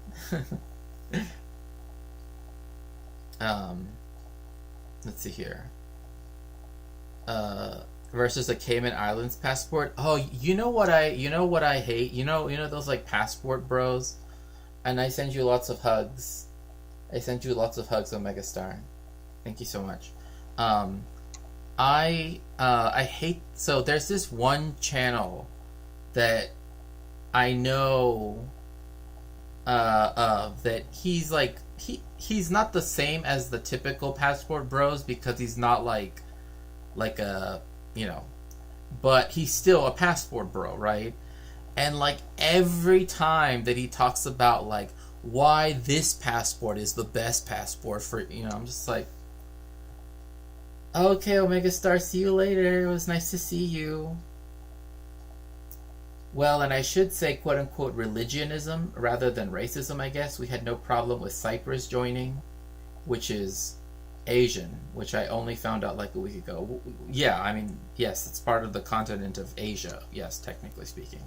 Let's see here. Versus a Cayman Islands passport. Oh, you know what I hate? You know those like passport bros? And I send you lots of hugs. I sent you lots of hugs, Omega Star. Thank you so much. I hate, so there's this one channel that I know that he's like he's not the same as the typical passport bros, because he's not like a, you know, but he's still a passport bro, right? And like every time that he talks about like why this passport is the best passport for, you know, I'm just like, okay, Omega Star, see you later. It was nice to see you. Well, and I should say, quote unquote, religionism rather than racism, I guess. We had no problem with Cyprus joining, which is Asian, which I only found out like a week ago. Yeah, I mean, yes, it's part of the continent of Asia, yes, technically speaking.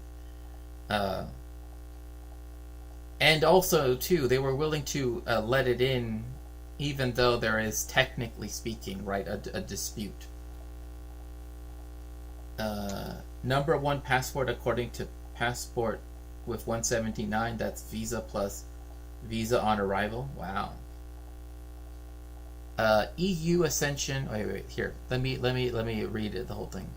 And also, too, they were willing to let it in, even though there is, technically speaking, right, a dispute. Number one passport according to Passport with 179, that's Visa plus Visa on arrival. Wow. EU ascension. Wait, here. Let me read it, the whole thing.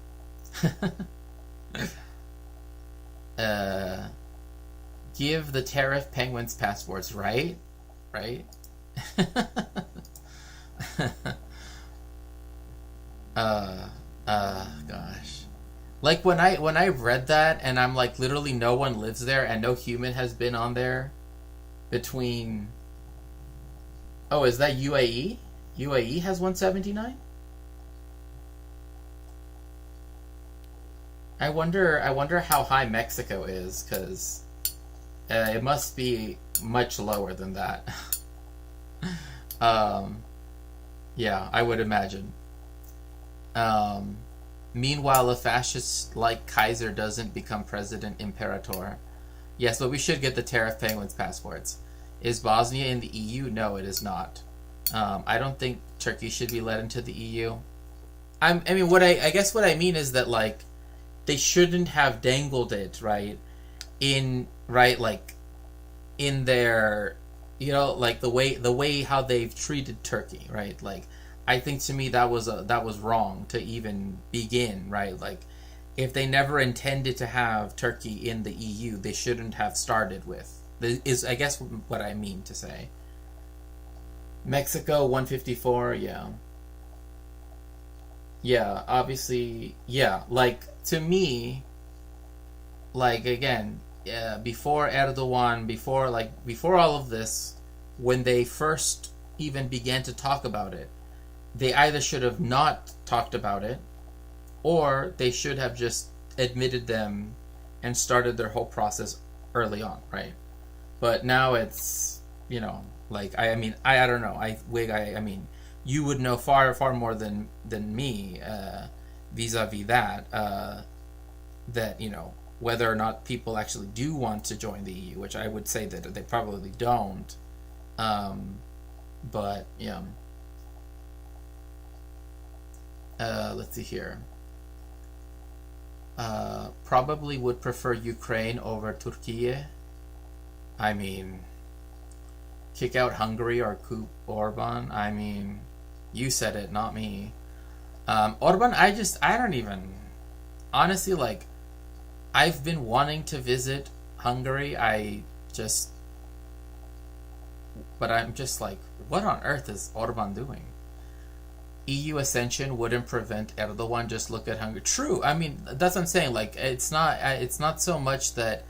Give the tariff penguins passports, right? Right? Gosh. Like when I read that, and I'm like, literally no one lives there and no human has been on there between... Oh, is that UAE? UAE has 179? I wonder how high Mexico is, because it must be much lower than that. Yeah, I would imagine. Meanwhile, a fascist like Kaiser doesn't become president imperator. Yes, but we should get the tariff penguins passports. Is Bosnia in the EU? No, it is not. I don't think Turkey should be let into the EU. I mean, I guess what I mean is that, like, they shouldn't have dangled it, right? In their, you know, like the way how they've treated Turkey, right? Like, I think to me that was wrong to even begin, right? Like, if they never intended to have Turkey in the EU, they shouldn't have started with. Is, I guess, what I mean to say. Mexico 154, yeah. Yeah, obviously, yeah. Like, to me, like, again, before Erdogan, before all of this, when they first even began to talk about it, they either should have not talked about it, or they should have just admitted them and started their whole process early on, right? But now it's, you know, like, I mean, I don't know. I mean, you would know far more than me vis-a-vis that, you know, whether or not people actually do want to join the EU, which I would say that they probably don't. But, yeah. Let's see here. Probably would prefer Ukraine over Turkey. I mean, kick out Hungary or coup Orban. I mean, you said it, not me. Orban, I don't even, honestly, like, I've been wanting to visit Hungary. But I'm just like, what on earth is Orban doing? EU ascension wouldn't prevent Erdogan. Just look at Hungary. True. I mean, that's what I'm saying. Like, it's not so much that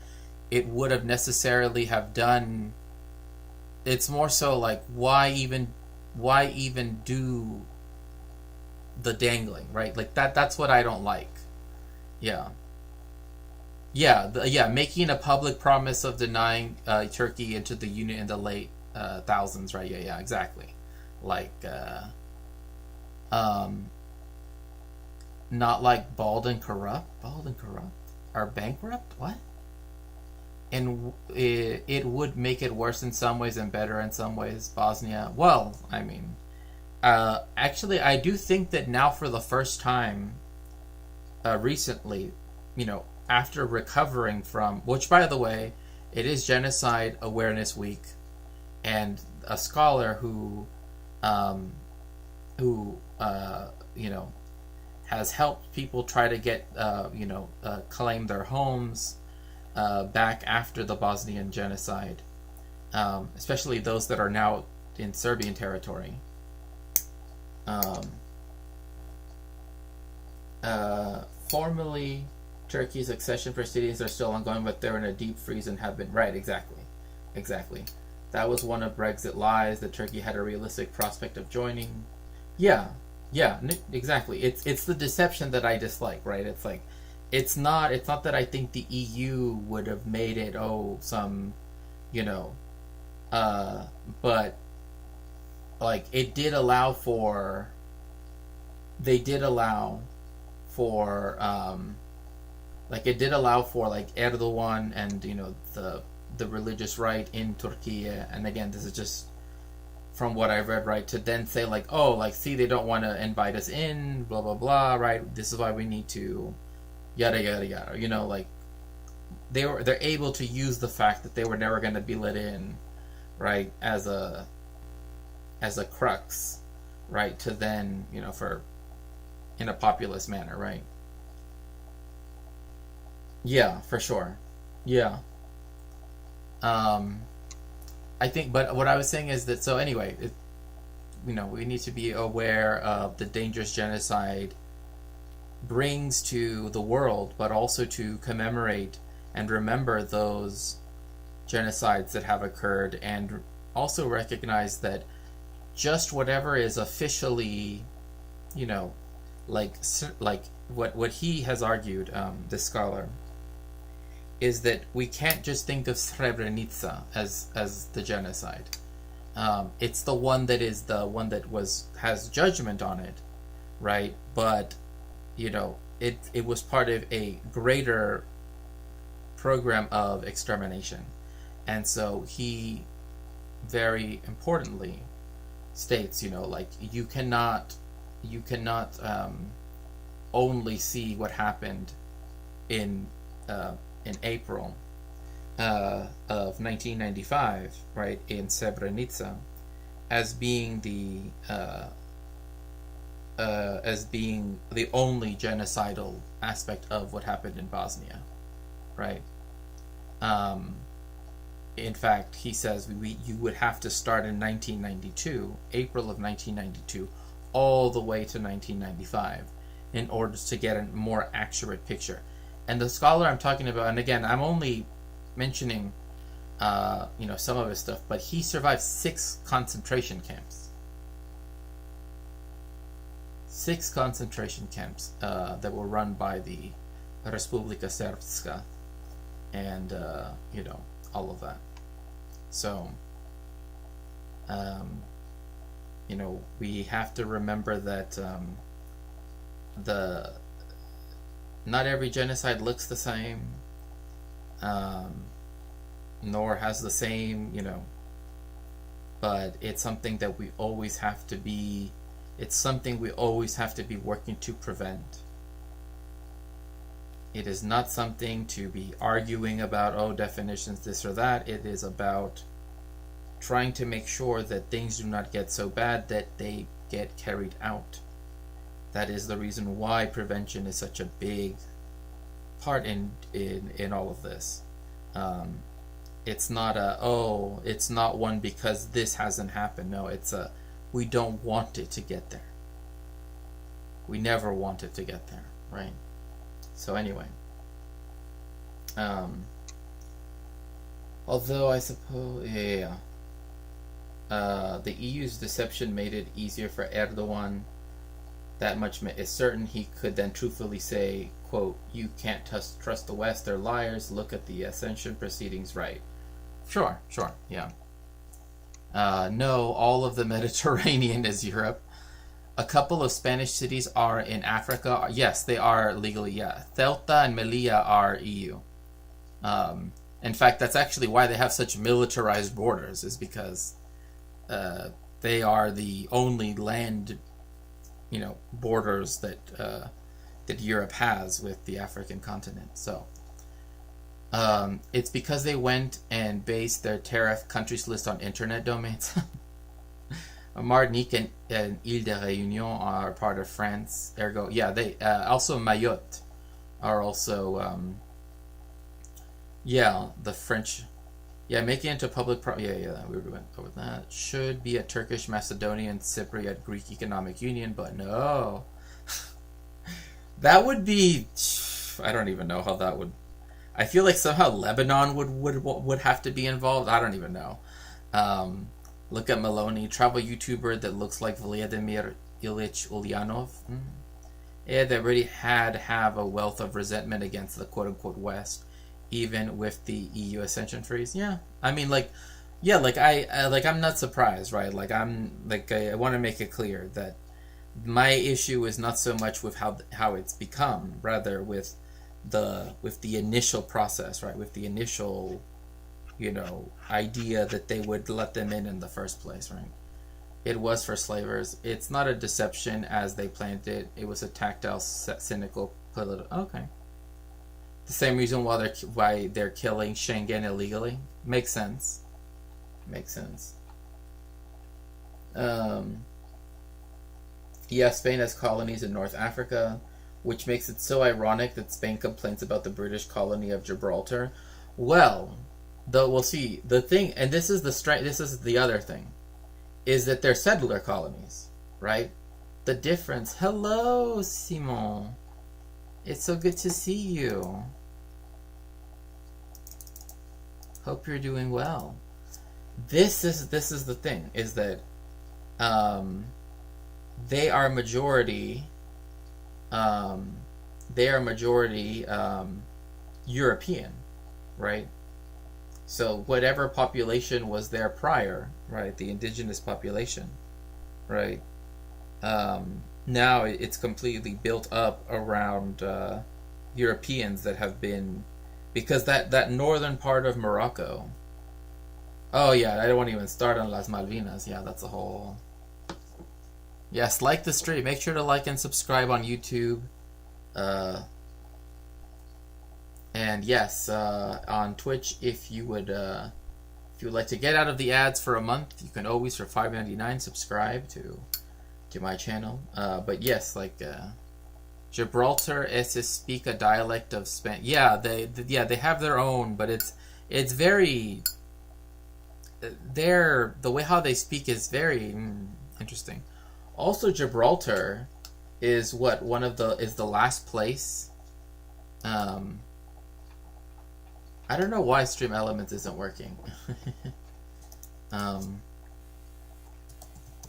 it would have necessarily have done. It's more so like, why even do the dangling, right? Like that's what I don't like. Yeah. Making a public promise of denying Turkey into the Union in the late thousands, right? Yeah, exactly. Like, not like bald and corrupt, are bankrupt. What? And it would make it worse in some ways and better in some ways. Bosnia. Well, I mean, actually, I do think that now for the first time, recently, after recovering from, which by the way, it is Genocide Awareness Week, and a scholar who has helped people try to get, claim their homes back after the Bosnian genocide, especially those that are now in Serbian territory. Formally, Turkey's accession proceedings are still ongoing, but they're in a deep freeze and have been. Right, exactly. That was one of Brexit lies, that Turkey had a realistic prospect of joining. Yeah, exactly. It's the deception that I dislike, right? It's like, it's not that I think the EU would have made it, but like it did allow for like Erdogan and the religious right in Turkey, and again, this is just from what I read, right, to then say like, oh, like, see, they don't want to invite us in, blah blah blah, right? This is why we need to yada yada yada, like they're able to use the fact that they were never going to be let in, right, as a crux, right, to then for in a populist manner, right? Yeah, for sure. Yeah. I think, but what I was saying is that, so anyway, we need to be aware of the dangerous genocide brings to the world, but also to commemorate and remember those genocides that have occurred, and also recognize that just whatever is officially, like what he has argued, this scholar, is that we can't just think of Srebrenica as the genocide. It's the one that has judgment on it, right? But it was part of a greater program of extermination, and so he very importantly states, like, you cannot only see what happened in April of 1995, right, in Srebrenica, as being the only genocidal aspect of what happened in Bosnia, right? In fact, he says you would have to start in 1992, April of 1992, all the way to 1995, in order to get a more accurate picture. And the scholar I'm talking about, and again, I'm only mentioning, some of his stuff, but he survived 6 concentration camps. 6 concentration camps that were run by the Republika Srpska, and all of that. So, we have to remember that not every genocide looks the same, nor has the same, but it's something that we always have to be. It's something we always have to be working to prevent. It is not something to be arguing about, definitions, this or that. It is about trying to make sure that things do not get so bad that they get carried out. That is the reason why prevention is such a big part in all of this. It's not it's not one because this hasn't happened. No, it's we don't want it to get there. We never want it to get there, right? So anyway, although I suppose, the EU's deception made it easier for Erdogan. That much is certain. He could then truthfully say, quote, "You can't trust the West, they're liars. Look at the ascension proceedings," right? Sure, yeah. No, all of the Mediterranean is Europe. A couple of Spanish cities are in Africa. Yes, they are legally, yeah. Ceuta and Melilla are EU. In fact, that's actually why they have such militarized borders, is because they are the only land, borders that Europe has with the African continent. So it's because they went and based their tariff countries list on internet domains. Martinique and Ile de Réunion are part of France. Ergo, yeah, they also Mayotte are also the French. Yeah, making it into public we went over that. Should be a Turkish, Macedonian, Cypriot, Greek economic union, but no. That would be, I don't even know how that would. I feel like somehow Lebanon would have to be involved. I don't even know. Look at Maloney, travel YouTuber that looks like Vladimir Ilyich Ulyanov. Yeah, they already have a wealth of resentment against the quote-unquote West, even with the EU ascension freeze. Yeah, I mean, I'm not surprised, right? I want to make it clear that my issue is not so much with how it's become, rather with the initial process, right? With the initial, idea that they would let them in the first place, right? It was for slavers. It's not a deception as they planned it. It was a tactile, cynical, political. Okay. The same reason why they're killing Schengen illegally. Makes sense. Yeah, Spain has colonies in North Africa, which makes it so ironic that Spain complains about the British colony of Gibraltar. Well, we'll see. The thing, and this is the other thing, is that they're settler colonies, right? The difference. Hello, Simon. It's so good to see you. Hope you're doing well. This is the thing, is that they are majority European, right? So whatever population was there prior, right, the indigenous population, right, now it's completely built up around Europeans that have been, because that northern part of Morocco. Oh yeah, I don't want to even start on Las Malvinas. Yeah, that's a whole. Yes, like the stream. Make sure to like and subscribe on YouTube. And yes, on Twitch, if you would like to get out of the ads for a month, you can always, for $5.99, subscribe to my channel. But yes, Gibraltar is speak a dialect of Spanish. Yeah, they have their own, but it's very. The way how they speak is very interesting. Also, Gibraltar is the last place. I don't know why Stream Elements isn't working. But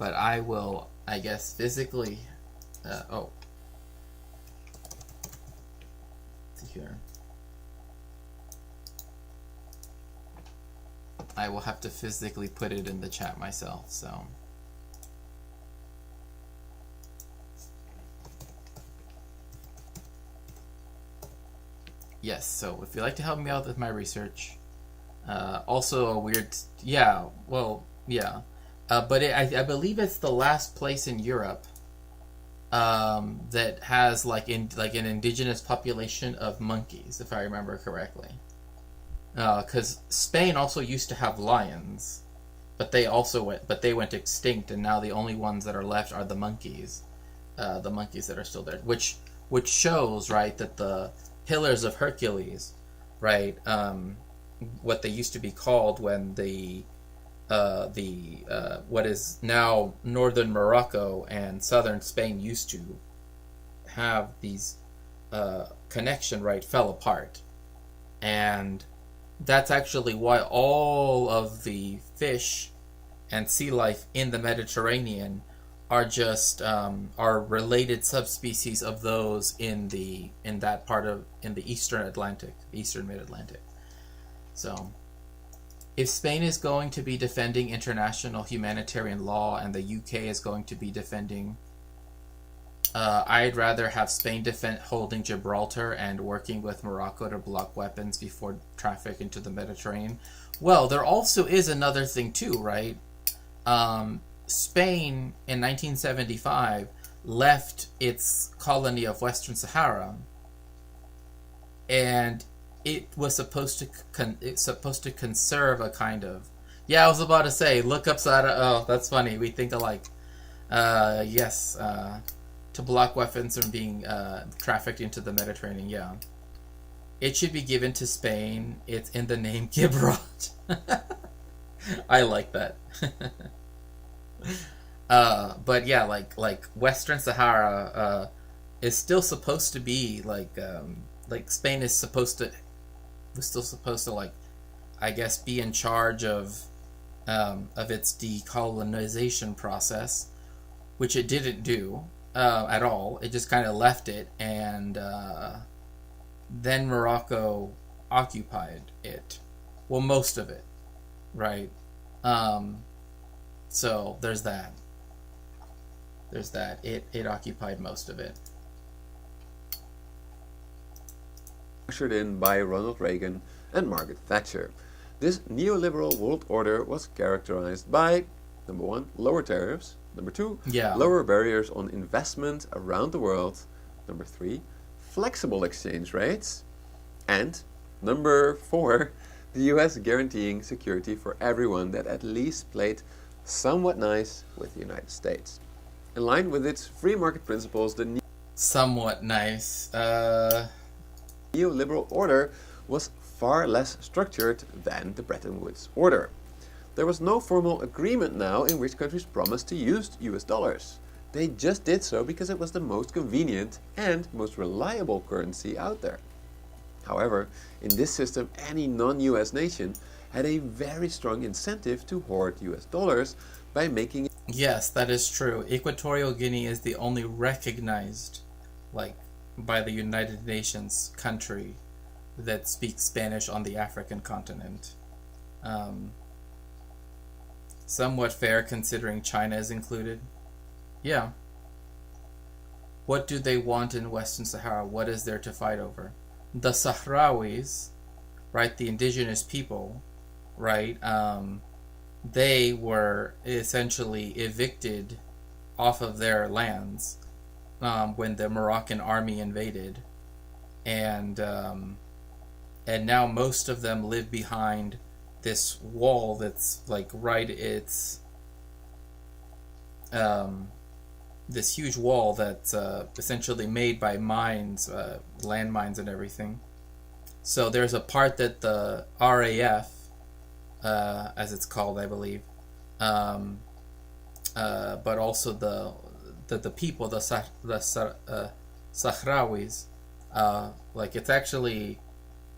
I will, I guess, physically. Let's see here. I will have to physically put it in the chat myself, so. Yes, so if you'd like to help me out with my research, also a weird, but I believe it's the last place in Europe that has an indigenous population of monkeys, if I remember correctly. Because Spain also used to have lions, but they went extinct, and now the only ones that are left are the monkeys. the monkeys that are still there, which shows, right, that the Pillars of Hercules, right, what they used to be called when the what is now northern Morocco and southern Spain used to have these connection, right, fell apart. And that's actually why all of the fish and sea life in the Mediterranean are just are related subspecies of those in the eastern Atlantic, eastern mid-Atlantic. So if Spain is going to be defending international humanitarian law and the UK is going to be defending, I'd rather have Spain holding Gibraltar and working with Morocco to block weapons before traffic into the Mediterranean. Well, there also is another thing too, right? Spain in 1975 left its colony of Western Sahara, and it was supposed to conserve a kind of, I was about to say, look upside. Oh, that's funny. We think alike. Yes. To block weapons from being trafficked into the Mediterranean. Yeah. It should be given to Spain. It's in the name Gibraltar. I like that. But yeah, like Western Sahara is still supposed to be like Spain is still supposed to like, I guess, be in charge of its decolonization process, which it didn't do at all. It just kind of left it, and then Morocco occupied it. Well, most of it, right? So there's that. It occupied most of it. Ushered in by Ronald Reagan and Margaret Thatcher. This neoliberal world order was characterized by, number 1, lower tariffs, number 2, lower barriers on investment around the world, number 3, flexible exchange rates, and number 4, the US guaranteeing security for everyone that at least played somewhat nice with the United States. In line with its free market principles, the somewhat nice neoliberal order was far less structured than the Bretton Woods order. There was no formal agreement now in which countries promised to use US dollars. They just did so because it was the most convenient and most reliable currency out there. However, in this system, any non-US nation had a very strong incentive to hoard US dollars by making it. Yes, that is true. Equatorial Guinea is the only recognized, by the United Nations country that speaks Spanish on the African continent. Somewhat fair considering China is included. Yeah. What do they want in Western Sahara? What is there to fight over? The Sahrawis, right, the indigenous people, right, they were essentially evicted off of their lands when the Moroccan army invaded, and now most of them live behind this wall that's this huge wall that's essentially made by mines, landmines and everything. So there's a part that the RAF, as it's called, I believe, but also the people, the Sahrawis, it's actually,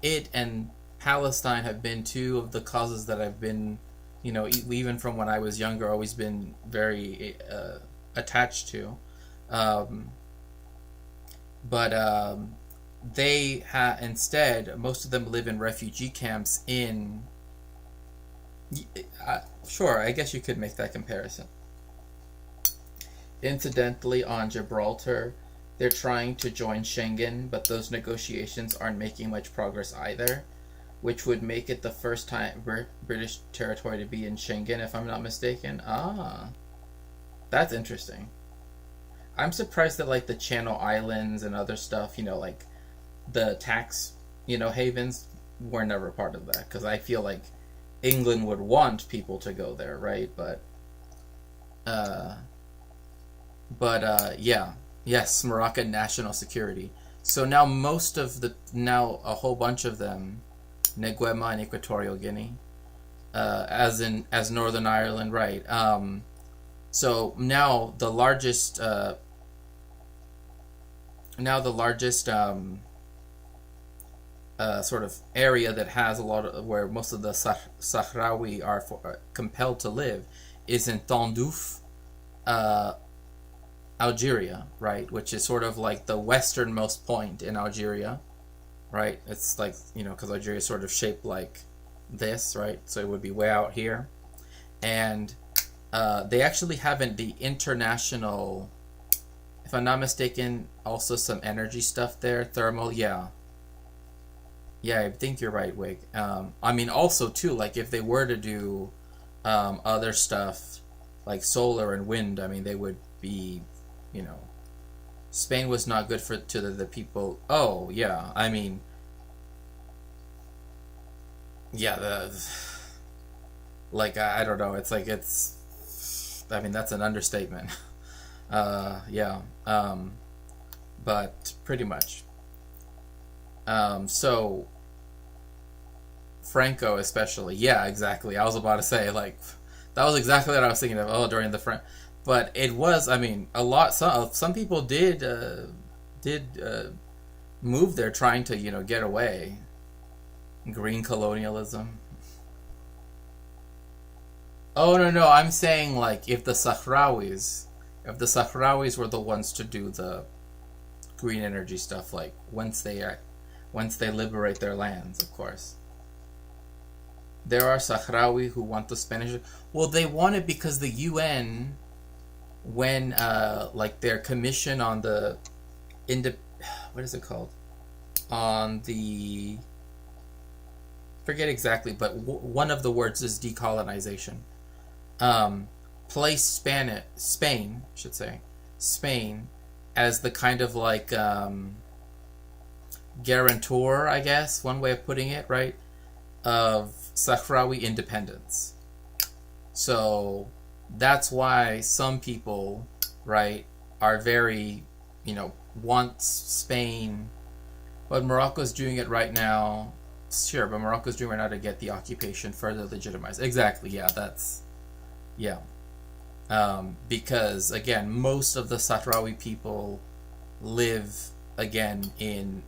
it and Palestine have been two of the causes that I've been, even from when I was younger, always been very attached to. But they instead, most of them live in refugee camps in. Sure, I guess you could make that comparison. Incidentally, on Gibraltar, they're trying to join Schengen, but those negotiations aren't making much progress either, which would make it the first time British territory to be in Schengen, if I'm not mistaken. That's interesting. I'm surprised that the Channel Islands and other stuff, the tax, havens were never part of that, because I feel like England would want people to go there, right? But yeah. Yes, Moroccan national security. So now a whole bunch of them, Nguema and Equatorial Guinea, as Northern Ireland, right? So now the largest sort of area that has a lot of where most of the Sahrawi are compelled to live is in Tinduf, Algeria, right? Which is sort of like the westernmost point in Algeria, right? It's like, because Algeria is sort of shaped like this, right? So it would be way out here. And they actually haven't the international, if I'm not mistaken, also some energy stuff there, thermal, yeah, I think you're right, Wig. I mean, also too, like if they were to do other stuff like solar and wind, I mean, they would be, Spain was not good to the people. Oh yeah, I mean, yeah, I don't know. It's like I mean, that's an understatement. Yeah, but pretty much. So Franco especially, yeah, exactly. I was about to say, like, that was exactly what I was thinking of. Oh, during the but it was. I mean, a lot. Some people did move there trying to get away. Green colonialism. Oh no, I'm saying like if the Sahrawis were the ones to do the green energy stuff, like once they liberate their lands, of course. There are Sahrawi who want the Spanish. Well, they want it because the UN, when like their commission on the what is it called? On the, forget exactly, but one of the words is decolonization. Place Spain, should say, Spain, as the kind of like guarantor, I guess, one way of putting it, right, of Sahrawi independence. So that's why some people, right, are very, want Spain, but Morocco's doing it right now. Sure, but Morocco's doing it right now to get the occupation further legitimized. Exactly, yeah, yeah. Because, again, most of the Sahrawi people live, again, in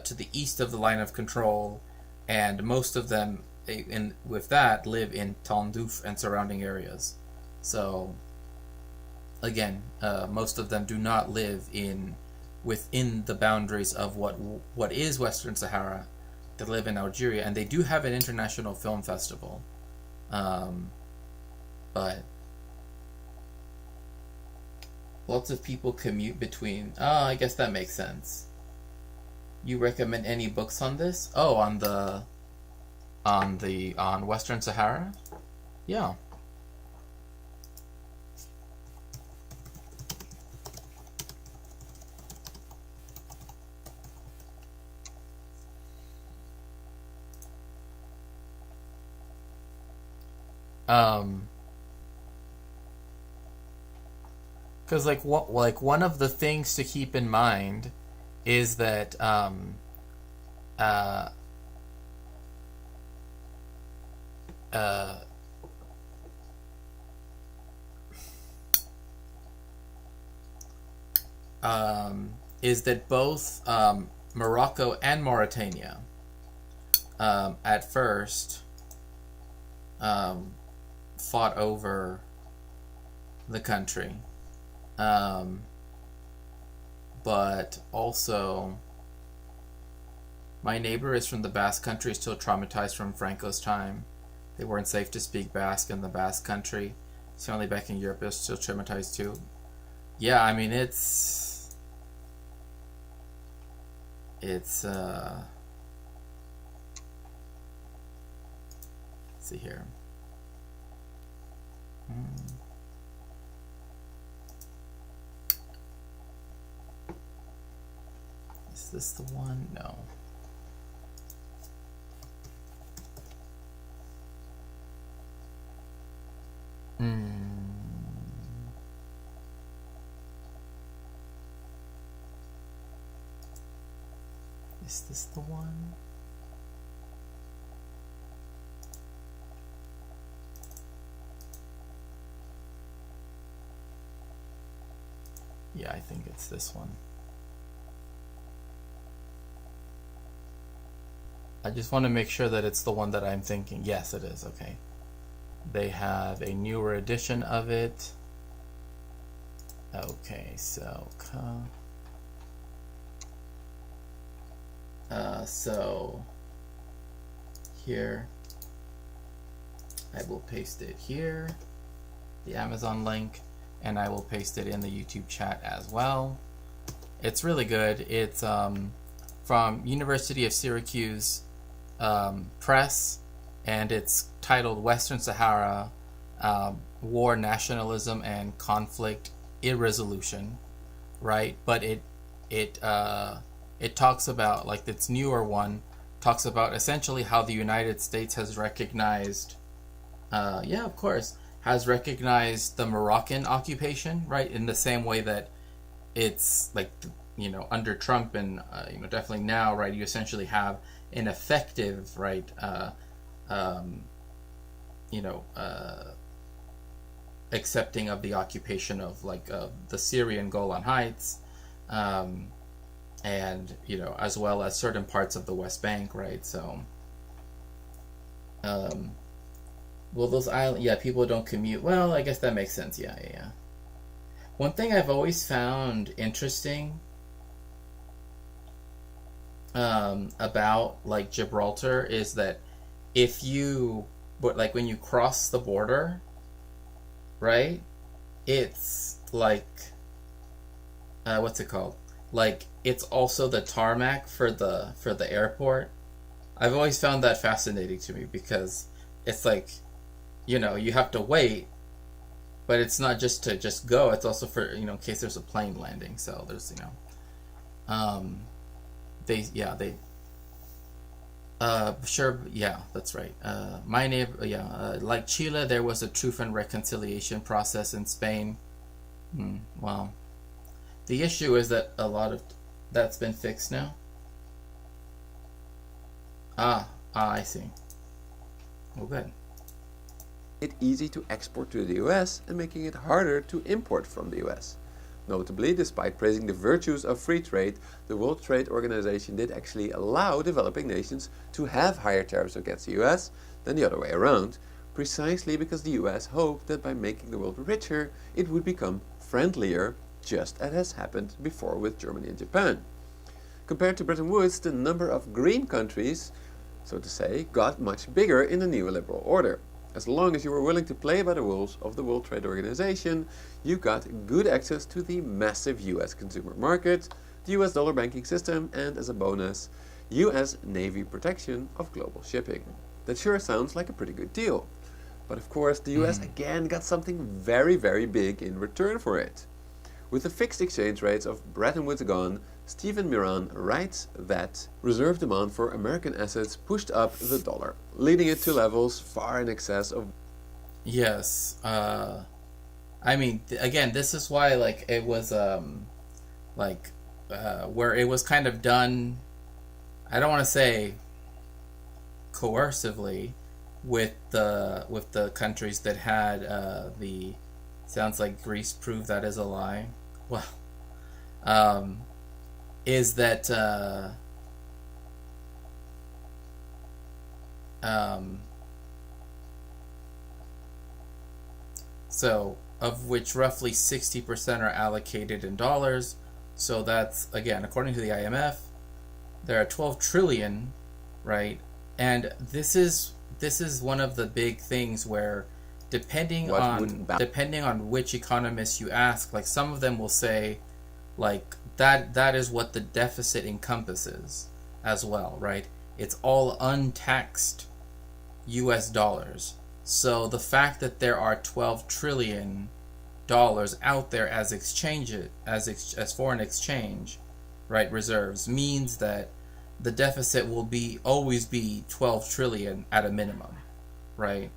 to the east of the line of control, and most of them, with that, live in Tinduf and surrounding areas. So, again, most of them do not live within the boundaries of what is Western Sahara. They live in Algeria, and they do have an international film festival. But lots of people commute between. Oh, I guess that makes sense. You recommend any books on this? Oh, on Western Sahara? Yeah. Because one of the things to keep in mind is that is that both Morocco and Mauritania at first fought over the country. But also, my neighbor is from the Basque Country, still traumatized from Franco's time. They weren't safe to speak Basque in the Basque Country. Certainly back in Europe, they're still traumatized too. Yeah, I mean, let's see here. Is this the one? No. Is this the one? Yeah, I think it's this one. I just want to make sure that it's the one that I'm thinking. Yes, it is. Okay. They have a newer edition of it. Okay, so so here I will paste it here, the Amazon link, and I will paste it in the YouTube chat as well. It's really good. It's from University of Syracuse Press, and it's titled Western Sahara, War, Nationalism, and Conflict Irresolution, right? But it talks about, like, its newer one talks about essentially how the United States has recognized, has recognized the Moroccan occupation, right? In the same way that it's like, you know, under Trump and definitely now, right? You essentially have an effective, right? Accepting of the occupation of, like, the Syrian Golan Heights, and as well as certain parts of the West Bank, right? So, well, those islands, people don't commute. Well, I guess that makes sense. Yeah. One thing I've always found interesting about, like, Gibraltar is that when you cross the border, right, it's like, what's it called? Like, it's also the tarmac for the airport. I've always found that fascinating to me because it's like, you have to wait, but it's not just to just go. It's also for, in case there's a plane landing. So there's, sure, yeah, that's right. My neighbor, like Chile, there was a truth and reconciliation process in Spain. Well, the issue is that a lot of that's been fixed now. I see. Well, good. It easy to export to the US and making it harder to import from the US. Notably, despite praising the virtues of free trade, the World Trade Organization did actually allow developing nations to have higher tariffs against the US than the other way around, precisely because the US hoped that by making the world richer, it would become friendlier, just as has happened before with Germany and Japan. Compared to Bretton Woods, the number of green countries, so to say, got much bigger in the neoliberal order. As long as you were willing to play by the rules of the World Trade Organization, you got good access to the massive US consumer market, the US dollar banking system, and as a bonus, US Navy protection of global shipping. That sure sounds like a pretty good deal. But of course, the US again got something very, very big in return for it. With the fixed exchange rates of Bretton Woods gone, Stephen Miran writes that reserve demand for American assets pushed up the dollar, leading it to levels far in excess of... Yes. I mean, again, this is why, like, it was, where it was kind of done, I don't want to say coercively, with the countries that had the... Sounds like Greece proved that is a lie. Well, is that so of which roughly 60% are allocated in dollars. So that's, again, according to the IMF, there are 12 trillion, right? And this is one of the big things where depending on which economists you ask, like, some of them will say, like, that is what the deficit encompasses as well, right? It's all untaxed US dollars. So the fact that there are $12 trillion out there as foreign exchange, right, reserves, means that the deficit will always be 12 trillion at a minimum, right?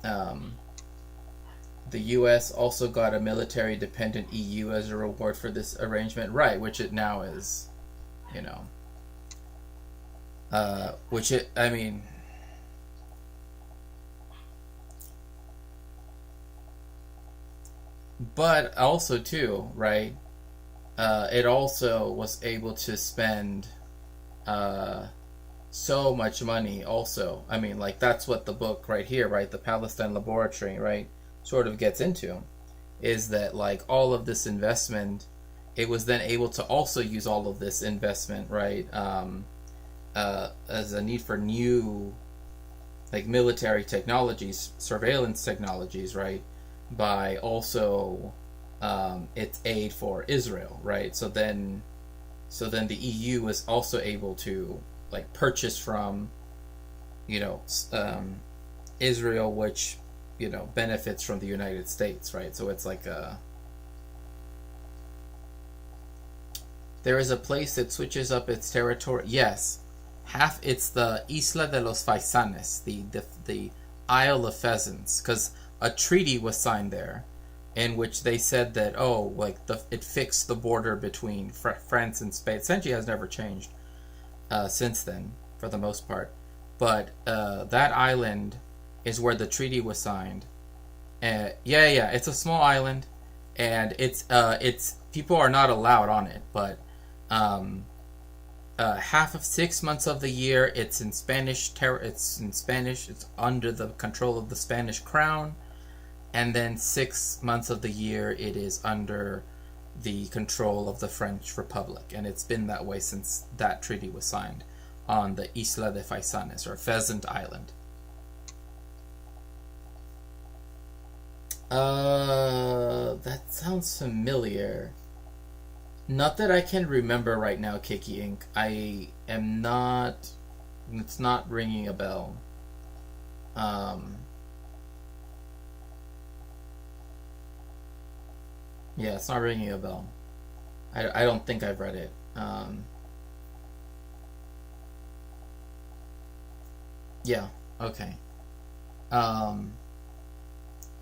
The U.S. also got a military-dependent EU as a reward for this arrangement, right? Which it now is, I mean, but also too, right? It also was able to spend so much money also. I mean, like, that's what the book right here, right, the Palestine Laboratory, right, sort of gets into, is that, like, all of this investment, it was then able to also use all of this investment, right, as a need for new, like, military technologies, surveillance technologies, right, by also its aid for Israel, right? So then the EU was also able to, like, purchase from, Israel, which, benefits from the United States, right? So it's like there is a place that switches up its territory. Yes, it's the Isla de los Faisanes, the Isle of Pheasants, because a treaty was signed there, in which they said that, it fixed the border between France and Spain. Essentially has never changed since then, for the most part. But that island is where the treaty was signed. It's a small island, and it's people are not allowed on it, but half of 6 months of the year it's in Spanish. It's under the control of the Spanish crown, and then 6 months of the year it is under the control of the French Republic, and it's been that way since that treaty was signed on the Isla de Faisanes, or Pheasant Island. That sounds familiar. Not that I can remember right now, Kiki Inc. I am not... It's not ringing a bell. Yeah, it's not ringing a bell. I don't think I've read it. Yeah, okay.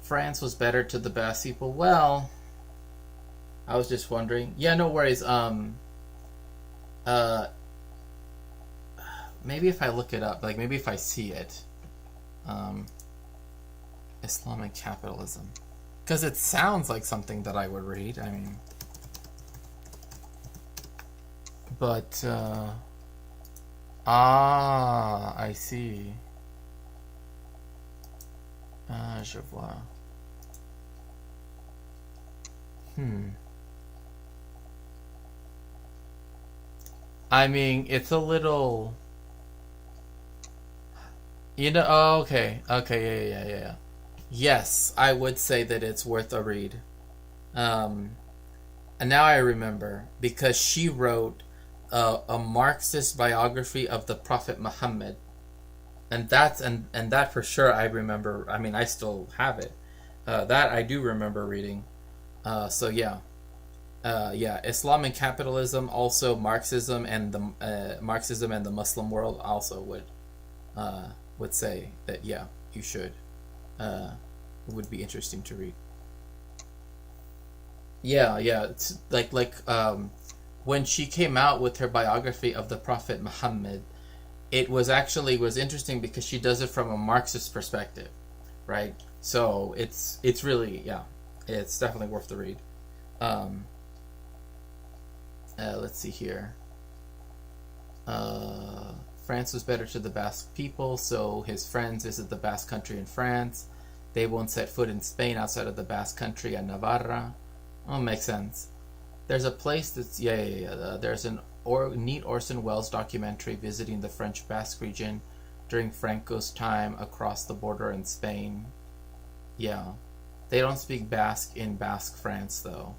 France was better to the Basque people. Well, I was just wondering. Yeah, no worries. Maybe if I look it up, like maybe if I see it. Islamic capitalism. Because it sounds like something that I would read. I mean, but I see. Je vois. I mean, it's a little... Oh, okay. Okay, yeah. Yes, I would say that it's worth a read. And now I remember, because she wrote a Marxist biography of the Prophet Muhammad. And that for sure I remember. I mean, I still have it. That I do remember reading. So yeah. Islamic capitalism, also Marxism and the Muslim world also would say that, yeah, you should. It would be interesting to read. Yeah. It's like when she came out with her biography of the Prophet Muhammad, it was interesting because she does it from a Marxist perspective, right? So it's really, yeah, it's definitely worth the read. Let's see here. France was better to the Basque people, so his friends visit the Basque country in France. They won't set foot in Spain outside of the Basque country and Navarra. Oh, makes sense. There's a place that's... there's an neat Orson Welles documentary visiting the French Basque region during Franco's time across the border in Spain. Yeah. They don't speak Basque in Basque France, though.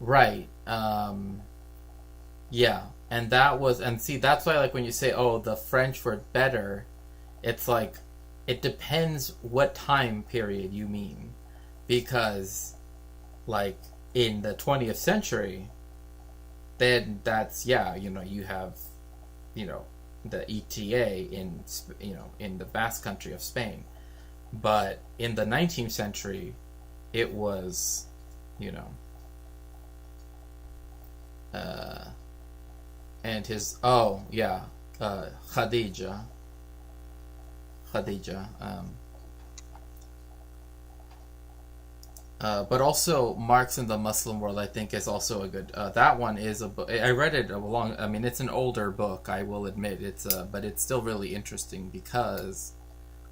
Right. Yeah. And see, that's why, like, when you say, oh, the French were better, it's like, it depends what time period you mean. Because, like, in the 20th century, then that's, you have, the ETA in the Basque country of Spain. But in the 19th century, it was, and his, Khadija. But also Marx in the Muslim World, I think, is also a good. That one is a book. I read it along. I mean, it's an older book, I will admit. But it's still really interesting because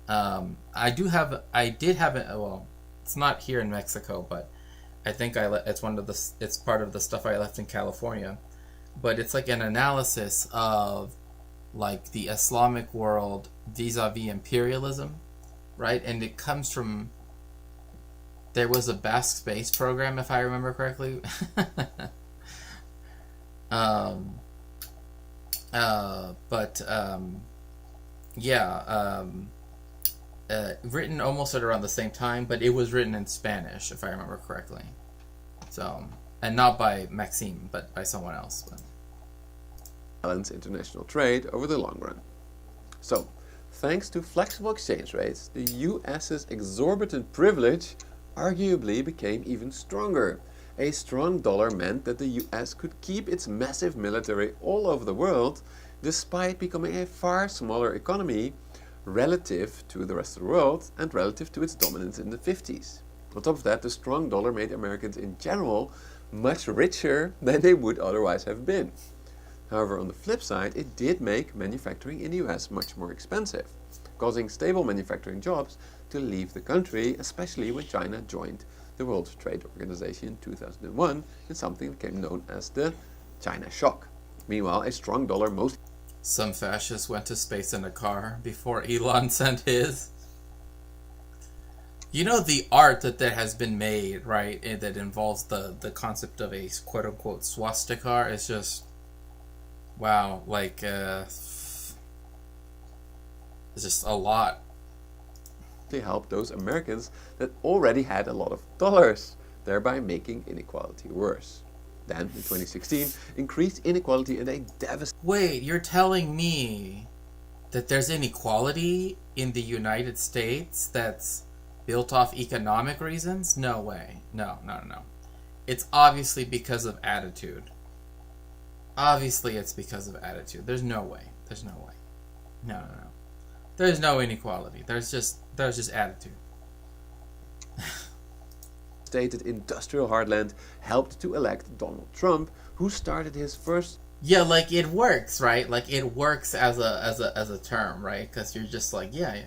I did have it. Well, it's not here in Mexico, but I think it's part of the stuff I left in California. But it's like an analysis of like the Islamic world vis-a-vis imperialism, right? And it comes from. There was a Basque space program, if I remember correctly. Written almost at around the same time, but it was written in Spanish, if I remember correctly. So, and not by Maxime, but by someone else. Balance international trade over the long run. So, thanks to flexible exchange rates, the US's exorbitant privilege arguably became even stronger. A strong dollar meant that the US could keep its massive military all over the world, despite becoming a far smaller economy relative to the rest of the world and relative to its dominance in the 50s. On top of that, the strong dollar made Americans in general much richer than they would otherwise have been. However, on the flip side, it did make manufacturing in the US much more expensive, causing stable manufacturing jobs to leave the country, especially when China joined the World Trade Organization in 2001 in something that became known as the China Shock. Meanwhile, a strong dollar most... Some fascists went to space in a car before Elon sent his. You know, the art that has been made, right, that involves the concept of a quote-unquote swastika is just... Wow, like, it's just a lot. To help those Americans that already had a lot of dollars, thereby making inequality worse. Then, in 2016, increased inequality and a devastating... Wait, you're telling me that there's inequality in the United States that's built off economic reasons? No way. No. It's obviously because of attitude. Obviously it's because of attitude. There's no way. No. There's no inequality. There's just attitude. Stated industrial heartland helped to elect Donald Trump, who started his first... Yeah, like it works, right? Like it works as a term, right? Because you're just like, yeah.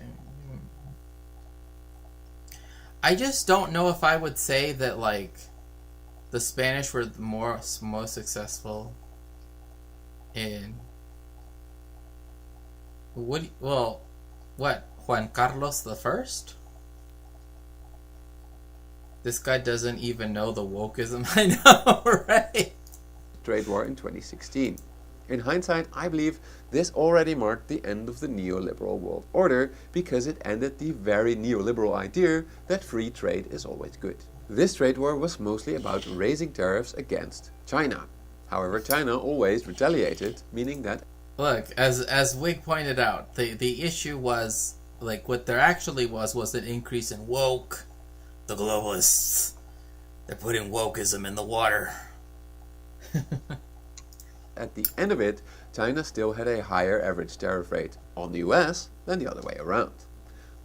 I just don't know if I would say that like the Spanish were the most successful in what? Juan Carlos the First? This guy doesn't even know the wokeism. I know, right? Trade war in 2016. In hindsight, I believe this already marked the end of the neoliberal world order because it ended the very neoliberal idea that free trade is always good. This trade war was mostly about raising tariffs against China. However, China always retaliated, meaning that... Look, as Wig pointed out, the issue was, like, what there actually was an increase in woke. The globalists, they're putting wokeism in the water. At the end of it, China still had a higher average tariff rate on the US than the other way around.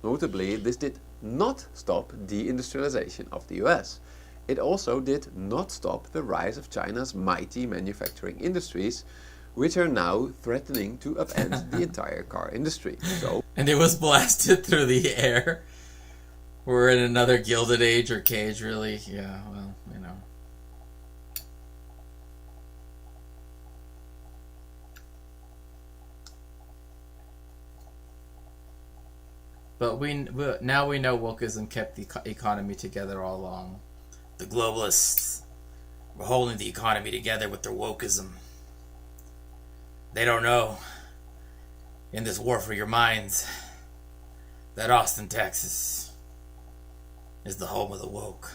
Notably, this did not stop deindustrialization of the US. It also did not stop the rise of China's mighty manufacturing industries, which are now threatening to upend the entire car industry. And it was blasted through the air. We're in another Gilded Age or cage, really. Yeah, well, you know. But now we know wokeism kept the economy together all along. The globalists were holding the economy together with their wokeism. They don't know, in this war for your minds, that Austin, Texas, is the home of the woke.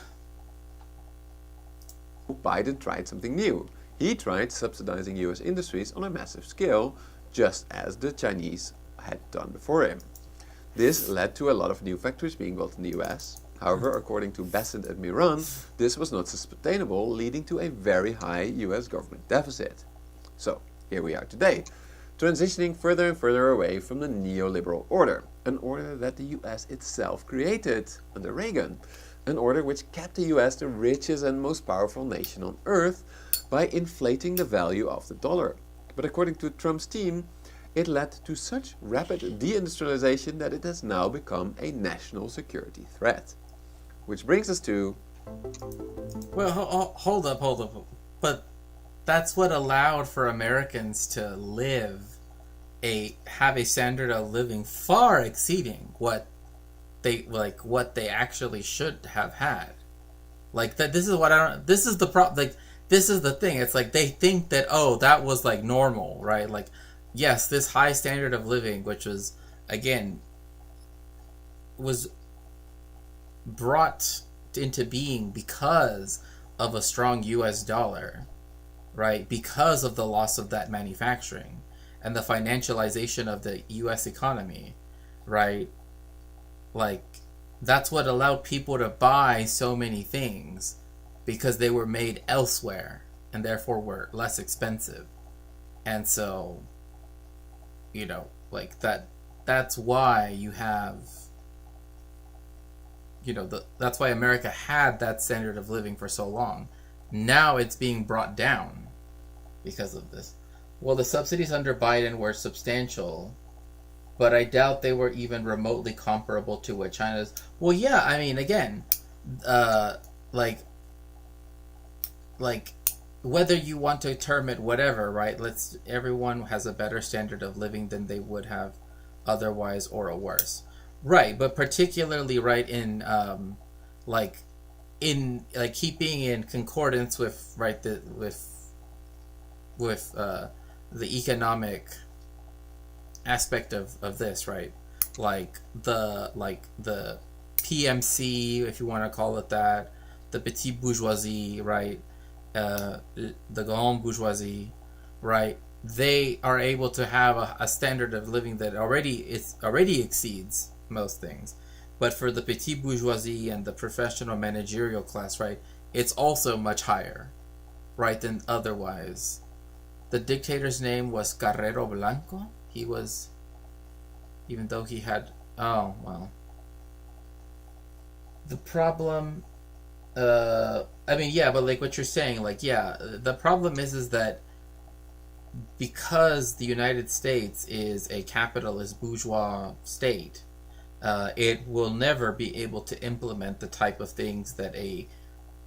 Biden tried something new. He tried subsidizing US industries on a massive scale, just as the Chinese had done before him. This led to a lot of new factories being built in the US. However, according to Bessent and Miran, this was not sustainable, leading to a very high US government deficit. So, here we are today. transitioning further and further away from the neoliberal order, an order that the US itself created under Reagan, an order which kept the US the richest and most powerful nation on earth by inflating the value of the dollar. But according to Trump's team, it led to such rapid deindustrialization that it has now become a national security threat. Which brings us to... Well, hold up. But that's what allowed for Americans to have a standard of living far exceeding what they actually should have had. Like that. This is what I don't. This is the problem. Like this is the thing. It's like they think that that was like normal, right? Like yes, this high standard of living, which was again was brought into being because of a strong US dollar, right? Because of the loss of that manufacturing and the financialization of the US economy, right? Like that's what allowed people to buy so many things because they were made elsewhere and therefore were less expensive. And so, like that's why you have that's why America had that standard of living for so long. Now it's being brought down because of this. Well, the subsidies under Biden were substantial, but I doubt they were even remotely comparable to what China's. Well, yeah, I mean, again, like whether you want to term it whatever, right? Everyone has a better standard of living than they would have otherwise, or a worse. Right, but particularly right in keeping in concordance with the economic aspect of this, right? Like the PMC, if you want to call it that, the petite bourgeoisie, right? The grande bourgeoisie, right? They are able to have a standard of living that already exceeds most things. But for the petite bourgeoisie and the professional managerial class, right, it's also much higher, right, than otherwise. The dictator's name was Carrero Blanco. He was, even though he had, the problem, but like what you're saying, the problem is that because the United States is a capitalist bourgeois state, it will never be able to implement the type of things that a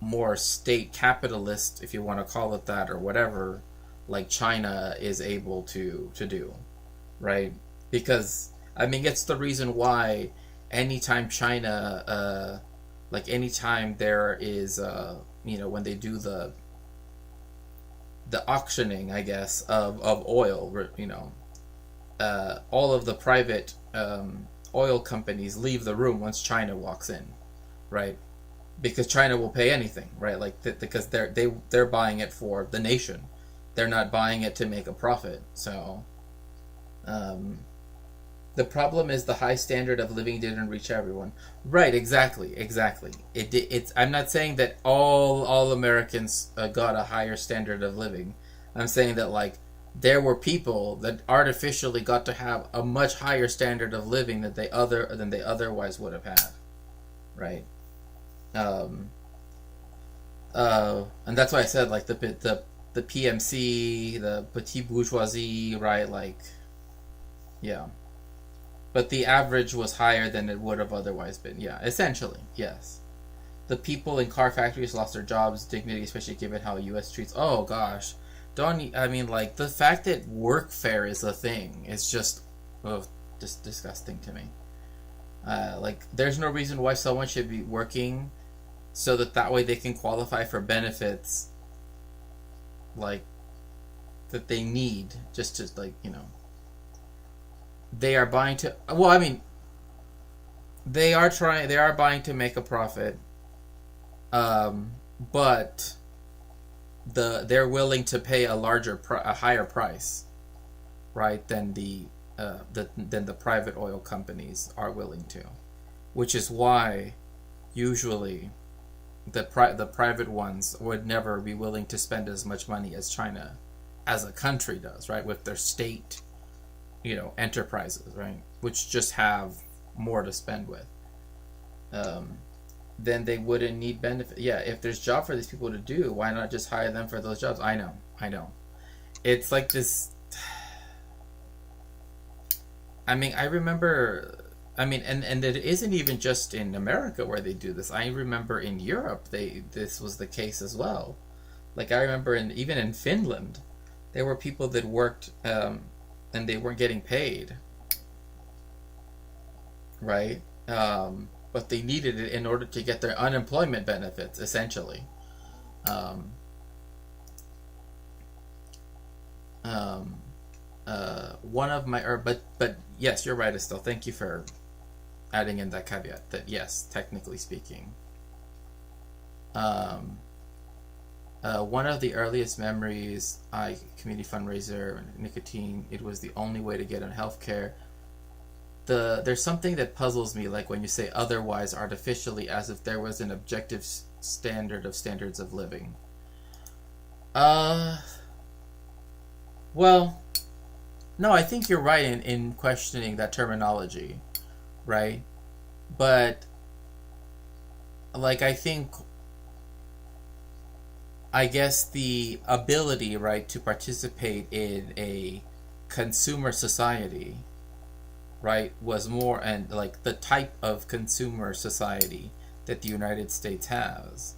more state capitalist, if you want to call it that or whatever, like China is able to do, right? Because, it's the reason why anytime China, anytime there is, when they do the auctioning, I guess, of oil, all of the private oil companies leave the room once China walks in, right? Because China will pay anything, right? Because they're buying it for the nation. They're not buying it to make a profit. So, the problem is the high standard of living didn't reach everyone. Right? Exactly. It's. I'm not saying that all Americans got a higher standard of living. I'm saying that there were people that artificially got to have a much higher standard of living than they otherwise would have had, right? And that's why I said the PMC, the petite bourgeoisie, right? Yeah. But the average was higher than it would have otherwise been. Yeah, essentially, yes. The people in car factories lost their jobs, dignity, especially given how U.S. treats. Oh gosh. The fact that workfare is a thing is just disgusting to me. There's no reason why someone should be working so that way they can qualify for benefits, that they need just to, they are buying to, they are buying to make a profit, but they're willing to pay a higher price, right, than the private oil companies are willing to, which is why usually the private ones would never be willing to spend as much money as China as a country does, right, with their state enterprises, right, which just have more to spend with, then they wouldn't need benefit. Yeah, if there's job for these people to do, why not just hire them for those jobs? I know. It's like this. I mean, I remember. I mean, and it isn't even just in America where they do this. I remember in Europe, this was the case as well. Like I remember even in Finland, there were people that worked, and they weren't getting paid. Right. But they needed it in order to get their unemployment benefits, essentially. One of my, but yes, you're right, Estelle. Thank you for adding in that caveat that yes, technically speaking. One of the earliest memories, community fundraiser, nicotine, it was the only way to get on healthcare. There's something that puzzles me, like when you say otherwise artificially, as if there was an objective standards of living. Well, no, I think you're right in questioning that terminology, right? But, like, I guess the ability, right, to participate in a consumer society, right, was more, and like the type of consumer society that the United States has,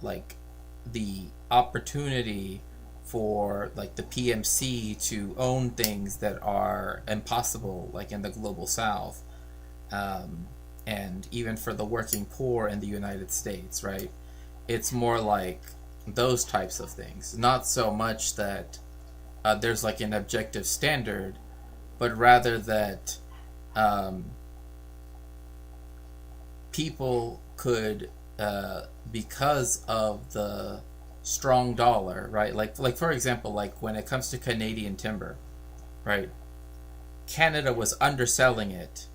like the opportunity for like the PMC to own things that are impossible, like in the global South, and even for the working poor in the United States, right? It's more like those types of things, not so much that there's like an objective standard, but rather that people could, because of the strong dollar, right? Like for example, like when it comes to Canadian timber, right? Canada was underselling it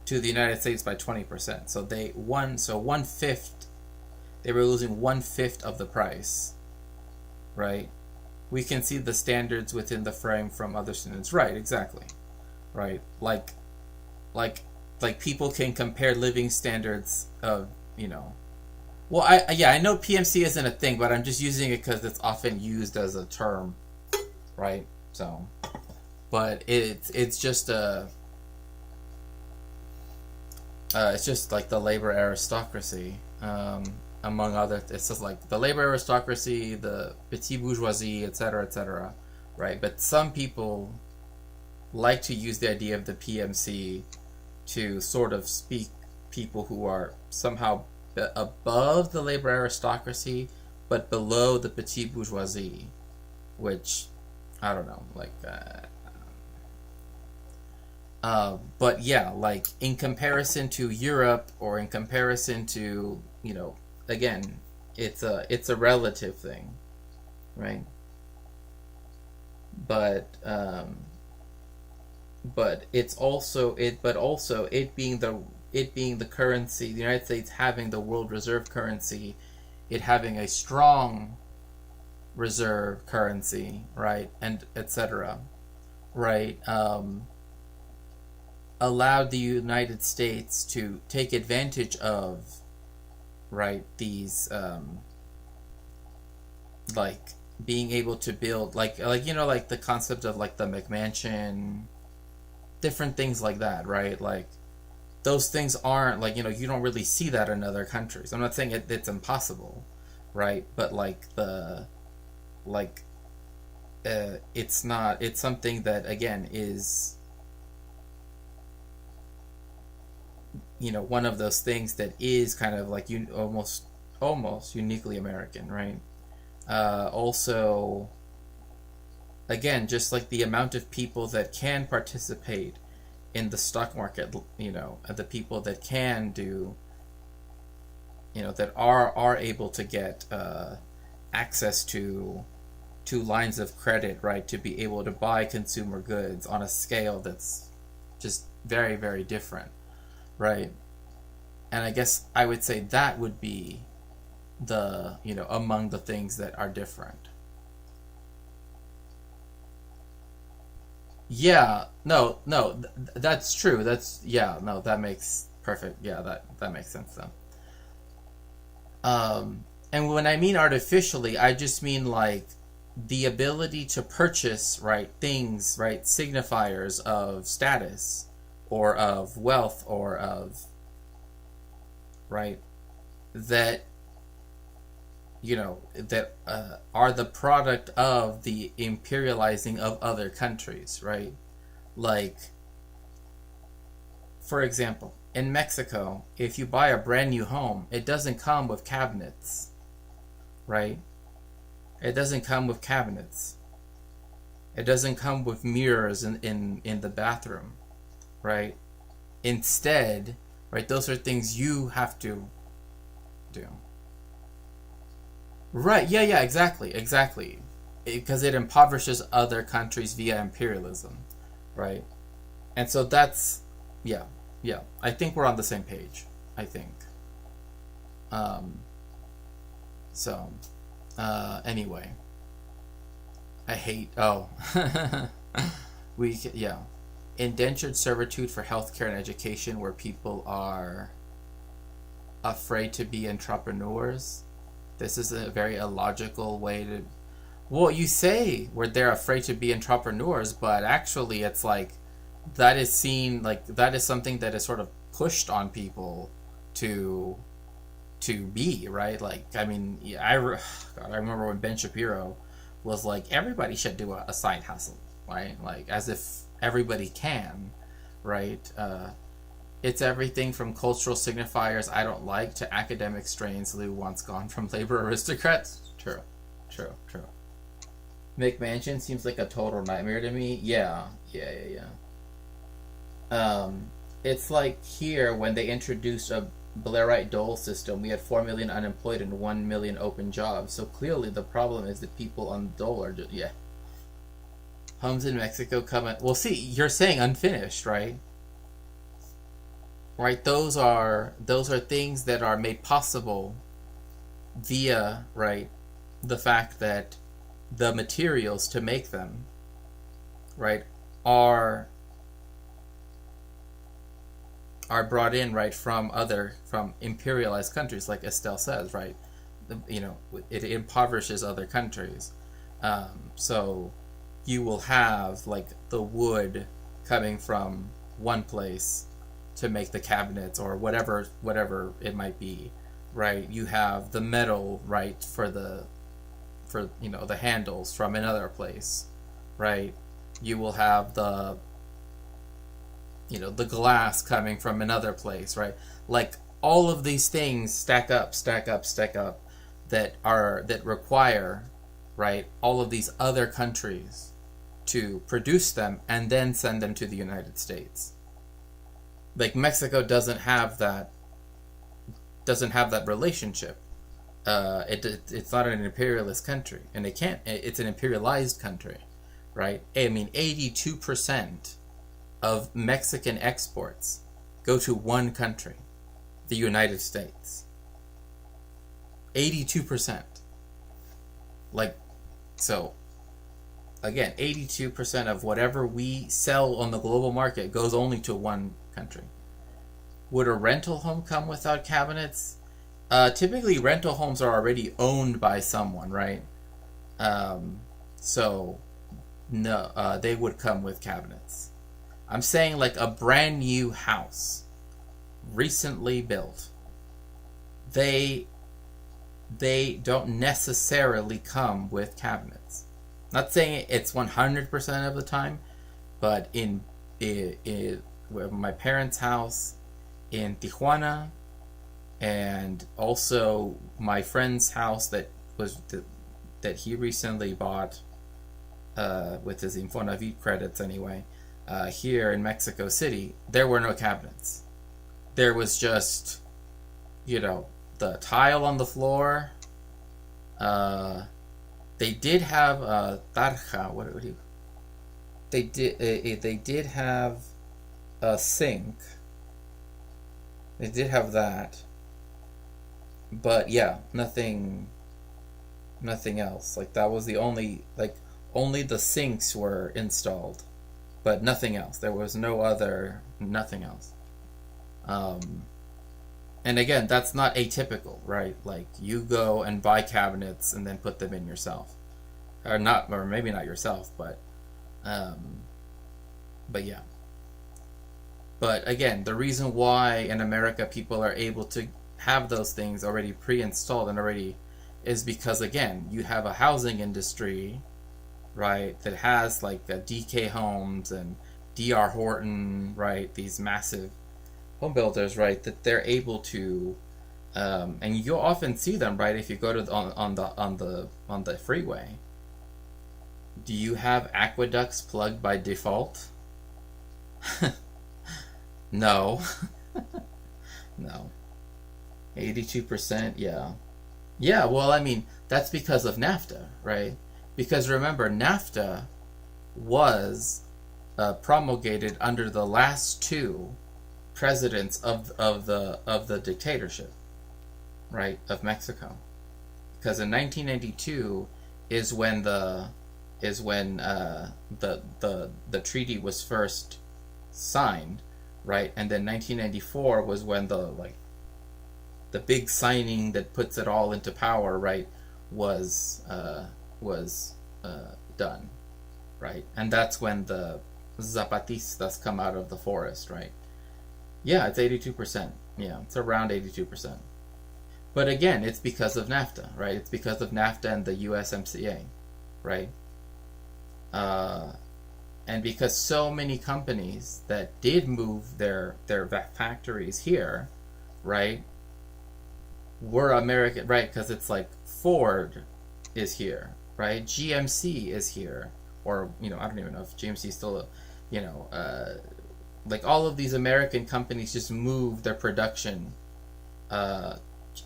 to the United States by 20%. So they were losing 1/5 of the price, right? We can see the standards within the frame from other students. Right, exactly. Right. Like people can compare living standards of, well, I know PMC isn't a thing, but I'm just using it because it's often used as a term, right? So, but it's just it's just like the labor aristocracy, among other. It's just like the labor aristocracy, the petit bourgeoisie, etc., right? But some people like to use the idea of the PMC to sort of speak people who are somehow above the labor aristocracy, but below the petit bourgeoisie, which I don't know, like. But yeah, like in comparison to Europe, or in comparison to, again, it's a relative thing, right? But it's also it being the currency, the United States having the world reserve currency, it having a strong reserve currency, right, and etc., right, allowed the United States to take advantage of, right, these like being able to build like the concept of like the McMansion, different things like that, right? Like those things aren't like, you don't really see that in other countries. I'm not saying it's impossible, right? But it's not, it's something that again is, one of those things that is kind of like almost uniquely American, right? Also, again, just like the amount of people that can participate in the stock market, the people that can do, that are able to get access to lines of credit, right, to be able to buy consumer goods on a scale that's just very, very different, right? And I guess I would say that would be the, among the things that are different. Yeah, that's true. That makes perfect. Yeah, that makes sense then. And when I mean artificially, I just mean like the ability to purchase, right, things, right, signifiers of status or of wealth or of, right, that, that are the product of the imperializing of other countries, right? Like, for example, in Mexico, if you buy a brand new home, it doesn't come with cabinets, right? It doesn't come with cabinets. It doesn't come with mirrors in the bathroom, right? Instead, right, those are things you have to do. Right, yeah, exactly. Because it impoverishes other countries via imperialism, right? And so that's, yeah, I think we're on the same page, I think. So, anyway. I hate, yeah. Indentured servitude for healthcare and education where people are afraid to be entrepreneurs. This is a very illogical way to, well, you say where they're afraid to be entrepreneurs, but actually it's like, that is seen, like, that is something that is sort of pushed on people to be, right? Like, I mean, I remember when Ben Shapiro was like, everybody should do a side hustle, right? Like, as if everybody can, right? It's everything from cultural signifiers I don't like to academic strains Lou wants gone from labor aristocrats. True. McMansion seems like a total nightmare to me. Yeah. It's like here when they introduced a Blairite dole system, we had 4 million unemployed and 1 million open jobs. So clearly the problem is that people on the dole are just, yeah. Homes in Mexico come at, well, see, you're saying unfinished, right? Right, those are things that are made possible via, right, the fact that the materials to make them, right, are brought in, right, from imperialized countries, like Estelle says, right? It impoverishes other countries. So you will have, like, the wood coming from one place to make the cabinets or whatever it might be, right? You have the metal, right, for the handles from another place, right? You will have the glass coming from another place, right? Like, all of these things stack up that require, right, all of these other countries to produce them and then send them to the United States. Like, Mexico doesn't have that relationship. It's not an imperialist country, and it's an imperialized country, right? I mean, 82% of Mexican exports go to one country, the United States. 82%. Like, so, again, 82% of whatever we sell on the global market goes only to one country. Would a rental home come without cabinets? Typically, rental homes are already owned by someone, right? So, no, they would come with cabinets. I'm saying, like, a brand new house, recently built, they don't necessarily come with cabinets. Not saying it's 100% of the time, but in my parents' house in Tijuana, and also my friend's house that he recently bought with his Infonavit credits anyway, here in Mexico City, there were no cabinets. There was just, the tile on the floor. They did have a tarja. They did have a sink. They did have that. But yeah, nothing else. Like, that was the only the sinks were installed. but nothing else. There was nothing else. And again, that's not atypical, right? Like, you go and buy cabinets and then put them in yourself, or maybe not yourself, but yeah. But again, the reason why in America people are able to have those things already pre-installed and already is because, again, you have a housing industry, right, that has like DK Homes and DR Horton, right, these massive home builders, right, that they're able to, and you'll often see them, right, if you go to on the freeway. Do you have aqueducts plugged by default? No. No. 82%, yeah. Yeah, well, I mean, that's because of NAFTA, right? Because remember, NAFTA was promulgated under the last two presidents of the dictatorship, right, of Mexico. Because in 1992 is when the treaty was first signed, right? And then 1994 was when the big signing that puts it all into power, right, was done, right? And that's when the Zapatistas come out of the forest, right? Yeah, it's 82%. Yeah, it's around 82%. But again, it's because of NAFTA, right? It's because of NAFTA and the USMCA, right? And because so many companies that did move their factories here, right, were American, right? Because it's like Ford is here, right? GMC is here, or I don't even know if GMC is still, like all of these American companies just moved their production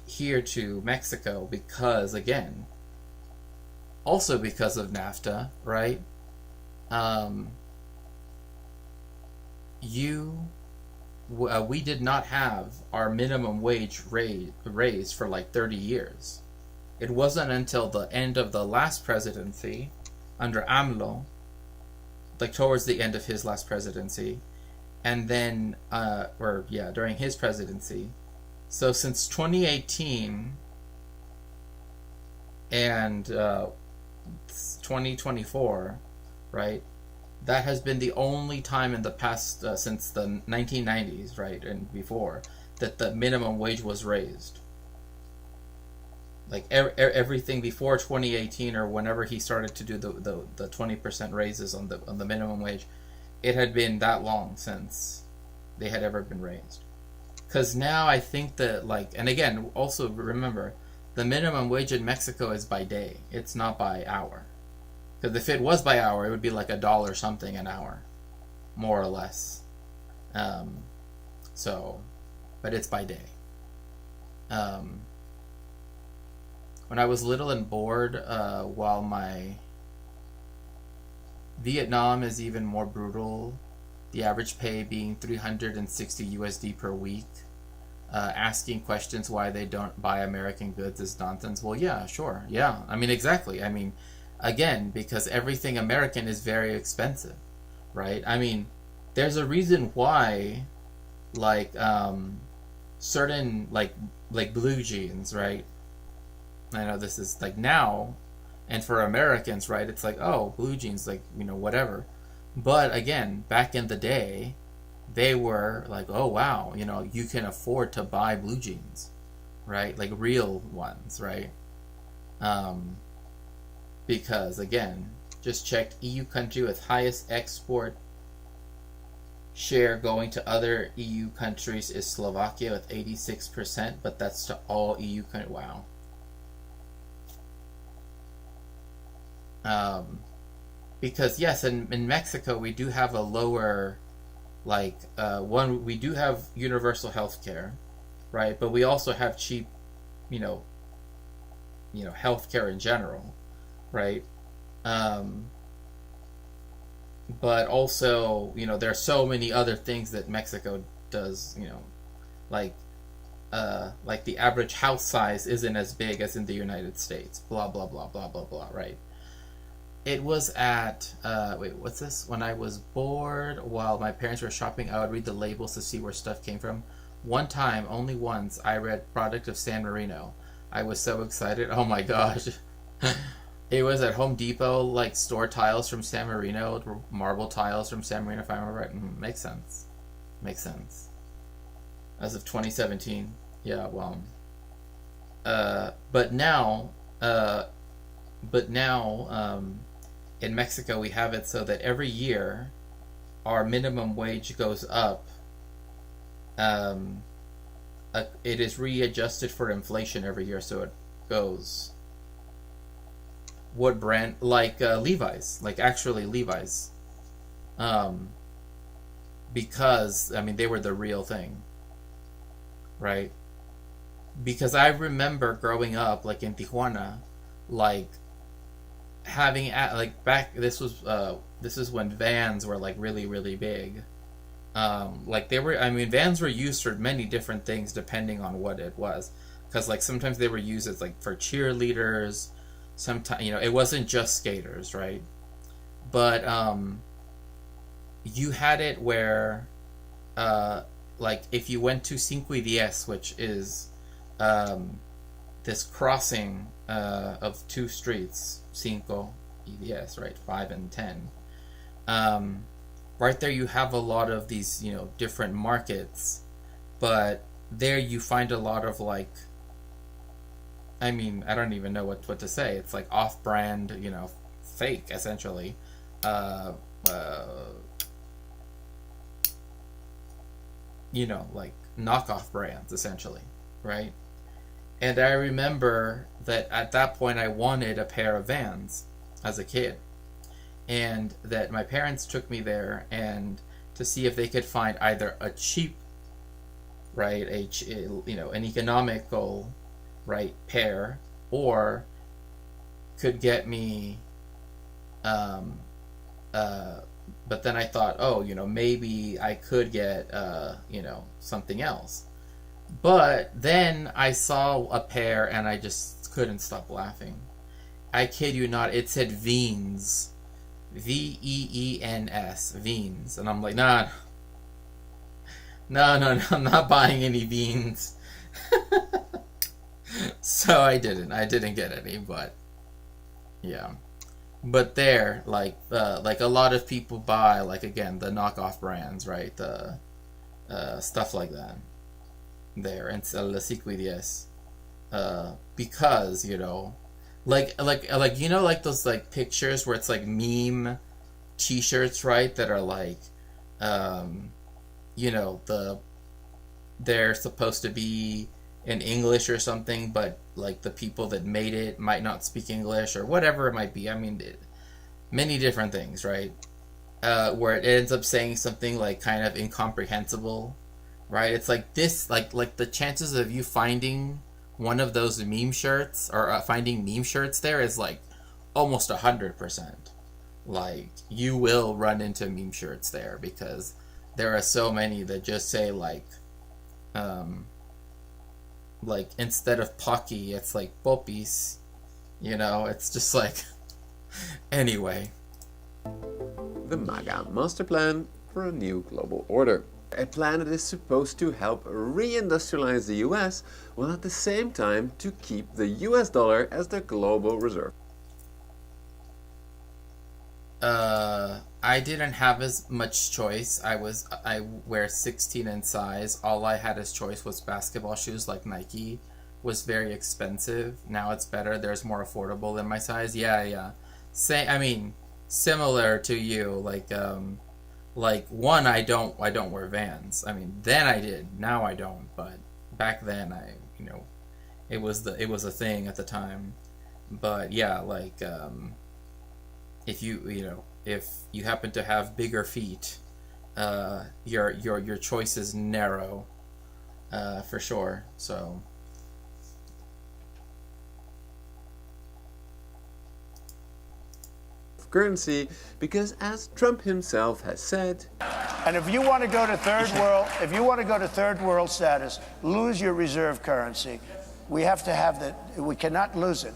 here to Mexico because, again, also because of NAFTA, right? We did not have our minimum wage raised for like 30 years. It wasn't until the end of the last presidency under AMLO, like towards the end of his last presidency, and then during his presidency. So since 2018 and 2024, right, that has been the only time in the past since the 1990s, right, and before, that the minimum wage was raised. Like everything before 2018 or whenever he started to do the 20% raises on the minimum wage, it had been that long since they had ever been raised. Because now I think that, like, and again, also remember, the minimum wage in Mexico is by day. It's not by hour. Because if it was by hour, it would be like $1 something an hour, more or less. But it's by day. When I was little and bored, while my Vietnam is even more brutal, the average pay being 360 USD per week. Asking questions why they don't buy American goods is nonsense. Well, yeah, sure. Yeah, I mean, exactly. I mean, again, because everything American is very expensive, right? I mean, there's a reason why, like, certain, like blue jeans, right? I know this is, like, now, and for Americans, right, it's like, oh, blue jeans, like, whatever. But, again, back in the day, they were like, oh, wow, you can afford to buy blue jeans, right? Like, real ones, right? Because, again, just checked, EU country with highest export share going to other EU countries is Slovakia with 86%, but that's to all EU countries. Wow. Because, yes, in Mexico, we do have a lower, like, we do have universal health care, right? But we also have cheap, health care in general, right? But also, there are so many other things that Mexico does, like the average house size isn't as big as in the United States, blah, blah, blah, blah, blah, blah, right? It was at, wait, what's this? When I was bored while my parents were shopping, I would read the labels to see where stuff came from. One time, only once, I read product of San Marino. I was so excited. Oh my gosh. It was at Home Depot, like store tiles from San Marino, marble tiles from San Marino, if I remember right. Makes sense. Makes sense. As of 2017. Yeah, well. But now, in Mexico, we have it so that every year our minimum wage goes up. It is readjusted for inflation every year, so it goes. What brand? Like Levi's, like actually Levi's. Because, I mean, they were the real thing, right? Because I remember growing up, like in Tijuana, like having like back. This is when Vans were like really, really big. Like they were. I mean, Vans were used for many different things depending on what it was. Because like sometimes they were used as like for cheerleaders. Sometimes, you know, it wasn't just skaters, right? But you had it where, like if you went to Cinco y Diez, which is this crossing of two streets, Cinco y Diez, right, 5 and 10. Right there, you have a lot of these, you know, different markets, but there you find a lot of like. I mean, I don't even know what to say. It's like off-brand, you know, fake, essentially. You know, like knockoff brands, essentially, right? And I remember that at that point I wanted a pair of Vans as a kid. And that my parents took me there and to see if they could find either a cheap, right, an economical, right, pair, or could get me but then I thought, oh, you know, maybe I could get you know, something else. But then I saw a pair and I just couldn't stop laughing. I kid you not, it said Veens. Veens, Veens. And I'm like, no, I'm not buying any Veens. So I didn't get any, but yeah. But there, like a lot of people buy, like, again, the knockoff brands, right? The stuff like that. There, and La Cinco y Diez. Because, you know, like you know, like those like pictures where it's like meme t-shirts, right? That are like you know, they're supposed to be in English or something, but like the people that made it might not speak English or whatever it might be. I mean, many different things, right? Where it ends up saying something like kind of incomprehensible, right? It's like this, like the chances of you finding one of those meme shirts or finding meme shirts there is like almost 100%. Like you will run into meme shirts there because there are so many that just say like instead of Pocky, it's like Popis, you know, it's just like, anyway. The MAGA Master Plan for a New Global Order. A plan that is supposed to help reindustrialize the US, while at the same time to keep the US dollar as the global reserve. I didn't have as much choice. I wear 16 in size. All I had as choice was basketball shoes, like Nike was very expensive. Now it's better. There's more affordable than my size. Yeah. I mean, similar to you. Like one, I don't wear Vans. I mean, then I did. Now I don't. But back then, it was a thing at the time. But yeah, like if you happen to have bigger feet, your choice is narrow, for sure. So. Currency, because as Trump himself has said, and if you want to go to third world status, lose your reserve currency. We have to have that. We cannot lose it.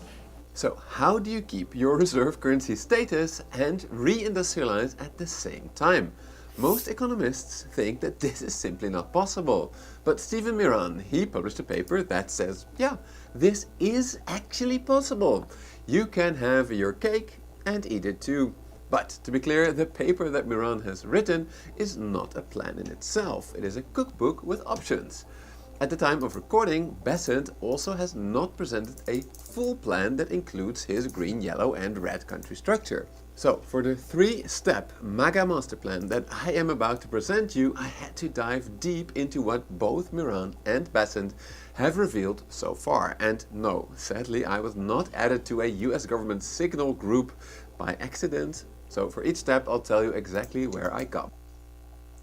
So how do you keep your reserve currency status and re-industrialize at the same time? Most economists think that this is simply not possible. But Stephen Miran, he published a paper that says, yeah, this is actually possible. You can have your cake and eat it too. But to be clear, the paper that Miran has written is not a plan in itself. It is a cookbook with options. At the time of recording, Besant also has not presented a full plan that includes his green, yellow and red country structure. So, for the 3-step MAGA master plan that I am about to present you, I had to dive deep into what both Miran and Besant have revealed so far. And no, sadly, I was not added to a US government signal group by accident. So for each step, I'll tell you exactly where I got.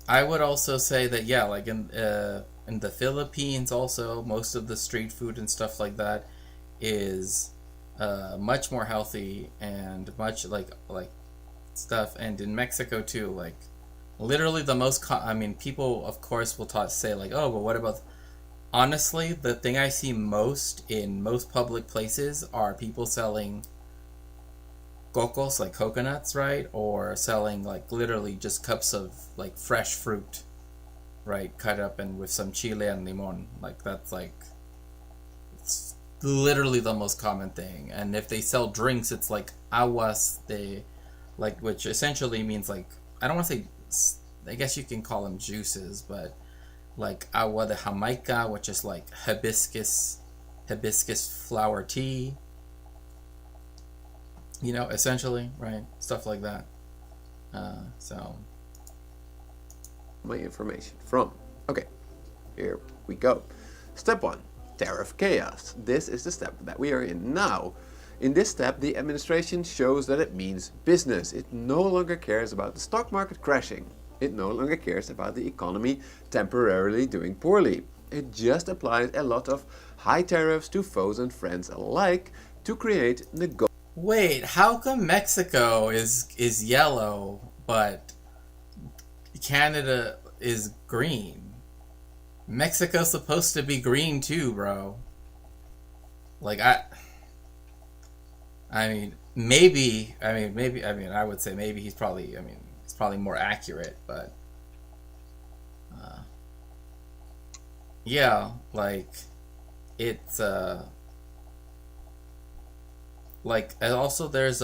I would also say that, yeah, like in the Philippines also, most of the street food and stuff like that is much more healthy and much like stuff. And in Mexico too, like literally the most I mean, people of course will say like, oh, but what about, honestly, the thing I see most in most public places are people selling cocos, like coconuts, right? Or selling like literally just cups of like fresh fruit, right? Cut up and with some chile and limon. Like that's like, it's literally the most common thing. And if they sell drinks, it's like aguas de, like, which essentially means like, I don't want to say, I guess you can call them juices, but like agua de Jamaica, which is like hibiscus flower tea. You know, essentially, right? Stuff like that. So. My information from. Okay, here we go. Step 1, tariff chaos. This is the step that we are in now. In this step, the administration shows that it means business. It no longer cares about the stock market crashing. It no longer cares about the economy temporarily doing poorly. It just applies a lot of high tariffs to foes and friends alike to create negotiations. Wait, how come Mexico is yellow, but Canada is green? Mexico's supposed to be green too, bro. Like, I mean, I would say maybe he's probably, it's probably more accurate, but, yeah, like, it's, like, and also there's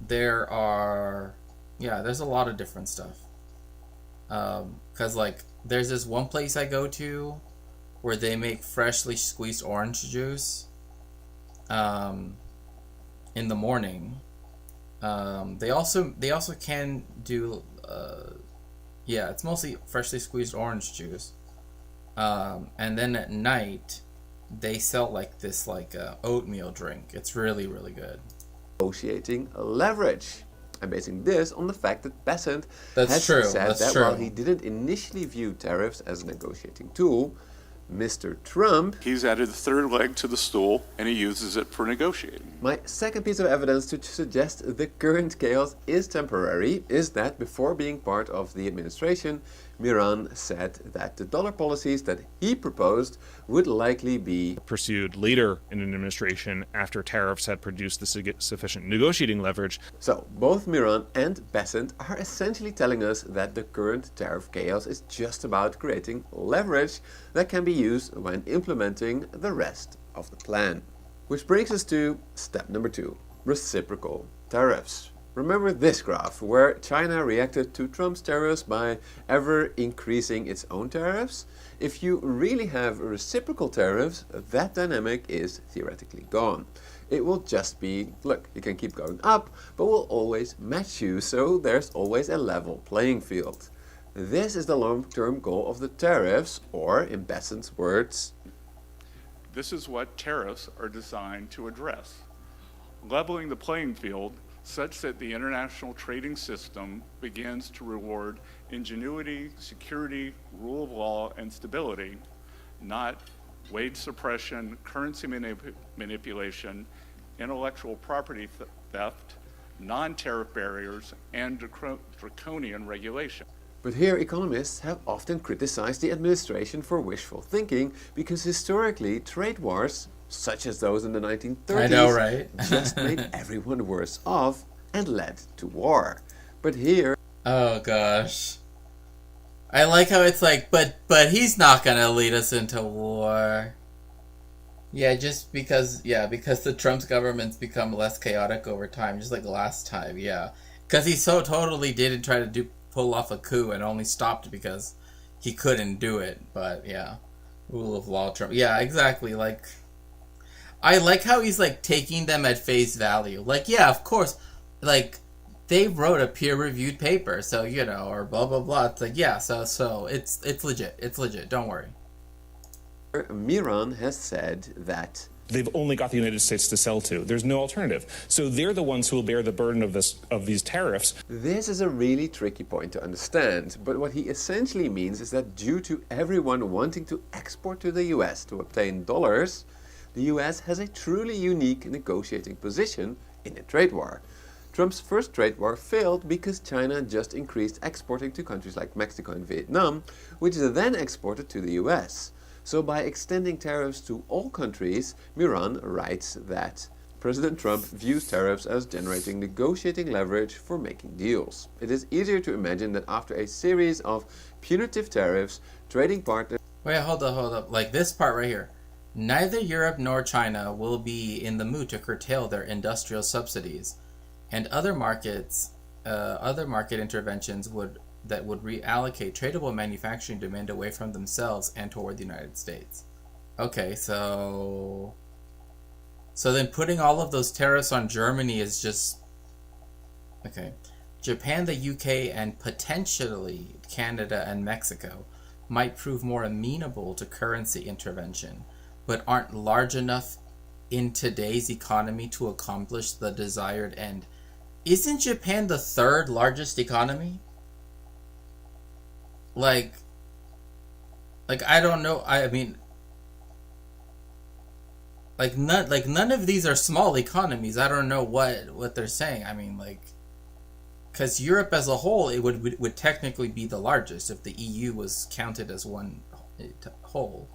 there are, yeah, there's a lot of different stuff, cause like there's this one place I go to where they make freshly squeezed orange juice in the morning. They also can do yeah, it's mostly freshly squeezed orange juice, and then at night they sell like this oatmeal drink. It's really, really good. Negotiating leverage. I'm basing this on the fact that Besant has true. said That's that true. while he didn't initially view tariffs as a negotiating tool, Mr. Trump... He's added a third leg to the stool, and he uses it for negotiating. My second piece of evidence to suggest the current chaos is temporary is that before being part of the administration, Miran said that the dollar policies that he proposed would likely be pursued later in an administration after tariffs had produced the sufficient negotiating leverage. So both Miran and Besant are essentially telling us that the current tariff chaos is just about creating leverage that can be used when implementing the rest of the plan. Which brings us to step number 2, reciprocal tariffs. Remember this graph where China reacted to Trump's tariffs by ever increasing its own tariffs? If you really have reciprocal tariffs, that dynamic is theoretically gone. It will just be, look, you can keep going up, but we'll always match you, so there's always a level playing field. This is the long-term goal of the tariffs, or in Besant's words, This is what tariffs are designed to address. Leveling the playing field such that the international trading system begins to reward ingenuity, security, rule of law, and stability, not wage suppression, currency manipulation, intellectual property theft, non-tariff barriers, and draconian regulation. But here economists have often criticized the administration for wishful thinking because historically trade wars, such as those in the 1930s, I know, right? just made everyone worse off and led to war. But here... Oh gosh. I like how it's like, but he's not gonna lead us into war. Yeah, just because the Trump's government's become less chaotic over time, just like last time, yeah. Because he so totally didn't try to pull off a coup and only stopped because he couldn't do it. But yeah, rule of law Trump. Yeah, exactly. Like, I like how he's like taking them at face value. Like, yeah, of course, like they wrote a peer-reviewed paper, so or blah blah blah. It's like, yeah, so it's legit. It's legit. Don't worry. Miran has said that they've only got the United States to sell to. There's no alternative. So they're the ones who will bear the burden of these tariffs. This is a really tricky point to understand, but what he essentially means is that due to everyone wanting to export to the US to obtain dollars, the US has a truly unique negotiating position in a trade war. Trump's first trade war failed because China just increased exporting to countries like Mexico and Vietnam, which then exported to the US. So by extending tariffs to all countries, Miran writes that President Trump views tariffs as generating negotiating leverage for making deals. It is easier to imagine that after a series of punitive tariffs, trading partners... Wait, hold up. Like this part right here. Neither Europe nor China will be in the mood to curtail their industrial subsidies, and other market interventions would reallocate tradable manufacturing demand away from themselves and toward the United States. Okay, so then putting all of those tariffs on Germany is just... Okay. Japan, the UK, and potentially Canada and Mexico might prove more amenable to currency intervention, but aren't large enough in today's economy to accomplish the desired end. Isn't Japan the third largest economy? Like I don't know. I mean, none of these are small economies. I don't know what they're saying. I mean, like, because Europe as a whole, it would technically be the largest if the EU was counted as one whole,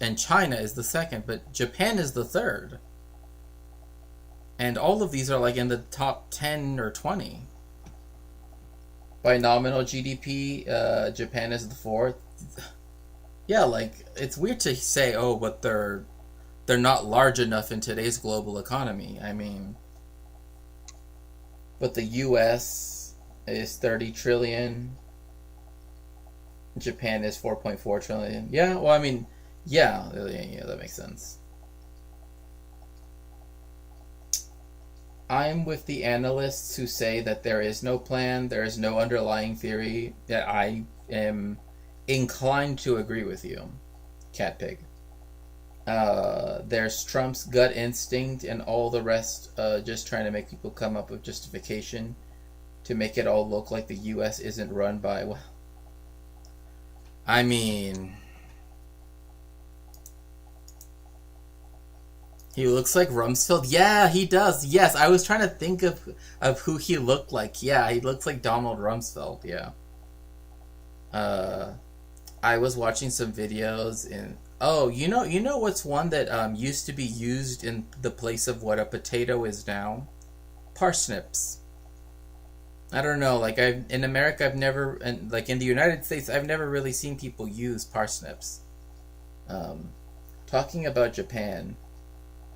and China is the second, but Japan is the third, and all of these are like in the top 10 or 20. By nominal GDP, Japan is the fourth. Yeah, like, it's weird to say, oh, but they're not large enough in today's global economy. I mean, but the US is 30 trillion. Japan is 4.4 trillion. Yeah, well, I mean, yeah, that makes sense. I'm with the analysts who say that there is no plan, there is no underlying theory, that I am inclined to agree with you, Catpig. There's Trump's gut instinct and all the rest just trying to make people come up with justification to make it all look like the U.S. isn't run by, well, I mean... He looks like Rumsfeld. Yeah, he does. Yes, I was trying to think of who he looked like. Yeah, he looks like Donald Rumsfeld. Yeah. I was watching some videos in... Oh, you know what's one that used to be used in the place of what a potato is now? Parsnips. I don't know. Like, in America, I've never... And like in the United States, I've never really seen people use parsnips. Talking about Japan...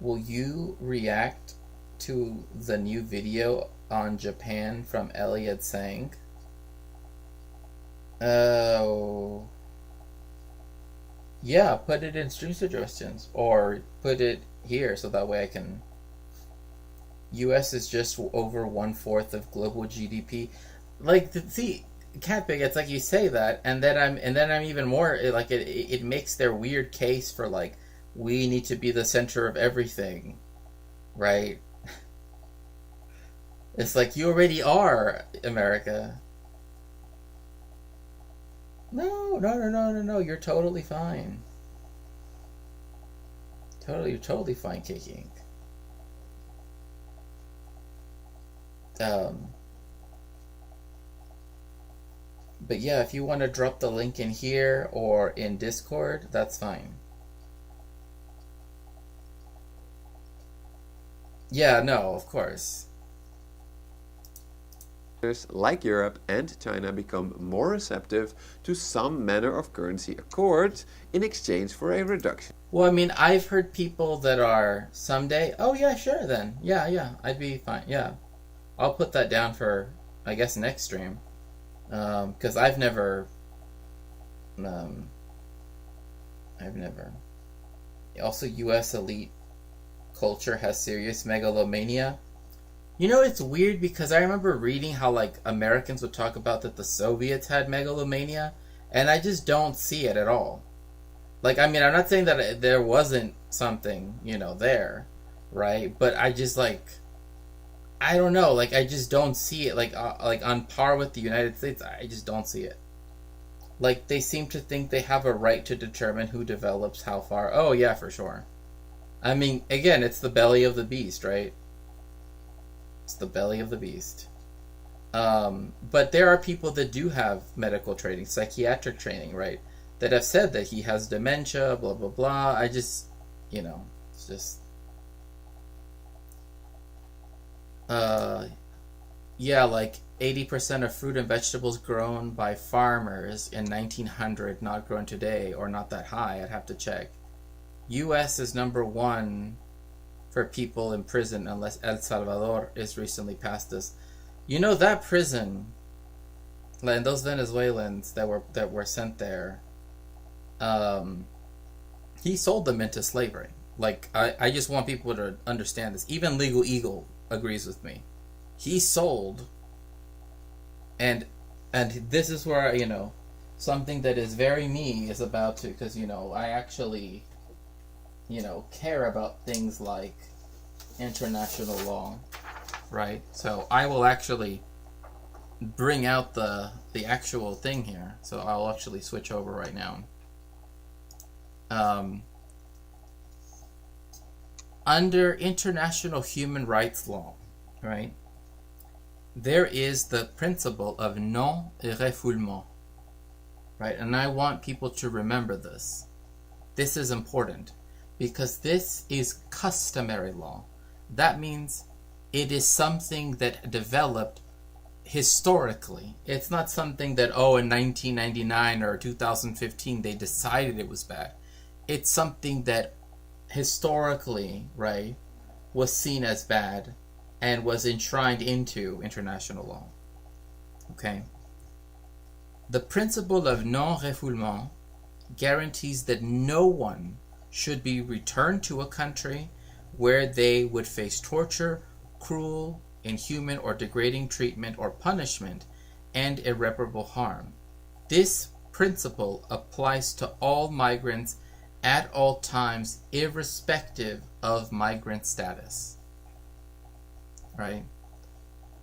Will you react to the new video on Japan from Elliot Sang? Oh. Yeah, put it in stream suggestions. Or put it here so that way I can... US is just over 1/4 of global GDP. Like, see, Catpig, it's like you say that, and then I'm even more, like, it makes their weird case for, like, we need to be the center of everything, right? It's like, you already are, America. No, you're totally fine. You're totally fine, Kicking. But yeah, if you want to drop the link in here or in Discord, that's fine. Yeah, no, of course. Like Europe and China become more receptive to some manner of currency accord in exchange for a reduction. Well, I mean, I've heard people that are someday, oh yeah, sure then. Yeah, I'd be fine. Yeah. I'll put that down for, I guess, next stream. Because I've never... Also, U.S. elite culture has serious megalomania. You know, it's weird because I remember reading how, like, Americans would talk about that the Soviets had megalomania, and I just don't see it at all. Like, I mean, I'm not saying that there wasn't something, you know, there, right? But I just, like, I don't know, like, I just don't see it, like on par with the United States. I just don't see it. Like, they seem to think they have a right to determine who develops how far. Oh, yeah, for sure. I mean, again, it's the belly of the beast, right? It's the belly of the beast. But there are people that do have medical training, psychiatric training, right? That have said that he has dementia, blah, blah, blah. I just, you know, it's just... yeah, like 80% of fruit and vegetables grown by farmers in 1900 not grown today, or not that high. I'd have to check. U.S. is number 1 for people in prison unless El Salvador is recently past this. You know, that prison, and those Venezuelans that were sent there, he sold them into slavery. Like, I just want people to understand this. Even Legal Eagle agrees with me. He sold, and this is where, you know, something that is very me is about to, because, you know, I actually, you know, care about things like international law, right? So I will actually bring out the actual thing here. So I'll actually switch over right now. Under international human rights law, right, there is the principle of non-refoulement, right? And I want people to remember this. This is important because this is customary law. That means it is something that developed historically. It's not something that, oh, in 1999 or 2015 they decided it was bad. It's something that historically, right, was seen as bad and was enshrined into international law. Okay? The principle of non-refoulement guarantees that no one should be returned to a country where they would face torture, cruel, inhuman, or degrading treatment or punishment, and irreparable harm. This principle applies to all migrants at all times, irrespective of migrant status. Right?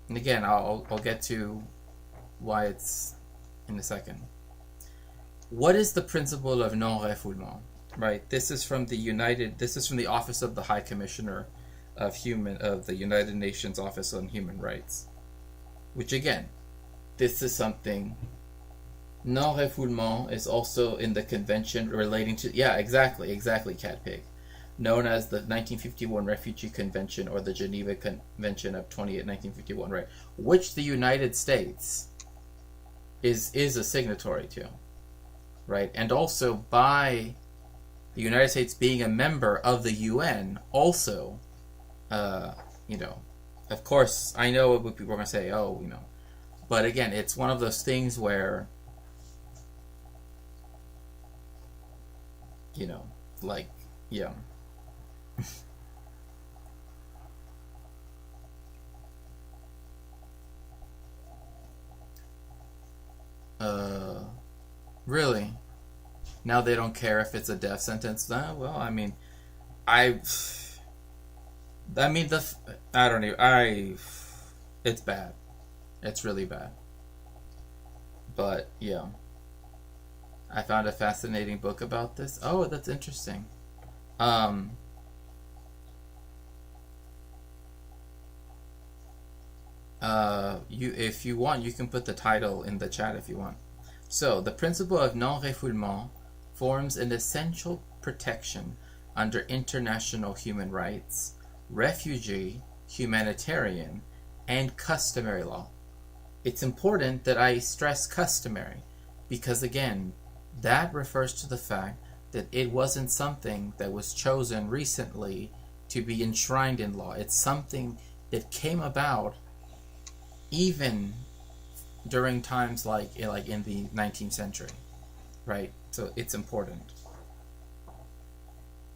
And again, I'll get to why it's in a second. What is the principle of non-refoulement? Right? This is from the Office of the High Commissioner of the United Nations Office on Human Rights. Which again, this is something. Non-refoulement is also in the convention relating to, yeah, exactly, Cat Pig, known as the 1951 Refugee Convention or the Geneva Convention of 1951, right? Which the United States is a signatory to, right? And also by the United States being a member of the UN, also, you know, of course, I know what people are going to say, oh, you know, but again, it's one of those things where, you know, like, yeah. Really? Now they don't care if it's a death sentence? Well, I mean, I don't know, it's bad. It's really bad. But, yeah. I found a fascinating book about this. Oh, that's interesting. If you want, you can put the title in the chat if you want. So, the principle of non-refoulement forms an essential protection under international human rights, refugee, humanitarian, and customary law. It's important that I stress customary because, again, that refers to the fact that it wasn't something that was chosen recently to be enshrined in law. It's something that came about even during times like in the 19th century, right? So it's important.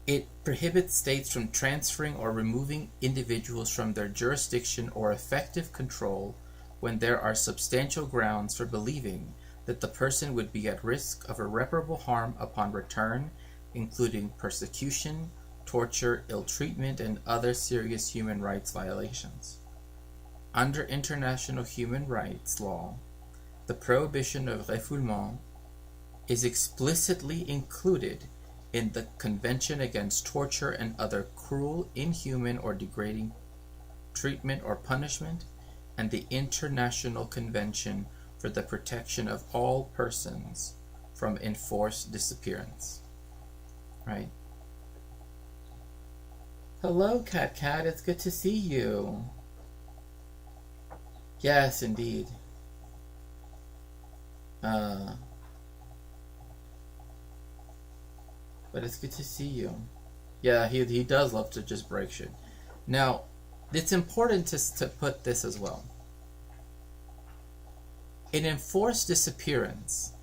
It prohibits states from transferring or removing individuals from their jurisdiction or effective control when there are substantial grounds for believing that the person would be at risk of irreparable harm upon return, including persecution, torture, ill-treatment, and other serious human rights violations. Under international human rights law, the prohibition of refoulement is explicitly included in the Convention Against Torture and Other Cruel, Inhuman, or Degrading Treatment or Punishment, and the International Convention for the Protection of All Persons from Enforced Disappearance. Right? Hello, Cat Cat. It's good to see you. Yes, indeed. But it's good to see you. Yeah, he does love to just break shit. Now, it's important to put this as well. An enforced disappearance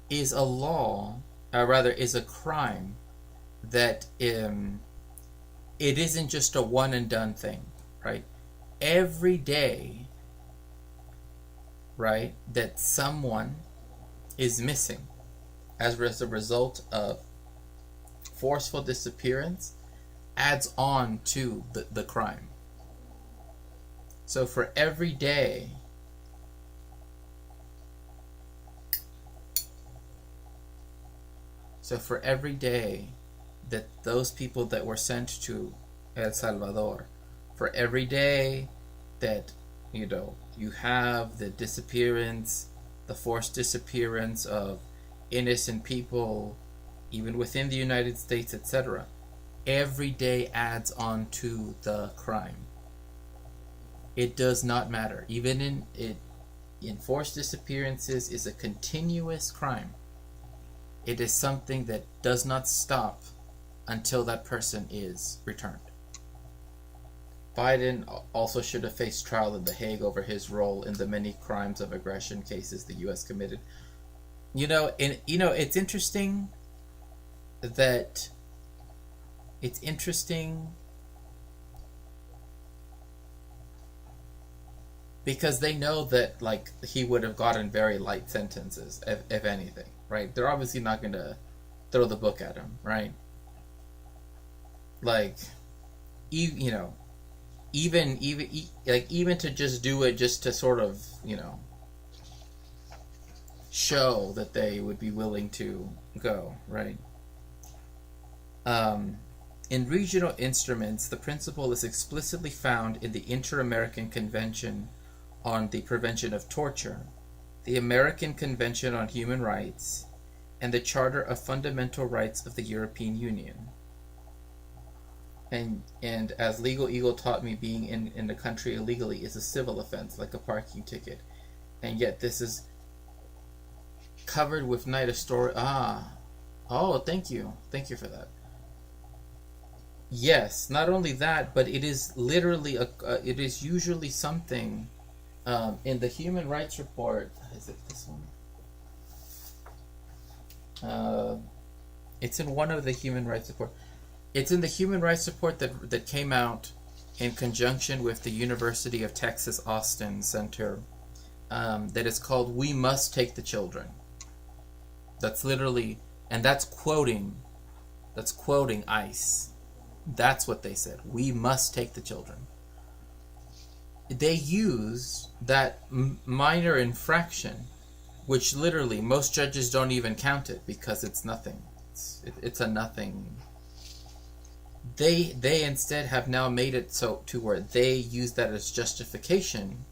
is a law, or rather is a crime that it isn't just a one and done thing, right? Every day, right, that someone is missing as a result of forceful disappearance adds on to the crime. So for every day that those people that were sent to El Salvador, for every day that you have the disappearance, the forced disappearance of innocent people, even within the United States, etc., every day adds on to the crime. It does not matter. Even in forced disappearances is a continuous crime. It is something that does not stop until that person is returned. Biden also should have faced trial in The Hague over his role in the many crimes of aggression cases the U.S. committed. It's interesting that because they know that he would have gotten very light sentences if anything, right? They're obviously not going to throw the book at him, right? Even to just do it just to sort of show that they would be willing to go, right? In regional instruments, the principle is explicitly found in the Inter-American Convention on the Prevention of Torture, the American Convention on Human Rights, and the Charter of Fundamental Rights of the European Union. And as Legal Eagle taught me, being in the country illegally is a civil offense, like a parking ticket. And yet this is covered with night of story. Oh, thank you for that. Yes, not only that, but it is literally it is usually something in the Human Rights Report. Is it this one? It's in one of the Human Rights Report. It's in the Human Rights Report that came out in conjunction with the University of Texas Austin Center. That is called "We Must Take the Children." That's literally, and that's quoting ICE. That's what they said. We must take the children. They use that minor infraction, which literally most judges don't even count it because it's nothing. It's a nothing. They instead have now made it so to where they use that as justification,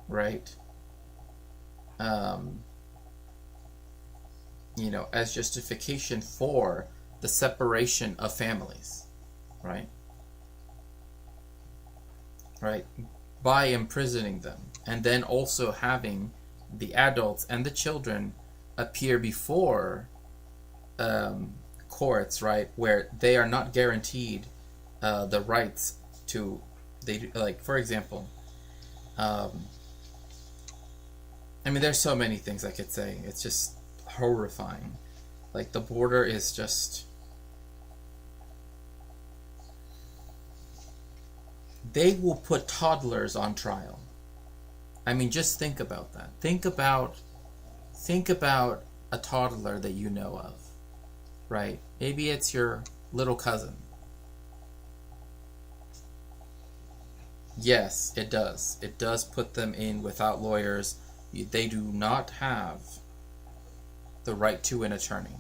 right? as justification for the separation of families, right? Right? By imprisoning them, and then also having the adults and the children appear before courts, right, where they are not guaranteed the rights to, for example, there's so many things I could say. It's just horrifying. Like, the border is just... They will put toddlers on trial. Just think about that. Think about a toddler that you know of, right? Maybe it's your little cousin. Yes, it does. It does put them in without lawyers. They do not have the right to an attorney.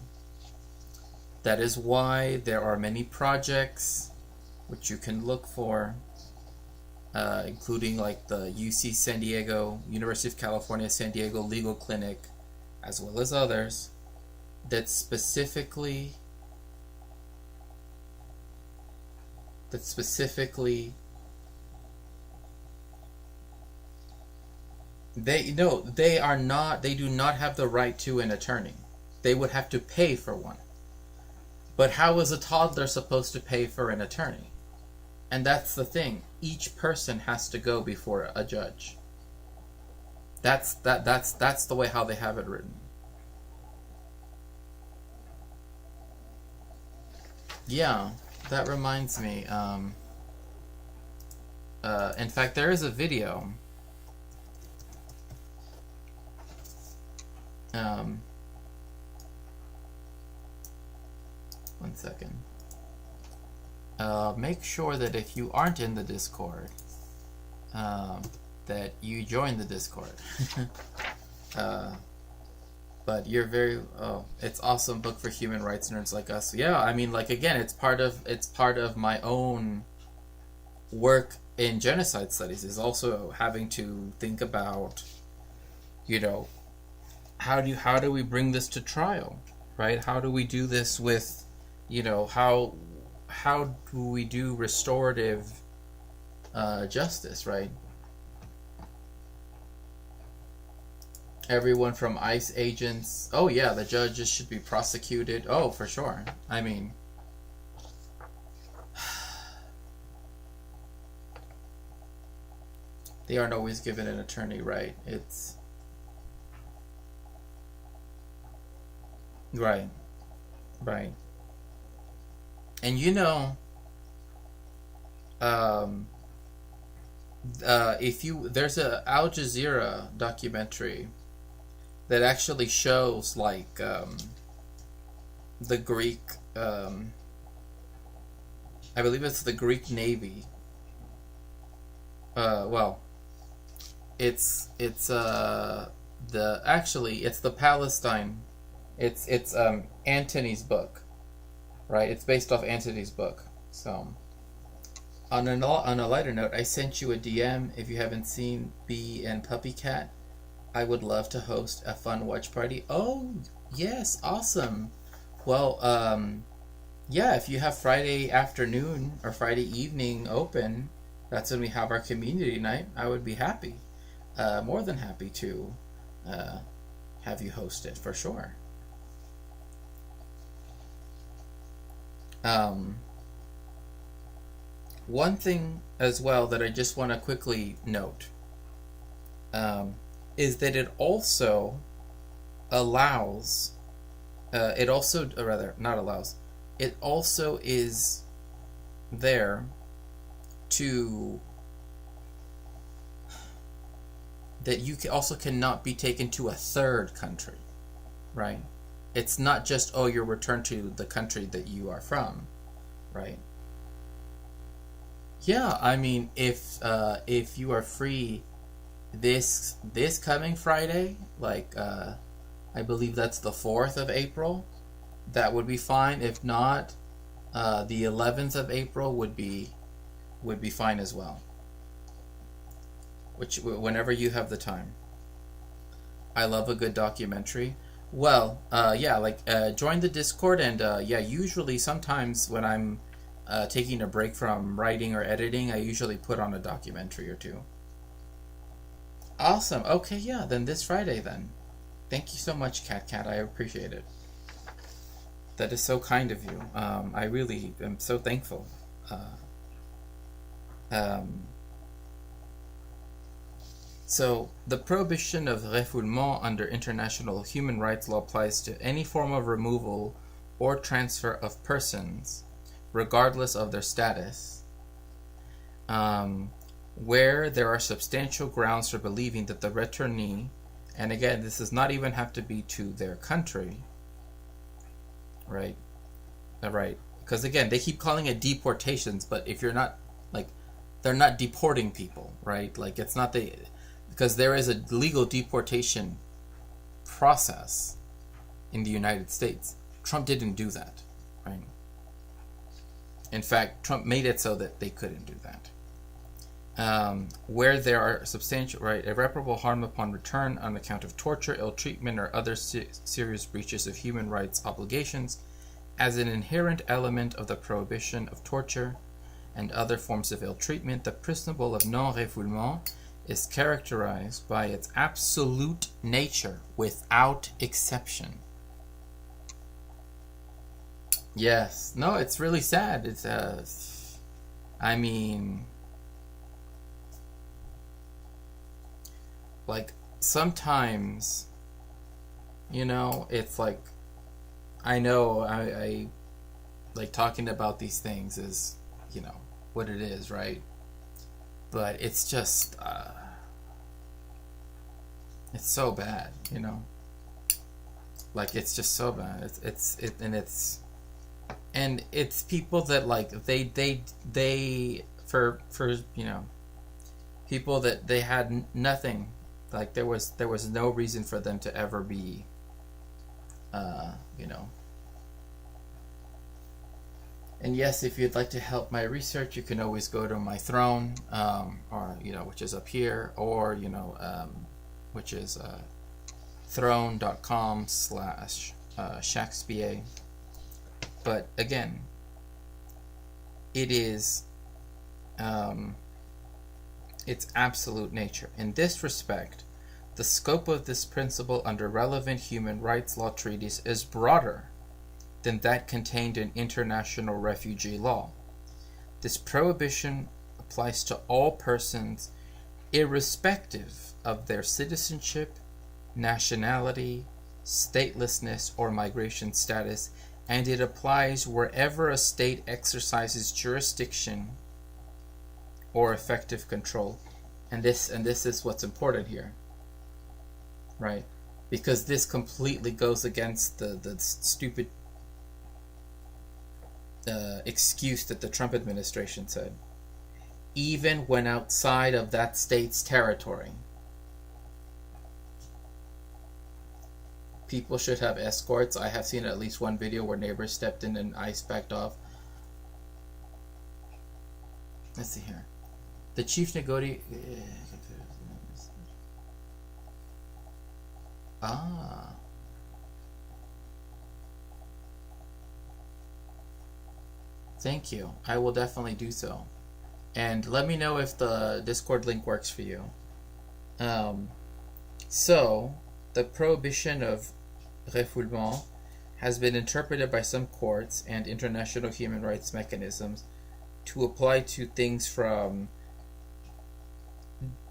That is why there are many projects which you can look for, including like the UC San Diego, University of California, San Diego Legal Clinic, as well as others, that specifically they do not have the right to an attorney. They would have to pay for one. But how is a toddler supposed to pay for an attorney? And that's the thing. Each person has to go before a judge. That's the way how they have it written. Yeah, that reminds me. In fact, there is a video. One second. Make sure that if you aren't in the Discord, that you join the Discord. But you're very... it's awesome book for human rights nerds like us. Yeah, again, it's part of my own work in genocide studies, is also having to think about, how do we bring this to trial, right? How do we do this with, how do we do restorative justice, right? Everyone from ICE agents. Oh yeah, the judges should be prosecuted. Oh, for sure. They aren't always given an attorney, right? It's... Right. Right. And there's a Al Jazeera documentary that actually shows the Greek, I believe it's the Greek Navy. It's the Palestine. It's Antony's book, right? It's based off Antony's book. So, on a lighter note, I sent you a DM. If you haven't seen Bee and Puppy Cat, I would love to host a fun watch party. Oh, yes, awesome. Well, yeah, if you have Friday afternoon or Friday evening open, that's when we have our community night. I would be happy, more than happy to have you host it, for sure. One thing as well that I just want to quickly note is that it also allows, it also is there to, that you also cannot be taken to a third country, right? It's not just, you're returned to the country that you are from, right? Yeah, if you are free this coming Friday, I believe that's the 4th of April, that would be fine. If not, the 11th of April would be fine as well. Whenever you have the time. I love a good documentary. Well, yeah, like join the Discord, and yeah, usually sometimes when I'm taking a break from writing or editing, I usually put on a documentary or two. Awesome. Okay, yeah, then this Friday then. Thank you so much, Cat. I appreciate it. That is so kind of you. I really am so thankful. So, the prohibition of refoulement under international human rights law applies to any form of removal or transfer of persons, regardless of their status, where there are substantial grounds for believing that the returnee, and again, this does not even have to be to their country, right? Right. Because again, they keep calling it deportations, but if you're not, like, they're not deporting people, right? Like, it's not because there is a legal deportation process in the United States. Trump didn't do that, right? In fact, Trump made it so that they couldn't do that. Where there are substantial, right, irreparable harm upon return on account of torture, ill treatment, or other serious breaches of human rights obligations, as an inherent element of the prohibition of torture and other forms of ill treatment, the principle of non-refoulement is characterized by its absolute nature without exception. Yes. No, it's really sad. It's I mean, like, sometimes, you know, it's like, I know I like talking about these things is, you know, what it is, right? But it's just, it's so bad, you know? Like, it's just so bad. And it's people that, like, they for you know, people that they had nothing, like, there was no reason for them to ever be, you know. And yes, if you'd like to help my research, you can always go to my throne, or, you know, which is up here, or, you know, which is throne.com/Shakespeare. But again, it is its absolute nature. In this respect, the scope of this principle under relevant human rights law treaties is broader than that contained in international refugee law. This prohibition applies to all persons irrespective of their citizenship, nationality, statelessness, or migration status, and it applies wherever a state exercises jurisdiction or effective control. And this is what's important here, right? Because this completely goes against the stupid excuse that the Trump administration said. Even when outside of that state's territory, people should have escorts. I have seen at least one video where neighbors stepped in and ICE backed off. Let's see here. The chief negotiator. Thank you. I will definitely do so. And let me know if the Discord link works for you. So, the prohibition of refoulement has been interpreted by some courts and international human rights mechanisms to apply to things from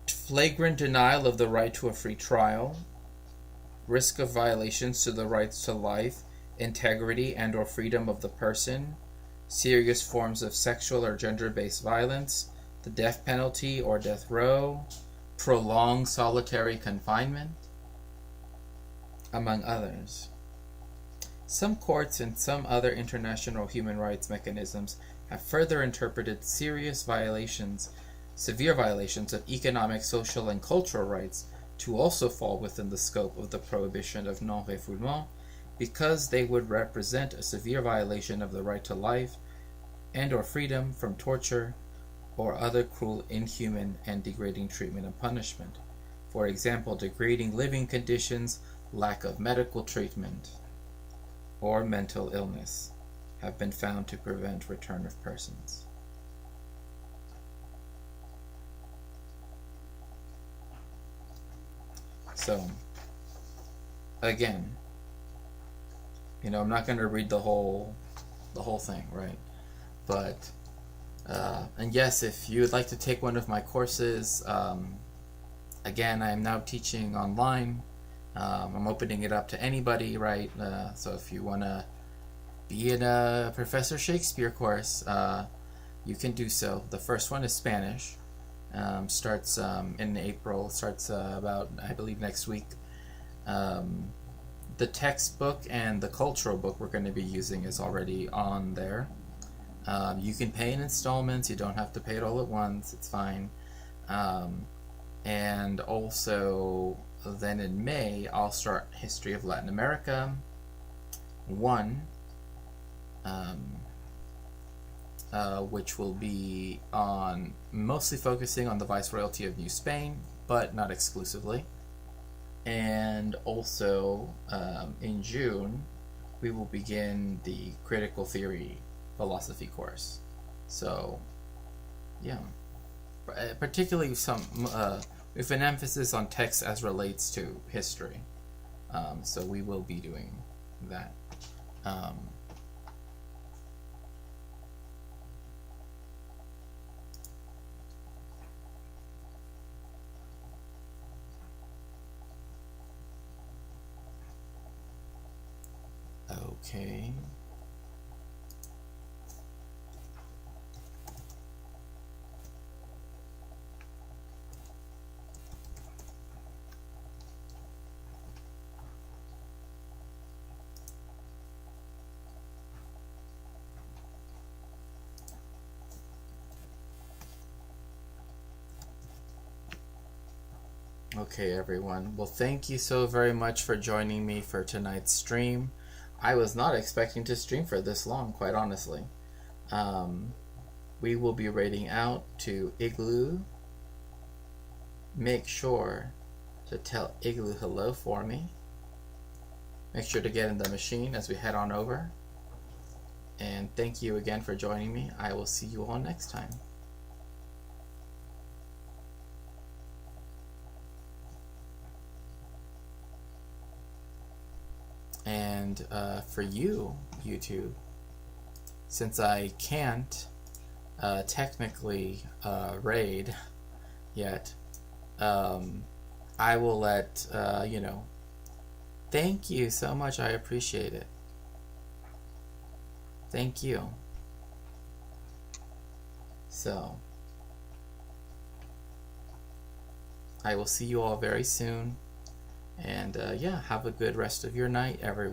flagrant denial of the right to a free trial, risk of violations to the rights to life, integrity, and or freedom of the person, serious forms of sexual or gender-based violence, the death penalty or death row, prolonged solitary confinement, among others. Some courts and some other international human rights mechanisms have further interpreted severe violations of economic, social, and cultural rights to also fall within the scope of the prohibition of non-refoulement, because they would represent a severe violation of the right to life and or freedom from torture or other cruel, inhuman, and degrading treatment and punishment. For example, degrading living conditions lack of medical treatment, or mental illness have been found to prevent return of persons. So, again, I'm not going to read the whole thing, right? But, and yes, if you would like to take one of my courses, again, I am now teaching online. I'm opening it up to anybody, right? So if you want to be in a Professor Shakespeare course, you can do so. The first one is Spanish. Starts in April, starts about, I believe, next week. The textbook and the cultural book we're going to be using is already on there. You can pay in installments. You don't have to pay it all at once. It's fine. And also, then in May, I'll start History of Latin America 1, which will be on mostly focusing on the Viceroyalty of New Spain, but not exclusively. And also, in June, we will begin the Critical Theory Philosophy course. So, yeah. Particularly with an emphasis on text as relates to history. So we will be doing that. Okay. Okay, everyone. Well, thank you so very much for joining me for tonight's stream. I was not expecting to stream for this long, quite honestly. We will be raiding out to Igloo. Make sure to tell Igloo hello for me. Make sure to get in the machine as we head on over. And thank you again for joining me. I will see you all next time. And for you, YouTube, since I can't technically raid yet, I will let you know. Thank you so much. I appreciate it. Thank you. So, I will see you all very soon. And yeah, have a good rest of your night, everyone.